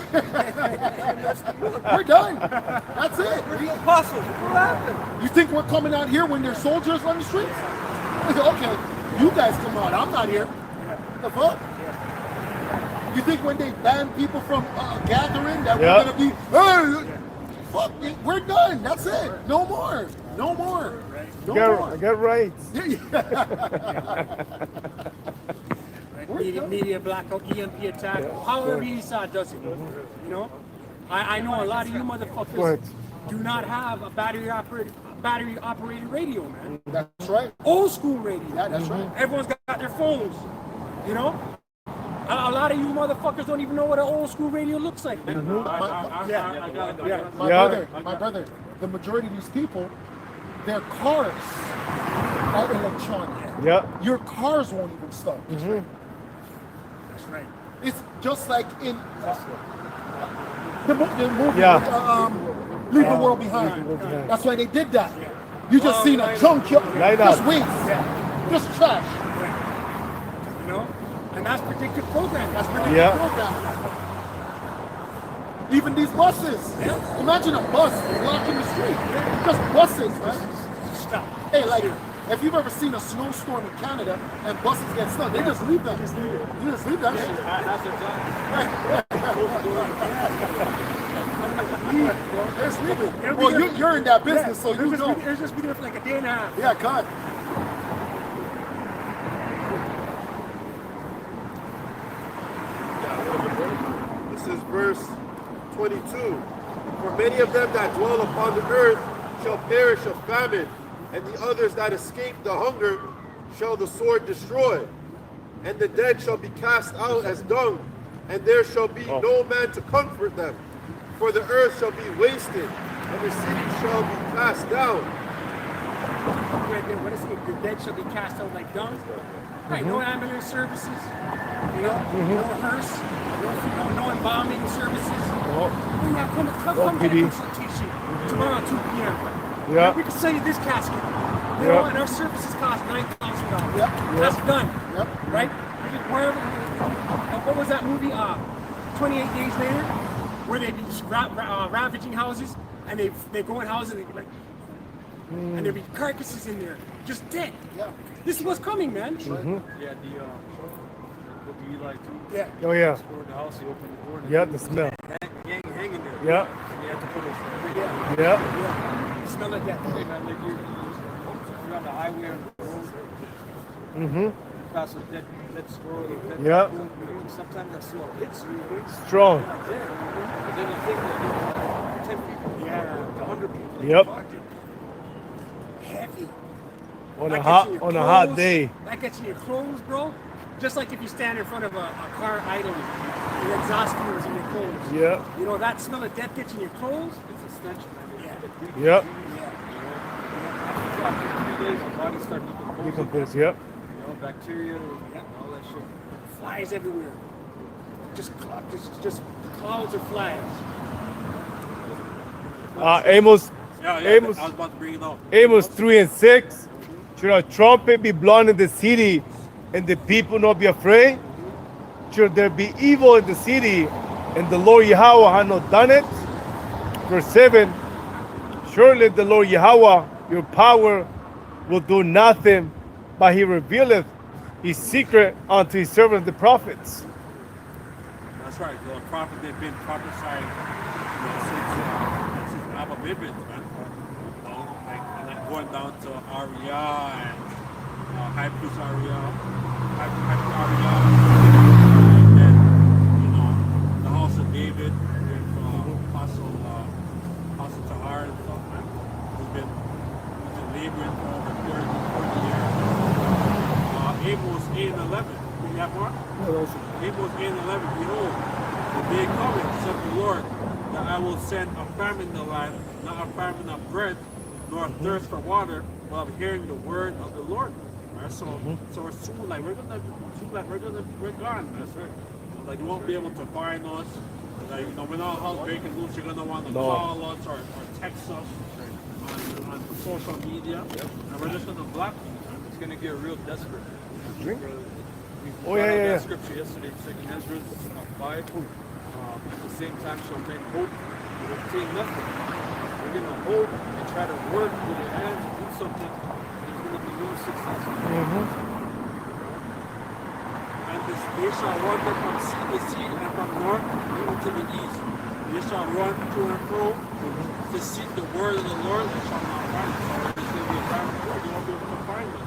We're done. That's it. We're the apostles. What happened? You think we're coming out here when there's soldiers on the streets? Okay, you guys come out. I'm not here. The fuck? You think when they ban people from gathering that we're gonna be, hey, fuck, we're done. That's it. No more. No more. No more. Get right. Media blackout, EMP attack, however Esau does it. You know, I know a lot of you motherfuckers do not have a battery operated radio, man. That's right. Old school radio. Yeah, that's right. Everyone's got their phones. You know, a lot of you motherfuckers don't even know what an old school radio looks like. Man. My brother, the majority of these people, their cars are electronic. Yeah. Your cars won't even start. That's right. It's just like in the movie, Leave the World Behind. That's why they did that. You just seen a junkyard. Light Just up. wait. Just trash. You know? And that's predictive programming. That's predictive Yeah. programming. Even these buses. Yeah. Imagine a bus blocking the street. Just buses, right? Stop. Hey, like, if you've ever seen a snowstorm in Canada and buses get stuck, they just leave them. You just leave that shit. Just leave it. Well, you're in that business, so you know. It's just been there for like a day and a half. Yeah, God. This is verse 22. For many of them that dwell upon the earth shall perish of famine, and the others that escape the hunger shall the sword destroy. And the dead shall be cast out as dung, and there shall be no man to comfort them. For the earth shall be wasted, and the city shall be cast down. What is it? The dead shall be cast out like dung. Right, no ambulance services, you know, no hearse, no embalming services. Oh, Yeah, come get a PD. consultation tomorrow at 2 p.m. Yeah. We can sell you this casket. You Yeah. know, and our services cost $9,000. Yep. That's done. Yep. Right? Wherever. What was that movie? 28 Days Later, where they be ravaging houses, and they go in houses and they be like, and there be carcasses in there, just dead. Yeah. This is what's coming, man. Yeah, the what do you like to? Yeah. oh yeah. Explore the house, you open the door. and Yeah, the smell. hanging there. Yeah, And you have to put it. yeah. You smell like that. Like you're on the highway on the road. Mm-hmm. Pass a dead squirrel. Dead Yeah. raccoon. Sometimes that smell hits you. Strong. But then you think that 10 people, Yeah. 100 people. Yep. Heavy. On That a gets hot in your on a hot clothes. day. That gets in your clothes, bro. Just like if you stand in front of a car idling, the exhaust fumes in your clothes. Yeah. You know, that smell of death gets in your clothes. It's a stench, man. Yeah. Yep. After 3 days, the body starts decomposing. Decompose. Yep. You know, bacteria, all that shit. Flies everywhere. Just clouds of flies. Amos. Yeah, Amos. I was about to bring it up. Amos 3 and 6. Should a trumpet be blown in the city and the people not be afraid? Should there be evil in the city and the Lord Yahweh had not done it? Verse 7. Surely the Lord Yahweh, your power, will do nothing, but he revealeth his secret unto his servants the prophets. That's right. The prophet they've been prophesying since Abba Bibit, man. Like going down to Arya and High Priest Arya, and then the house of David with Apostle Tahar and stuff, man. We've been laboring for over 40 years. Amos 8 and 11. You have more? Amos 8 and 11. Behold, the day cometh, said the Lord, that I will send a famine in the land, not a famine of bread, nor a thirst for water, but of hearing the word of the Lord. Right? So soon, like we're gone. That's right. Like you won't be able to find us. Like we're not out breaking loose. You're gonna want to call us or text us on social media, and we're just gonna block you. It's going to get real desperate. Oh, yeah. Scripture yesterday, 2nd Ezra 5. At the same time, shall men hope, but obtain nothing. We're going to hope and try to work with your hands to do something. There's going to be no success. And they shall wander from sea to sea and from north even to the east. They shall run to and fro to seek the word of the Lord and shall not find it. So there's going to be a time where you won't be able to find us.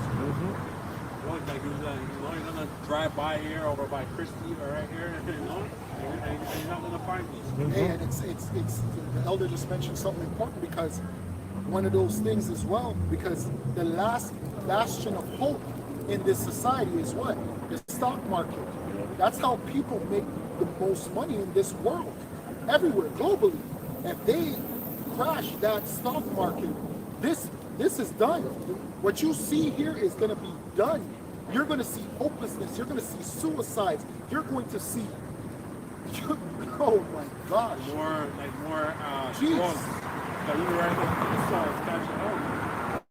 Like you're gonna drive by here over by Christie or right here, and you're not gonna find us. Hey, and it's the elder just mentioned something important, because one of those things as well, because the last bastion of hope in this society is what? The stock market. That's how people make the most money in this world, everywhere, globally. If they crash that stock market, this is done. What you see here is going to be done. You're going to see hopelessness. You're going to see suicides. You're going to see. Oh my gosh. More Jeez. drugs. Like we were right there, you saw us catching on.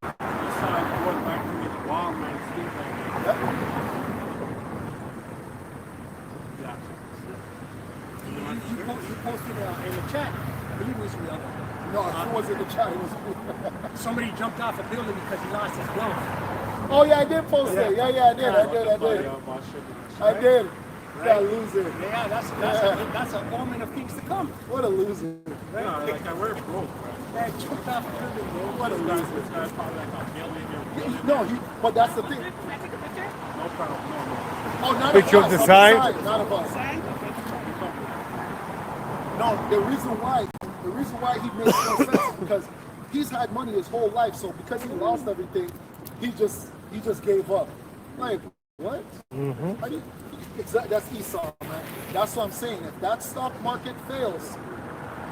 You saw it going back to the Walmart and things like the chat. I believe it was real. No, it wasn't the chat. It was. Somebody jumped off a building because he lost his glove. Oh yeah, I did post it. Yeah, I did. I did. That loser. Yeah, that's a omen of things to come. What a loser. Yeah, like I wear broke. Man, jumped off a building, bro. What a This loser. guy's probably like a millionaire. No, but that's the thing. No problem. No. Oh, not Picture of of us. the sign? Not of us. No, the reason why he makes no sense is because he's had money his whole life. So because he lost everything, he just gave up. Like what? How do you- that's Esau, man. That's what I'm saying. If that stock market fails,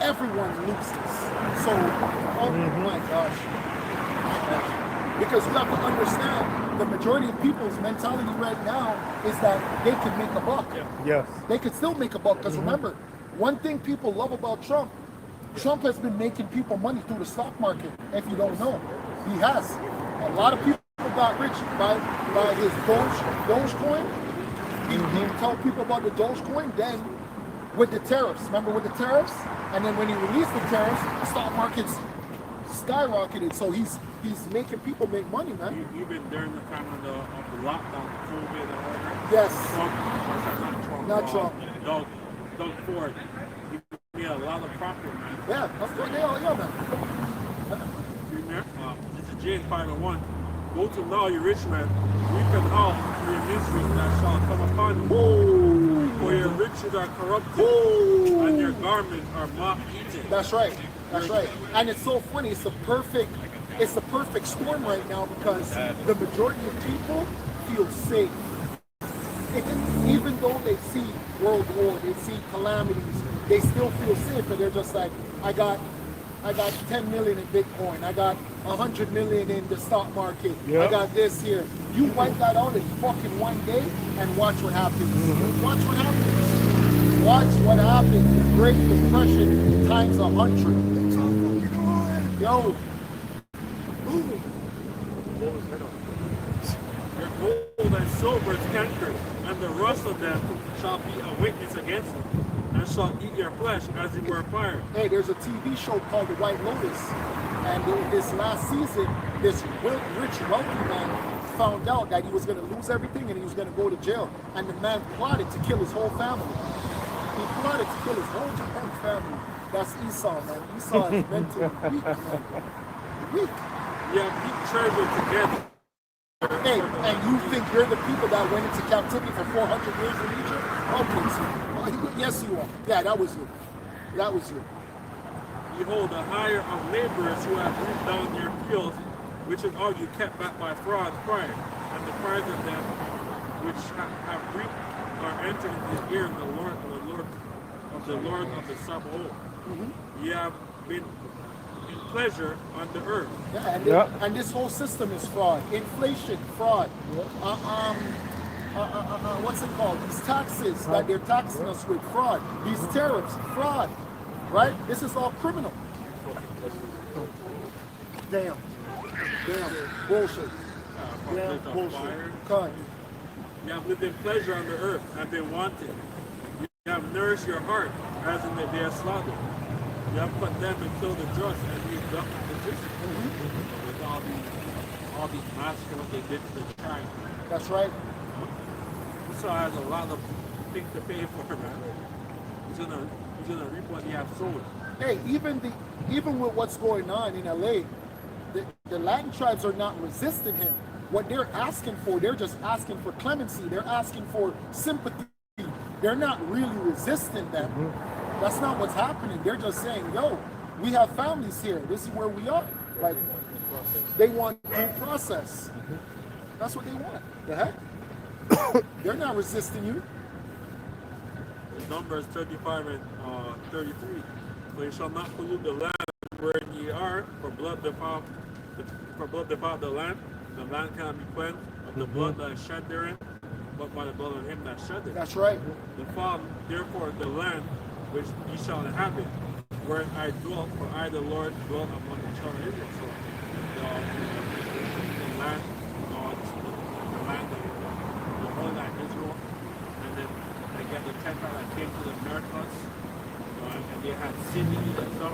everyone loses. So, oh my gosh. Because you have to understand, the majority of people's mentality right now is that they can make a buck. Yes. They could still make a buck. Because remember, one thing people love about Trump, Trump has been making people money through the stock market. If you don't know, he has. A lot of people got rich by his Dogecoin. He would tell people about the Dogecoin. Then with the tariffs, remember with the tariffs, and then when he released the tariffs, the stock market's skyrocketed. So he's making people make money, man. Even during the time of the lockdown, the COVID and all that. Yes. Trump, Not Trump. Doug Ford. He made a lot of profit, man. Yeah, of course they all, yeah, man. This is James 5:1. Go to now, you rich man, weep and howl for your miseries that shall come upon you. For your riches are corrupted, and your garments are moth-eaten. That's right. That's right. And it's so funny. It's the perfect storm right now because the majority of people feel safe. Even though they see world war, they see calamities, they still feel safe. And they're just like, I got 10 million in Bitcoin. I got 100 million in the stock market. I got this here. You wipe that out in fucking one day and watch what happens. Watch what happens. Watch what happens. The Great Depression times 100. Yo. Your gold and silver is cankered, and the rust of them shall be a witness against you, and shall eat your flesh as it were fire. Hey, there's a TV show called The White Lotus. And in this last season, this rich, wealthy man found out that he was going to lose everything and he was going to go to jail. And the man plotted to kill his whole family. He plotted to kill his whole family. That's Esau, man. Esau is mentally weak, man. Weak. Yeah, he treasure together. Hey, and you think you're the people that went into captivity for 400 years in Egypt? Oh, please. Yes, you are. Yeah, that was you. That was you. Behold, the hire of laborers who have reaped down your fields, which is all you kept back by fraud prior, and the price of them which have reaped are entered into the ear of the Lord of the Sabaoth. Ye have been in pleasure on the earth. Yeah, and this whole system is fraud. Inflation, fraud. What's it called? These taxes that they're taxing us with, fraud. These tariffs, fraud. Right? This is all criminal. Damn. Bullshit. Damn bullshit. Cut. You have lived in pleasure on the earth, and been wanted. You have nourished your heart, as in the day of slaughter. You have put them and killed the just, and you ducked the just. With all these massacres, what they did to the tribe. That's right. Esau has a lot of things to pay for, man. He's gonna reap what he has sown. Hey, even with what's going on in LA, the Latin tribes are not resisting him. What they're asking for, they're just asking for clemency. They're asking for sympathy. They're not really resisting them. That's not what's happening. They're just saying, yo, we have families here. This is where we are. Like, they want due process. That's what they want. The heck? They're not resisting you. The Numbers 35 and 33. For you shall not pollute the land wherein ye are, for blood defile the land. The land cannot be cleansed of the blood that is shed therein, but by the blood of him that shed it. That's right. Defile therefore the land which ye shall inhabit, wherein I dwell, for I the Lord dwell among the children of Israel. So the land, the land of the Holy Land Israel, and then again the Gentile that came to the Americas, And they had Sydney and stuff.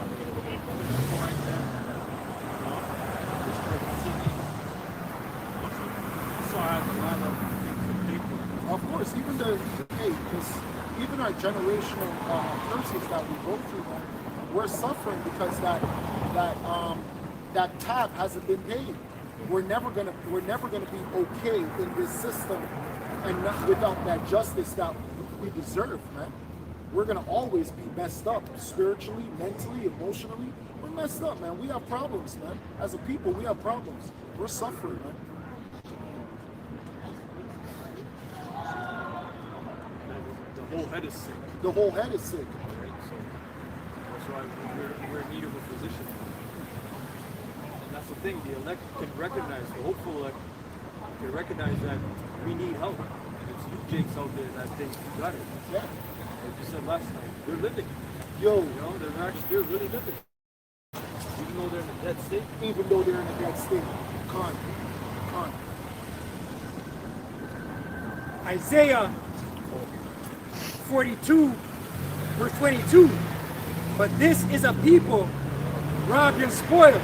So I had a lot of people. Of course, even even our generational curses that we go through, man, we're suffering because that tab hasn't been paid. We're never gonna be okay in this system and not, without that justice that we deserve, man. We're gonna always be messed up spiritually, mentally, emotionally. We're messed up, man. We have problems, man. As a people, we have problems. We're suffering, man. The whole head is sick. The whole head is sick. Right? So that's why we're in need of a physician. And that's the thing, the elect can recognize, the hopeful elect can recognize that we need help. And it's you, Jakes, out there that think you got it. Yeah. Like you said last time, they're living. Yo, They're really living. Even though they're in a dead state. even though they're in a dead state. Con. Isaiah 42, verse 22. But this is a people robbed and spoiled.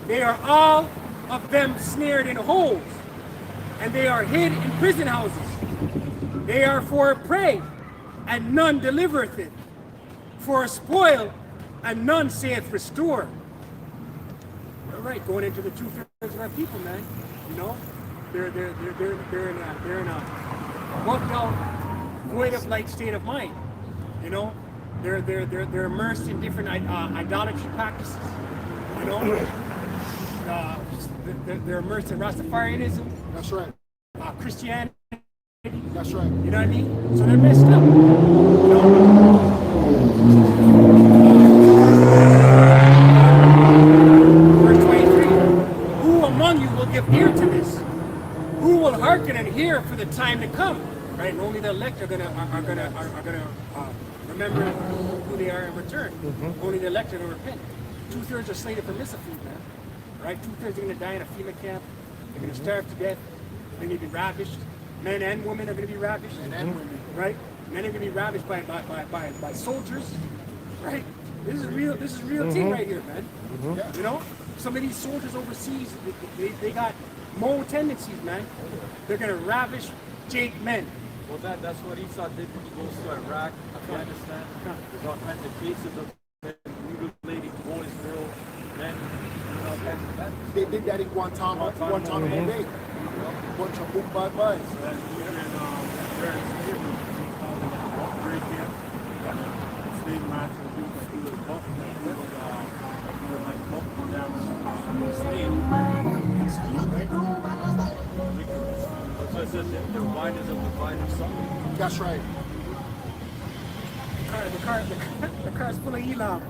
They are all of them snared in holes, and they are hid in prison houses. They are for a prey, and none delivereth it. For a spoil, and none saith restore. All right, going into the 2/3 of our people, man. You know, they're in a worked out, void of light state of mind. You know, they're immersed in different idolatry practices. You know, they're immersed in Rastafarianism, That's right. Christianity. That's right. You know what I mean? So they're messed up. You know? Verse 23. Who among you will give ear to this? Who will hearken and hear for the time to come? Right? And only the elect are gonna remember who they are in return. Only the elect are gonna repent. 2/3 are slated for misafeed, man. Right? 2/3 are gonna die in a FEMA camp. They're gonna starve to death. They're gonna be ravished. Men and women are going to be ravished. Men and women. Right? Men are going to be ravished by soldiers. Right? This is real thing right here, man. Yeah. You know? Some of these soldiers overseas, they got moral tendencies, man. They're going to ravish Jake men. Well, that's what Esau did when he goes to Iraq, Afghanistan. There's all kinds of cases of men mutilating boys, girls, men. They did that in Guantanamo Bay. Bunch of boom bye byes. So it says that their wine is of the vine of summer. That's right. The car's full of Elam.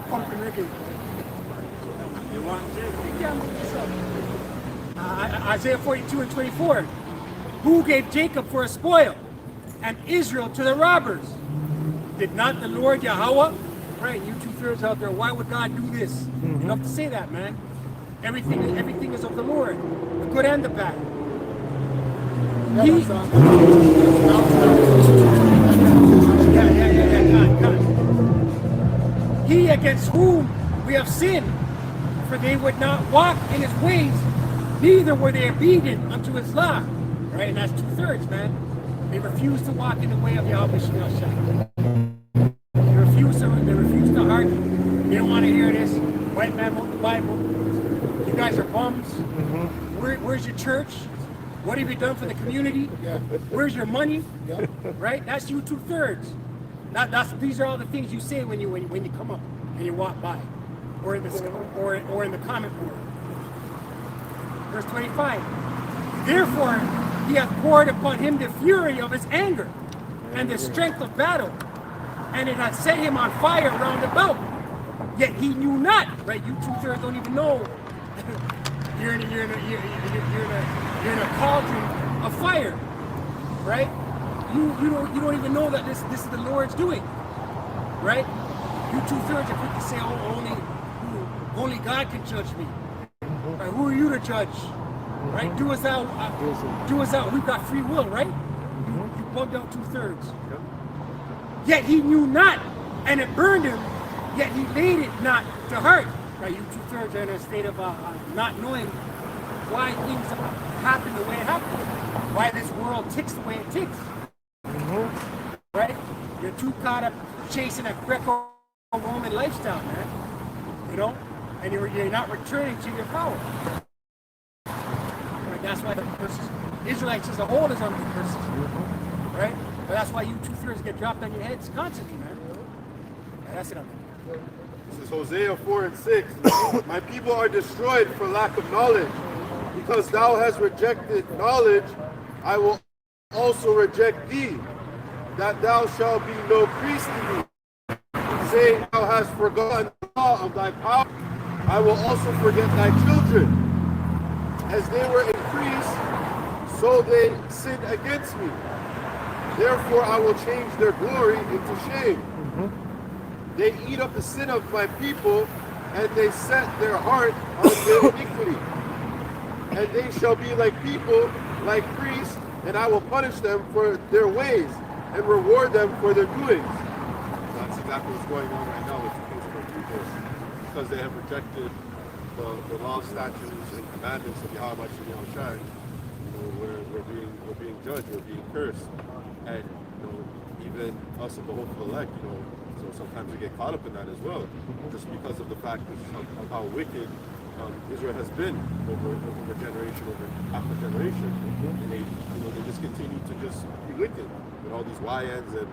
Pumping Ricky. You want Jake? Yeah, what's up? Isaiah 42 and 24. Who gave Jacob for a spoil and Israel to the robbers? Did not the Lord Yahweh? Right, you 2/3 out there, why would God do this? You have to say that, man. Everything is of the Lord, the good and the bad. He against whom we have sinned, for they would not walk in his ways, neither were they obedient unto his law. Right, and that's 2/3, man. They refuse to walk in the way of Yahweh Shemel. They refuse to hearken. They don't want to hear this. White man wrote the Bible. You guys are bums. Where's your church? What have you done for the community? Yeah. Where's your money? Yeah. Right? That's you 2/3. These are all the things you say when you come up and you walk by, or in the comment board. Verse 25. Therefore he hath poured upon him the fury of his anger and the strength of battle, and it hath set him on fire round about. Yet he knew not. Right? You 2/3 don't even know. You're in a cauldron of fire. Right? You don't even know that this is the Lord's doing, right? You 2/3 are quick to say, oh, only God can judge me. Right, who are you to judge? Right? Do as thou. We've got free will, right? You bugged out 2/3. yet he knew not, and it burned him, yet he laid it not to heart. Right, you two-thirds are in a state of not knowing why things happen the way it happens, why this world ticks the way it ticks. Right? You're too caught up chasing a Greco-Roman lifestyle, man. You know? And you're not returning to your power. Right? That's why the curses, Israelites as a whole is under the curses. Right? But that's why you two-thirds get dropped on your heads constantly, man. And that's it. This is Hosea 4 and 6. My people are destroyed for lack of knowledge. Because thou hast rejected knowledge, I will also reject thee, that thou shalt be no priest to me. Saying thou hast forgotten the law of thy power, I will also forget thy children. As they were increased, so they sinned against me. Therefore I will change their glory into shame. They eat up the sin of my people, and they set their heart on their iniquity. And they shall be like people, like priests, and I will punish them for their ways, and reward them for their doings. That's exactly what's going on right now with the Muslim people, because they have rejected the law, statutes, and commandments of Yahweh Shai. We're being judged, we're being cursed, and even us of the hopeful elect, so sometimes we get caught up in that as well, just because of the fact of how wicked Israel has been over generation, over after generation, and they just continue to just be wicked with all these YNs and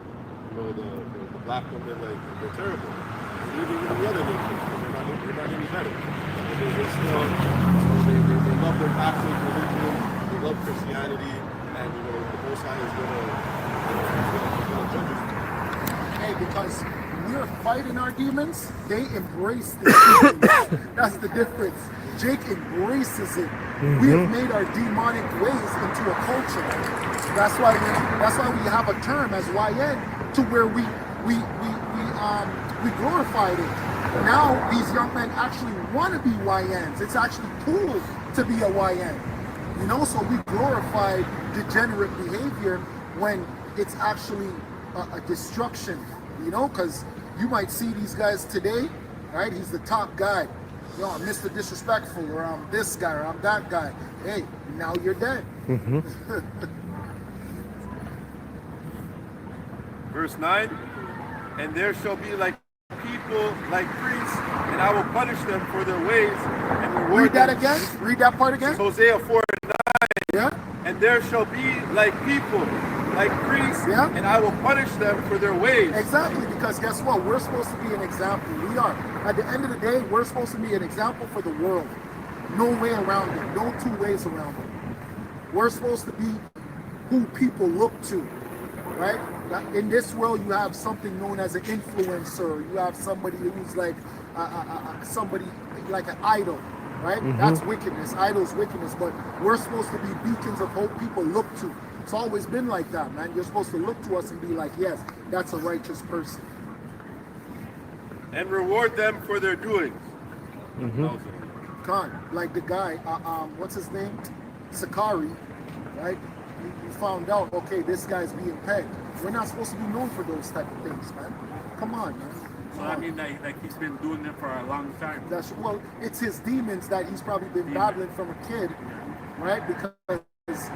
the black women, like they're terrible. And even the other nations, they're not any better. And they still they love their Catholic religion, they love Christianity, and the Most High is gonna judge us. Hey, because we're fighting our demons, they embrace the demons. That's the difference. Jake embraces it. We have made our demonic ways into a culture. That's why we have a term as YN, to where we glorified it. Now these young men actually want to be YNs. It's actually cool to be a YN. So we glorify degenerate behavior when it's actually a destruction. Because you might see these guys today, right? He's the top guy. I'm Mr. Disrespectful, or I'm this guy, or I'm that guy. Hey, now you're dead. Verse 9, and there shall be like people, like priests, and I will punish them for their ways and reward Read that them. again. Read that part again. Hosea 4 and 9. Yeah. And there shall be like people, like priests, Yeah. and I will punish them for their ways. Exactly, because guess what? We're supposed to be an example. We are. At the end of the day, we're supposed to be an example for the world. No way around it. No two ways around it. We're supposed to be who people look to, right? In this world, you have something known as an influencer. You have somebody who's like somebody like an idol, right? That's wickedness. Idol's wickedness. But we're supposed to be beacons of hope people look to. It's always been like that, man. You're supposed to look to us and be like, yes, that's a righteous person. And reward them for their doings. Khan, like the guy, what's his name? Sakari, right? You found out, okay, this guy's being pegged. We're not supposed to be known for those type of things, man. Come on, man. So I mean, like he's been doing it for a long time. Well, it's his demons that he's probably been battling from a kid, right? Because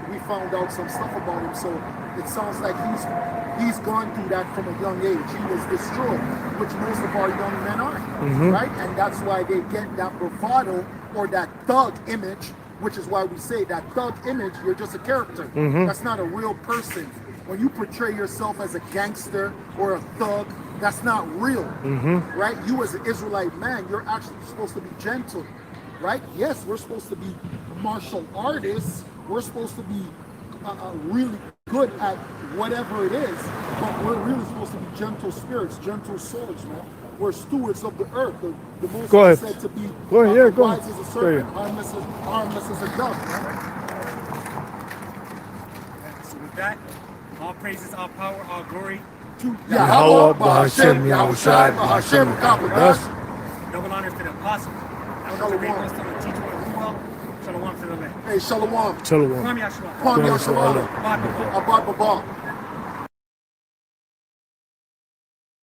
we found out some stuff about him, so it sounds like he's gone through that from a young age. He was destroyed, which most of our young men are, right? And that's why they get that bravado or that thug image, which is why we say that thug image, you're just a character. That's not a real person. When you portray yourself as a gangster or a thug, that's not real, right? You as an Israelite man, you're actually supposed to be gentle, right? Yes, we're supposed to be martial artists. We're supposed to be really good at whatever it is, but we're really supposed to be gentle spirits, gentle souls, man. We're stewards of the earth. The Most High said to be wise as a serpent, harmless as a dove. So with that, all praises, all power, all glory to Yahweh, Bahashem, Yahushai, Bahashem, Kabbadash. Double honors to the apostles. Elders, rabbis, to the teacher of Ruel. Shalom to the land. Hey, Shalom. Shalom. Kwame Yashua. Kwame Yashua. Abad Babal. Abad Babal.